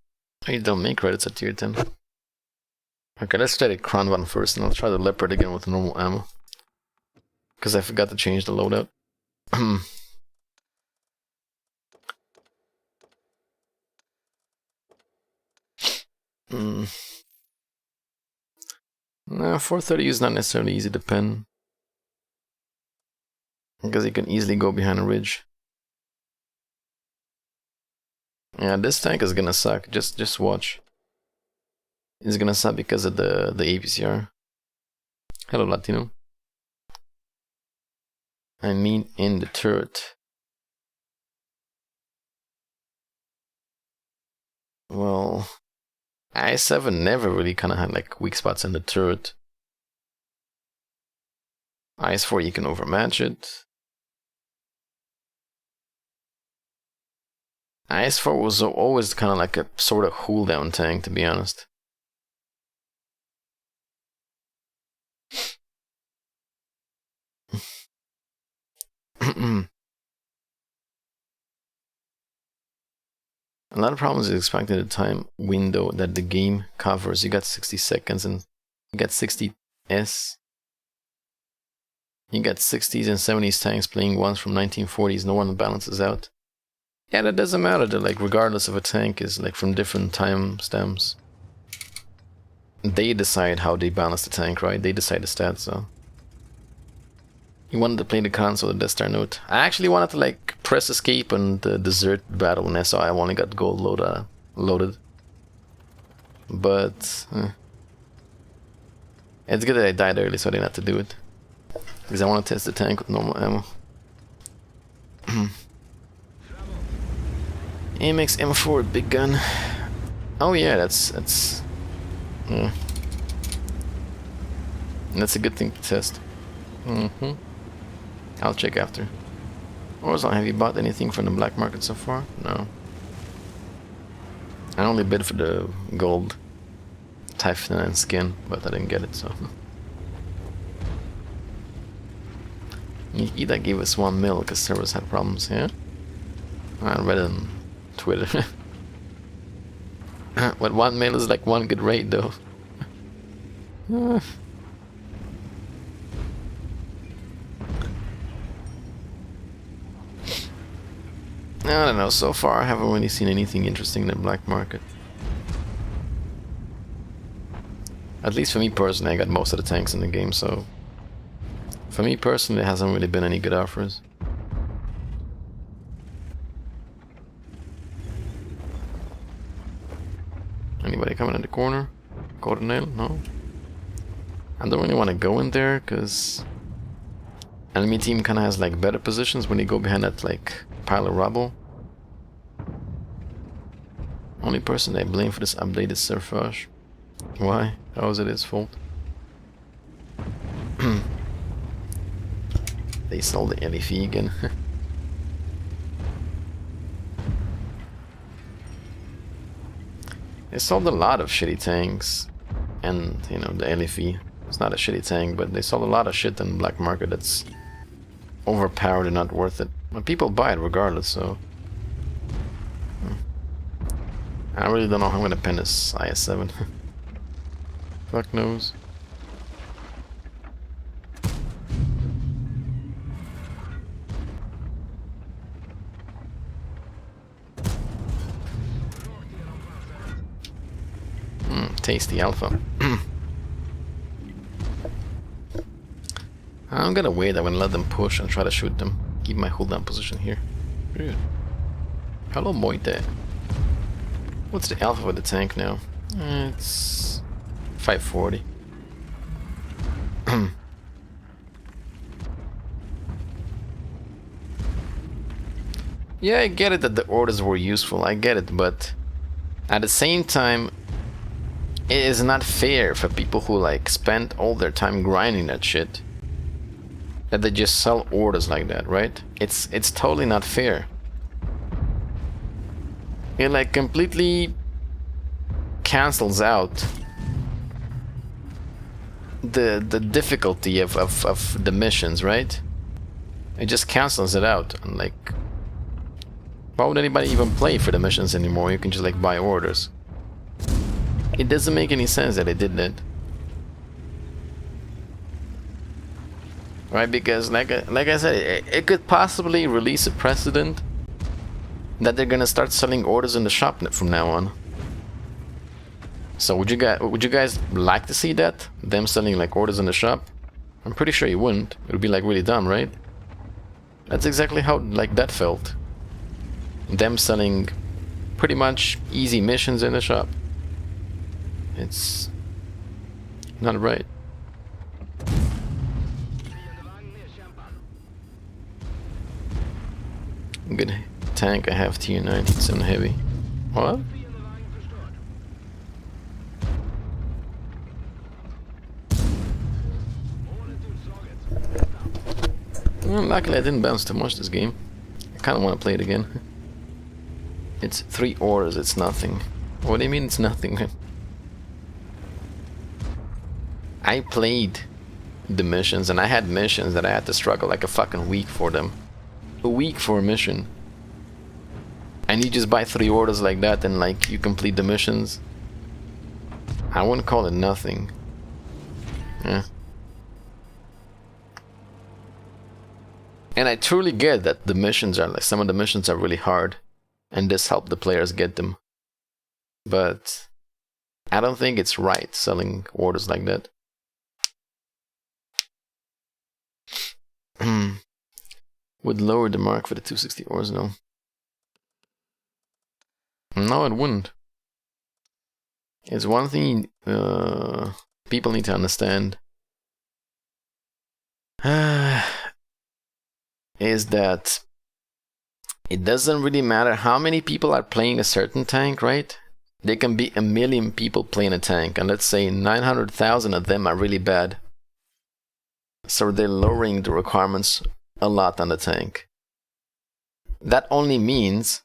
You don't make credits at tier 10. Okay, let's try the Crown one first, and I'll try the Leopard again with normal ammo. Because I forgot to change the loadout. No, 430 is not necessarily easy to pen. Because you can easily go behind a ridge. Yeah, this tank is gonna suck. Just watch. It's gonna suck because of the APCR. Hello, Latino. I mean, in the turret. Well, I7 never really kind of had like weak spots in the turret. IS-4 you can overmatch it. IS-4 was always kind of like a sort of cooldown tank, to be honest. A lot of problems is expected the time window that the game covers. You got 60 seconds and you got 60s. You got 60s and 70s tanks playing ones from 1940s. No one balances out. Yeah, that doesn't matter. That like regardless of a tank is like from different time stamps. They decide how they balance the tank, right? They decide the stats. So you wanted to play the console, the Death Star Note. I actually wanted to like press escape on the desert battle when I saw I only got gold loaded. But it's good that I died early, so I didn't have to do it. Because I want to test the tank with normal ammo. AMX M4 big gun. Oh yeah, that's yeah. That's a good thing to test. I'll check after. Orzanel, have you bought anything from the black market so far? No. I only bid for the gold Typhon and skin, but I didn't get it, so. Nikita gave us 1 mil because servers had problems, yeah? I read it on Twitter. But 1 mil is like 1 good raid, though. I don't know, so far I haven't really seen anything interesting in the black market. At least for me personally, I got most of the tanks in the game, so for me personally, there hasn't really been any good offers. Anybody coming in the corner? Orzanel? No. I don't really want to go in there because enemy team kind of has like better positions when they go behind that like pile of rubble. Only person I blame for this update is Surfage. Why? How is it his fault? They sold the LFE again. They sold a lot of shitty tanks, and you know the LFE. It's not a shitty tank, but they sold a lot of shit in the black market that's overpowered and not worth it. But people buy it regardless, so I really don't know how I'm gonna pen this IS-7. Fuck knows. Tasty alpha. I'm gonna wait. I'm gonna let them push and try to shoot them. Keep my hold down position here. Good. Hello, Moite. What's the alpha with the tank now? It's 540. Yeah, I get it that the orders were useful. I get it, but at the same time, it is not fair for people who like spend all their time grinding that shit that they just sell orders like that, right? It's totally not fair. It like completely cancels out the difficulty of the missions, right? It just cancels it out. And like, why would anybody even play for the missions anymore? You can just like buy orders. It doesn't make any sense that it did that. Right, because like I said, it could possibly release a precedent that they're gonna start selling orders in the shop from now on. So would you guys like to see that? Them selling like orders in the shop? I'm pretty sure you wouldn't. It would be like really dumb, right? That's exactly how like that felt. Them selling pretty much easy missions in the shop. It's not right. Good tank, I have tier 97 heavy. What? Well, luckily I didn't bounce too much this game. I kinda wanna play it again. It's 3 orders, it's nothing. What do you mean it's nothing? I played the missions and I had missions that I had to struggle like a fucking week for them. A week for a mission. And you just buy 3 orders like that and like you complete the missions. I wouldn't call it nothing. Yeah. And I truly get that the missions are like, some of the missions are really hard and this helped the players get them. But I don't think it's right selling orders like that. Would lower the mark for the 260 orzanel. No, it wouldn't. It's one thing people need to understand. Is that it doesn't really matter how many people are playing a certain tank, right? There can be 1 million people playing a tank, and let's say 900,000 of them are really bad. So they're lowering the requirements a lot on the tank. That only means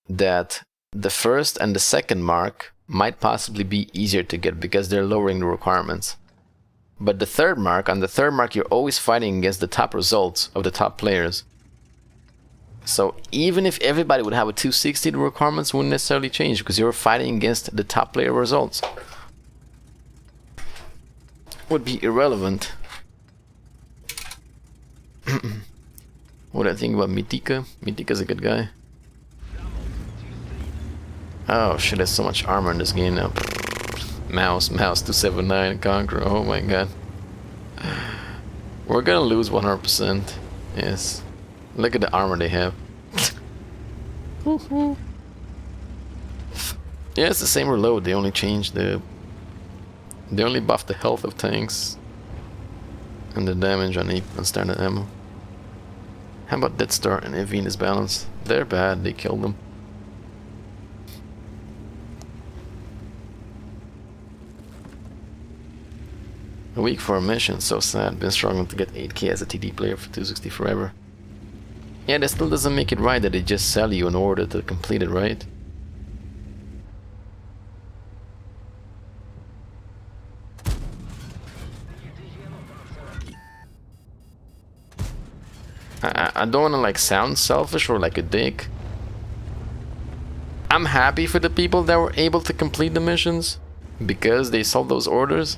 that the first and the second mark might possibly be easier to get because they're lowering the requirements. But the third mark, on the third mark, you're always fighting against the top results of the top players. So even if everybody would have a 260, the requirements wouldn't necessarily change because you're fighting against the top player results. Would be irrelevant. What do I think about Mythica? Mythica's a good guy. Oh shit, there's so much armor in this game now. Mouse 279 Conqueror. Oh my god. We're gonna lose 100%. Yes. Look at the armor they have. Yeah, it's the same reload. They only changed the... They only buffed the health of tanks and the damage on standard ammo. How about Death Star and Venus Balance? They're bad. They killed them. A week for a mission, so sad. Been struggling to get 8k as a TD player for 260 forever. Yeah, that still doesn't make it right that they just sell you in order to complete it, right? I don't want to like sound selfish or like a dick. I'm happy for the people that were able to complete the missions because they sold those orders.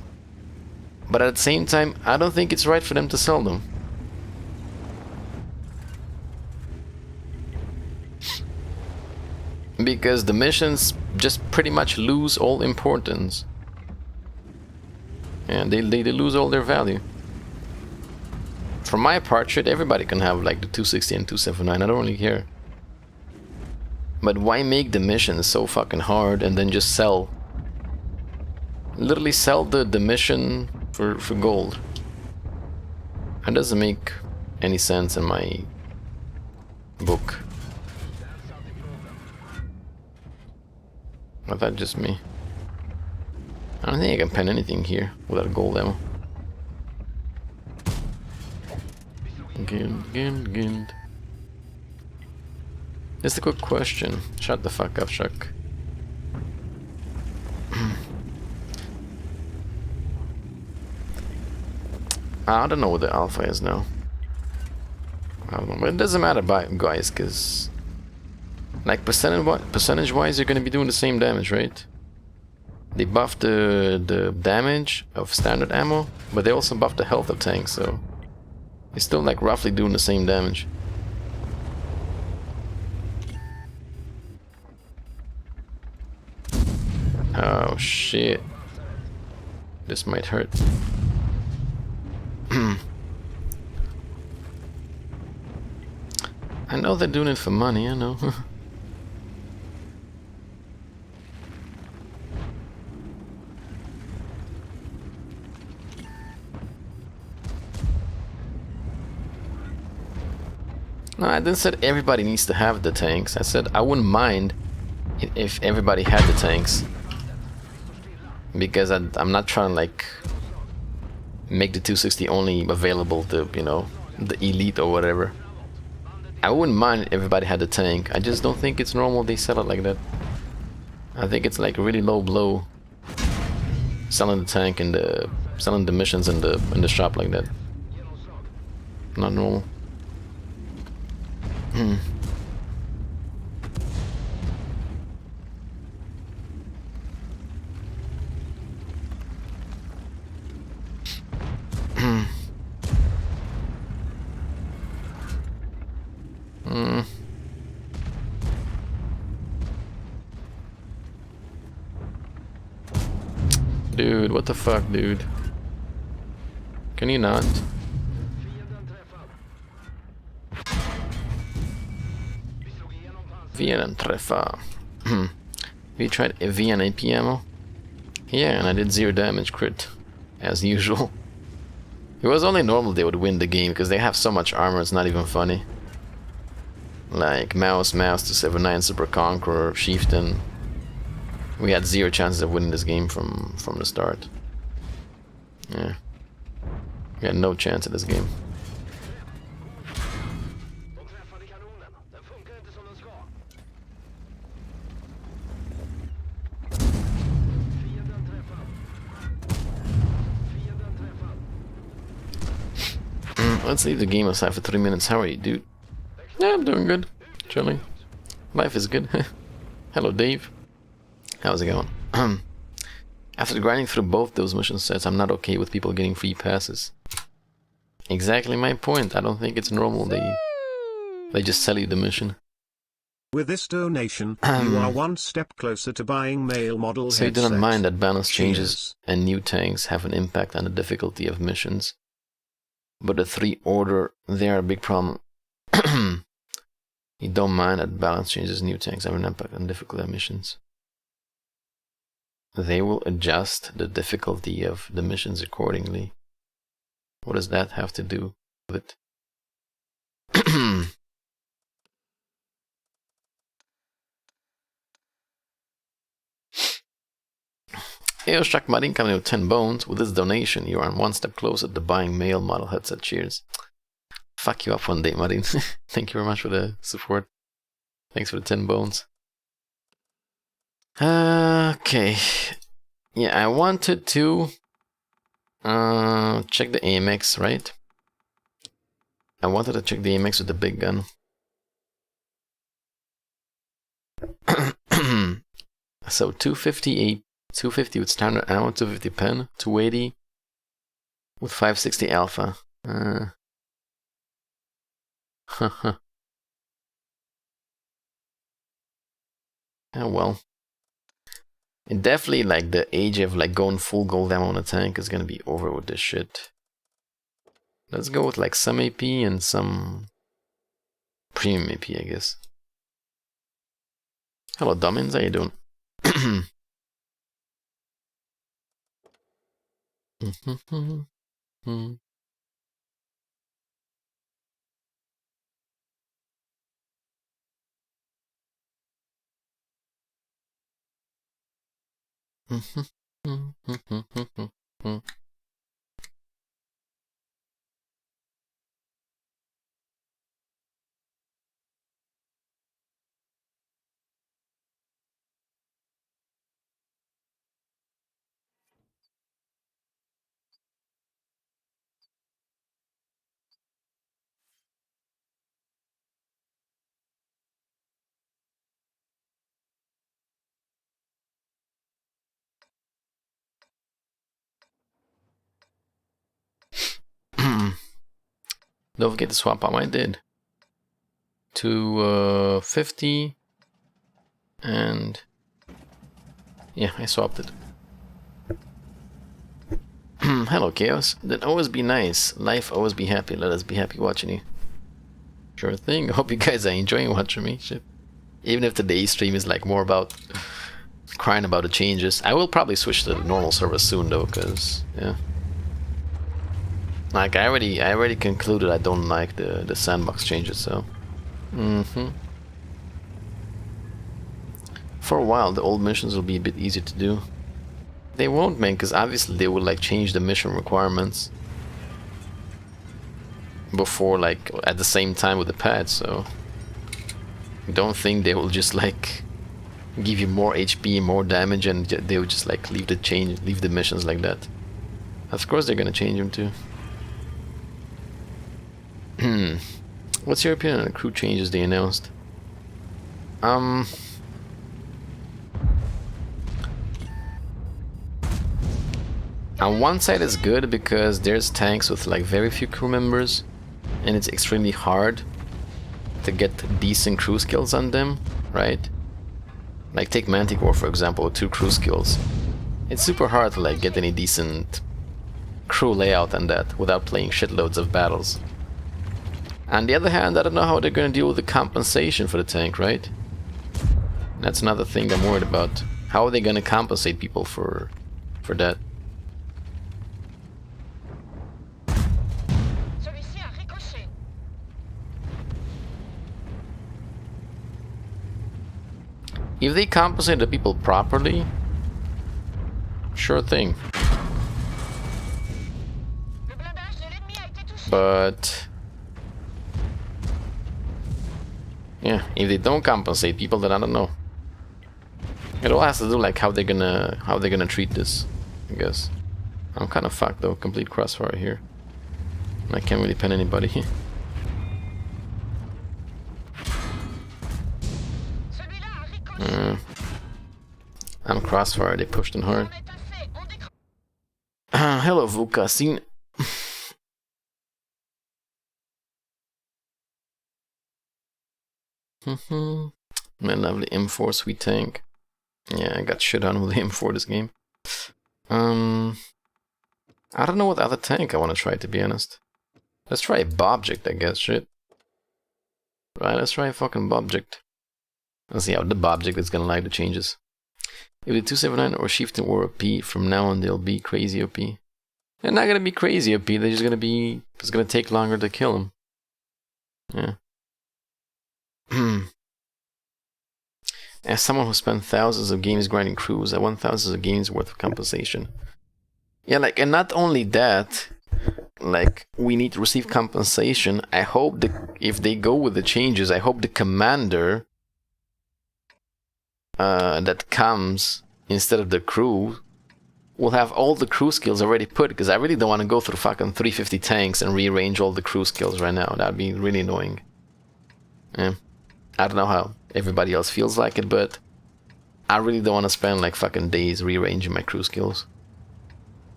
But at the same time, I don't think it's right for them to sell them. Because the missions just pretty much lose all importance. And they lose all their value. For my part, shit, everybody can have like the 260 and 279, I don't really care. But why make the missions so fucking hard and then just sell? Literally sell the mission for gold. That doesn't make any sense in my book. But that's just me. I don't think I can pen anything here without gold ammo. Gind. Just a quick question. Shut the fuck up, Chuck. I don't know what the alpha is now. I don't know, but it doesn't matter, guys, because like percentage-wise, you're gonna be doing the same damage, right? They buffed the damage of standard ammo, but they also buffed the health of tanks, so you're still like roughly doing the same damage. Oh shit. This might hurt. I know they're doing it for money, I know. No, I didn't say everybody needs to have the tanks. I said I wouldn't mind if everybody had the tanks. Because I'm not trying to like make the 260 only available to, you know, the elite or whatever. I wouldn't mind if everybody had the tank. I just don't think it's normal they sell it like that. I think it's like a really low blow selling the tank and selling the missions in the shop like that. Not normal. Dude, what the fuck, dude? Can you not? VN träffa. We tried a VN AP ammo? Yeah, and I did 0 damage crit, as usual. It was only normal they would win the game, because they have so much armor, it's not even funny. Like, Mouse 279, Super Conqueror, Chieftain. We had 0 chances of winning this game from the start. Yeah. We had no chance in this game. Let's leave the game aside for 3 minutes. How are you, dude? Yeah, I'm doing good. Chilling. Life is good. Hello, Dave. How's it going? After grinding through both those mission sets, I'm not okay with people getting free passes. Exactly my point. I don't think it's normal they just sell you the mission. With this donation, you are one step closer to buying male model So you do headset. not mind that balance changes Cheers. and new tanks have an impact on the difficulty of missions. But the 3 order, they are a big problem. You don't mind that balance changes and new tanks have an impact on the difficulty of missions. They will adjust the difficulty of the missions accordingly. What does that have to do with it? Eoshak Marin coming with 10 bones. With this donation, you are one step closer to buying male model headset. Cheers. Fuck you up one day, Marin. Thank you very much for the support. Thanks for the 10 bones. Okay. Yeah, I wanted to check the AMX, right? I wanted to check the AMX with the big gun. So 258, 250 with standard ammo, 250 pen, 280 with 560 alpha. Oh well. And definitely like the age of like going full gold ammo on a tank is gonna be over with this shit. Let's go with like some AP and some premium AP, I guess. Hello Dummins, how you doing? Don't forget to swap out. I did. To 50 and yeah, I swapped it. Hello Chaos. Then always be nice. Life always be happy. Let us be happy watching you. Sure thing. I hope you guys are enjoying watching me. Shit. Even if today's stream is like more about crying about the changes. I will probably switch to the normal server soon though, cause yeah. Like I already concluded I don't like the sandbox changes, so. For a while the old missions will be a bit easier to do. They won't, man, because obviously they will like change the mission requirements before, like at the same time with the patch, so I don't think they will just like give you more HP, more damage, and they will just like leave the missions like that. Of course they're gonna change them too. What's your opinion on the crew changes they announced? On one side it's good because there's tanks with like very few crew members and it's extremely hard to get decent crew skills on them, right? Like take Manticore for example with 2 crew skills. It's super hard to like get any decent crew layout on that without playing shitloads of battles. On the other hand, I don't know how they're gonna deal with the compensation for the tank, right? That's another thing I'm worried about. How are they gonna compensate people for that? If they compensate the people properly, sure thing. But yeah, if they don't compensate people, then I don't know. It all has to do like how they're gonna treat this, I guess. I'm kind of fucked though. Complete crossfire here. I can't really pen anybody. I'm crossfire. They pushed in hard. Hello, Vukasin. Man, lovely M4 sweet tank. Yeah, I got shit on with the M4 this game. I don't know what other tank I want to try, to be honest. Let's try Bobject, I guess, shit. Right, let's try fucking Bobject. Let's see how the Bobject is gonna like the changes. If the 279 or Chieftain were OP, from now on they'll be crazy OP. They're not gonna be crazy OP, they're just gonna be... It's gonna take longer to kill them. Yeah. As someone who spent thousands of games grinding crews, I want thousands of games worth of compensation. Yeah, like, and not only that, like, we need to receive compensation. I hope that if they go with the changes, I hope the commander that comes instead of the crew will have all the crew skills already put, because I really don't want to go through fucking 350 tanks and rearrange all the crew skills right now. That'd be really annoying. Yeah. I don't know how everybody else feels like it, but I really don't want to spend like fucking days rearranging my crew skills.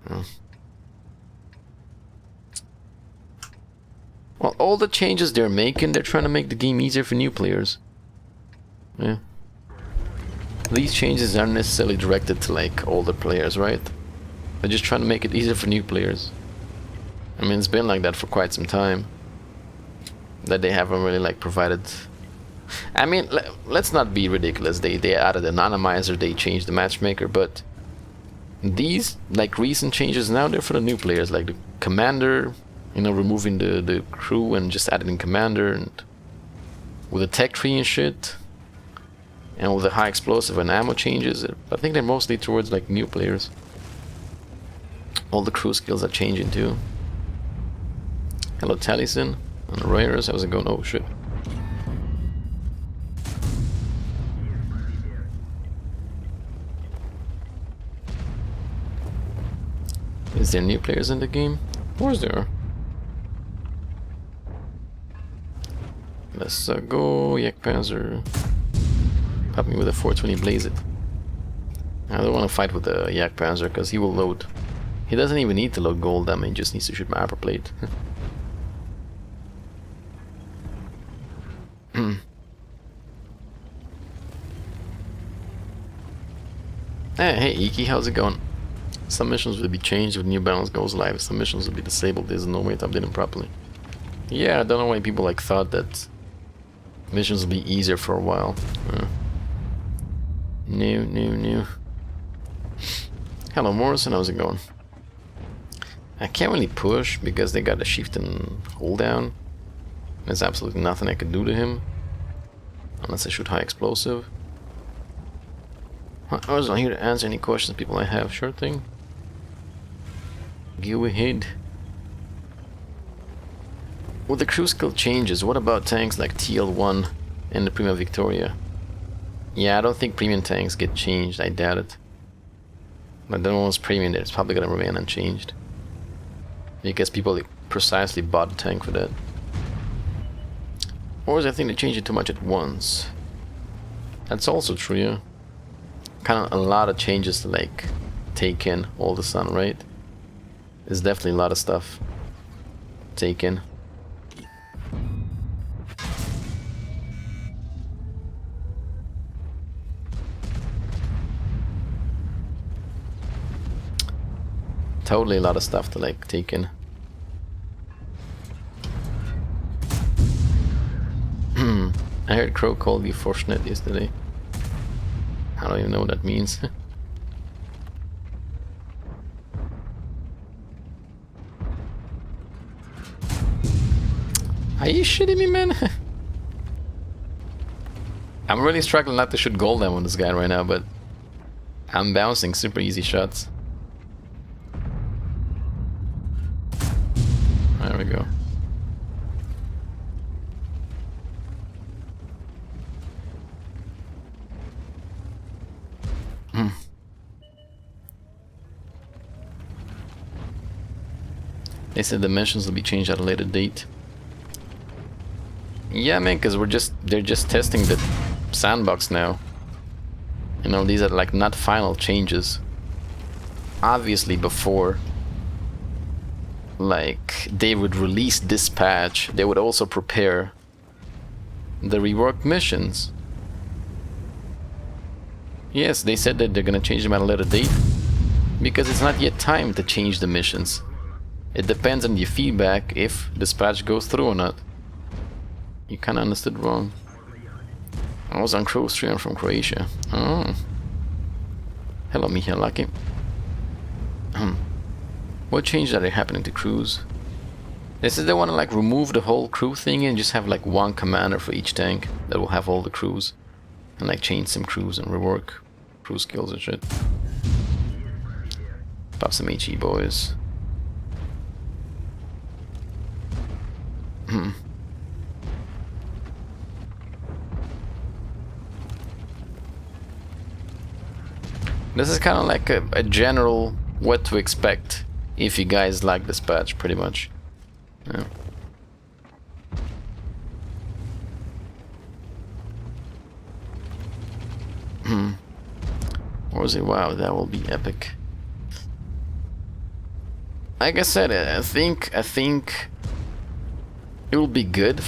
Yeah. Well, all the changes they're making, they're trying to make the game easier for new players. Yeah. These changes aren't necessarily directed to like older players, right? They're just trying to make it easier for new players. I mean, it's been like that for quite some time. That they haven't really like provided... I mean, let's not be ridiculous. They added an anonymizer, they changed the matchmaker, but these like recent changes now, they're for the new players, like the commander, you know, removing the crew and just adding commander, and with the tech tree and shit, and with the high explosive and ammo changes. I think they're mostly towards like new players. All the crew skills are changing too. Hello Taliesin and Royers, how's it going? Oh shit. Is there new players in the game? Of course there are. Let's go Yak Panzer. Pop me with a 420, blaze it. I don't want to fight with the Yak Panzer because he will load. He doesn't even need to load gold damage, he just needs to shoot my upper plate. Hey Iki, how's it going? Some missions will be changed when new balance goes live. Some missions will be disabled. There's no way to update them properly. Yeah, I don't know why people like thought that missions will be easier for a while. New. Hello Morrison, how's it going? I can't really push because they got a shift and hold down. There's absolutely nothing I can do to him unless I shoot high explosive. I was not here to answer any questions people might have. Sure thing. Go ahead. With the crew skill changes, what about tanks like TL1 and the Prima Victoria? Yeah, I don't think premium tanks get changed, I doubt it. But the one was premium, it's probably gonna remain unchanged. Because people precisely bought the tank for that. Or is I think they changed it too much at once. That's also true, yeah. Kind of a lot of changes to like take in all of a sudden, right? There's definitely a lot of stuff to take in. Totally a lot of stuff to like take in. I heard Crow called you fortunate yesterday. I don't even know what that means. Are you shitting me, man? I'm really struggling not to shoot gold on this guy right now, but I'm bouncing super easy shots. There we go. They said the missions will be changed at a later date. Yeah, man, because they're just testing the sandbox now. You know, these are like not final changes. Obviously, before like they would release this patch, they would also prepare the reworked missions. Yes, they said that they're gonna change them at a later date. Because it's not yet time to change the missions. It depends on your feedback if dispatch goes through or not. You kinda understood wrong. I was on cruise stream from Croatia. Oh. Hello, Miha Lucky. What changes are happening to crews? This is they want to like remove the whole crew thing and just have like one commander for each tank that will have all the crews. And like change some crews and rework crew skills and shit. Pop some HE boys. This is kind of like a general what to expect if you guys like dispatch, pretty much. Yeah. Or is it? Wow, that will be epic. Like I said, I think it will be good.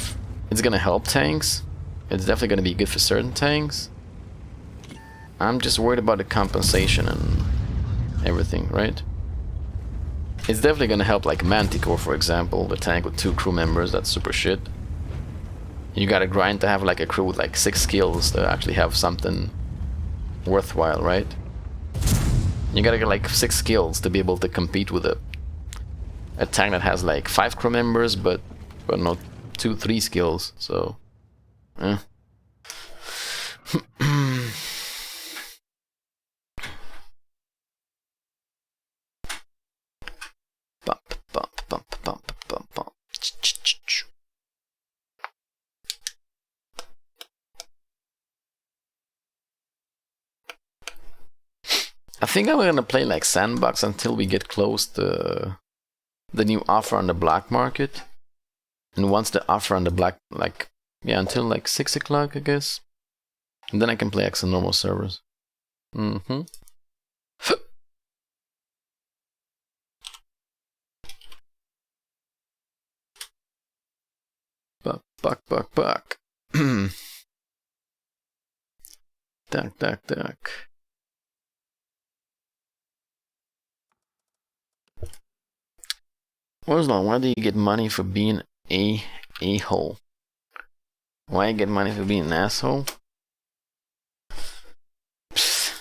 It's gonna help tanks. It's definitely gonna be good for certain tanks. I'm just worried about the compensation and everything, right? It's definitely gonna help like Manticore, for example, the tank with 2 crew members. That's super shit. You gotta grind to have like a crew with like 6 skills to actually have something worthwhile, right? You gotta get like 6 skills to be able to compete with a tank that has like 5 crew members, but not 2-3 skills. So, eh. Bump. I think I'm gonna play like Sandbox until we get close to the new offer on the black market. And once the offer on the black, like, yeah, until like 6 o'clock, I guess. And then I can play X on normal servers. Buck. Duck. Orzanel, why do you get money for being a hole? Why you get money for being an asshole?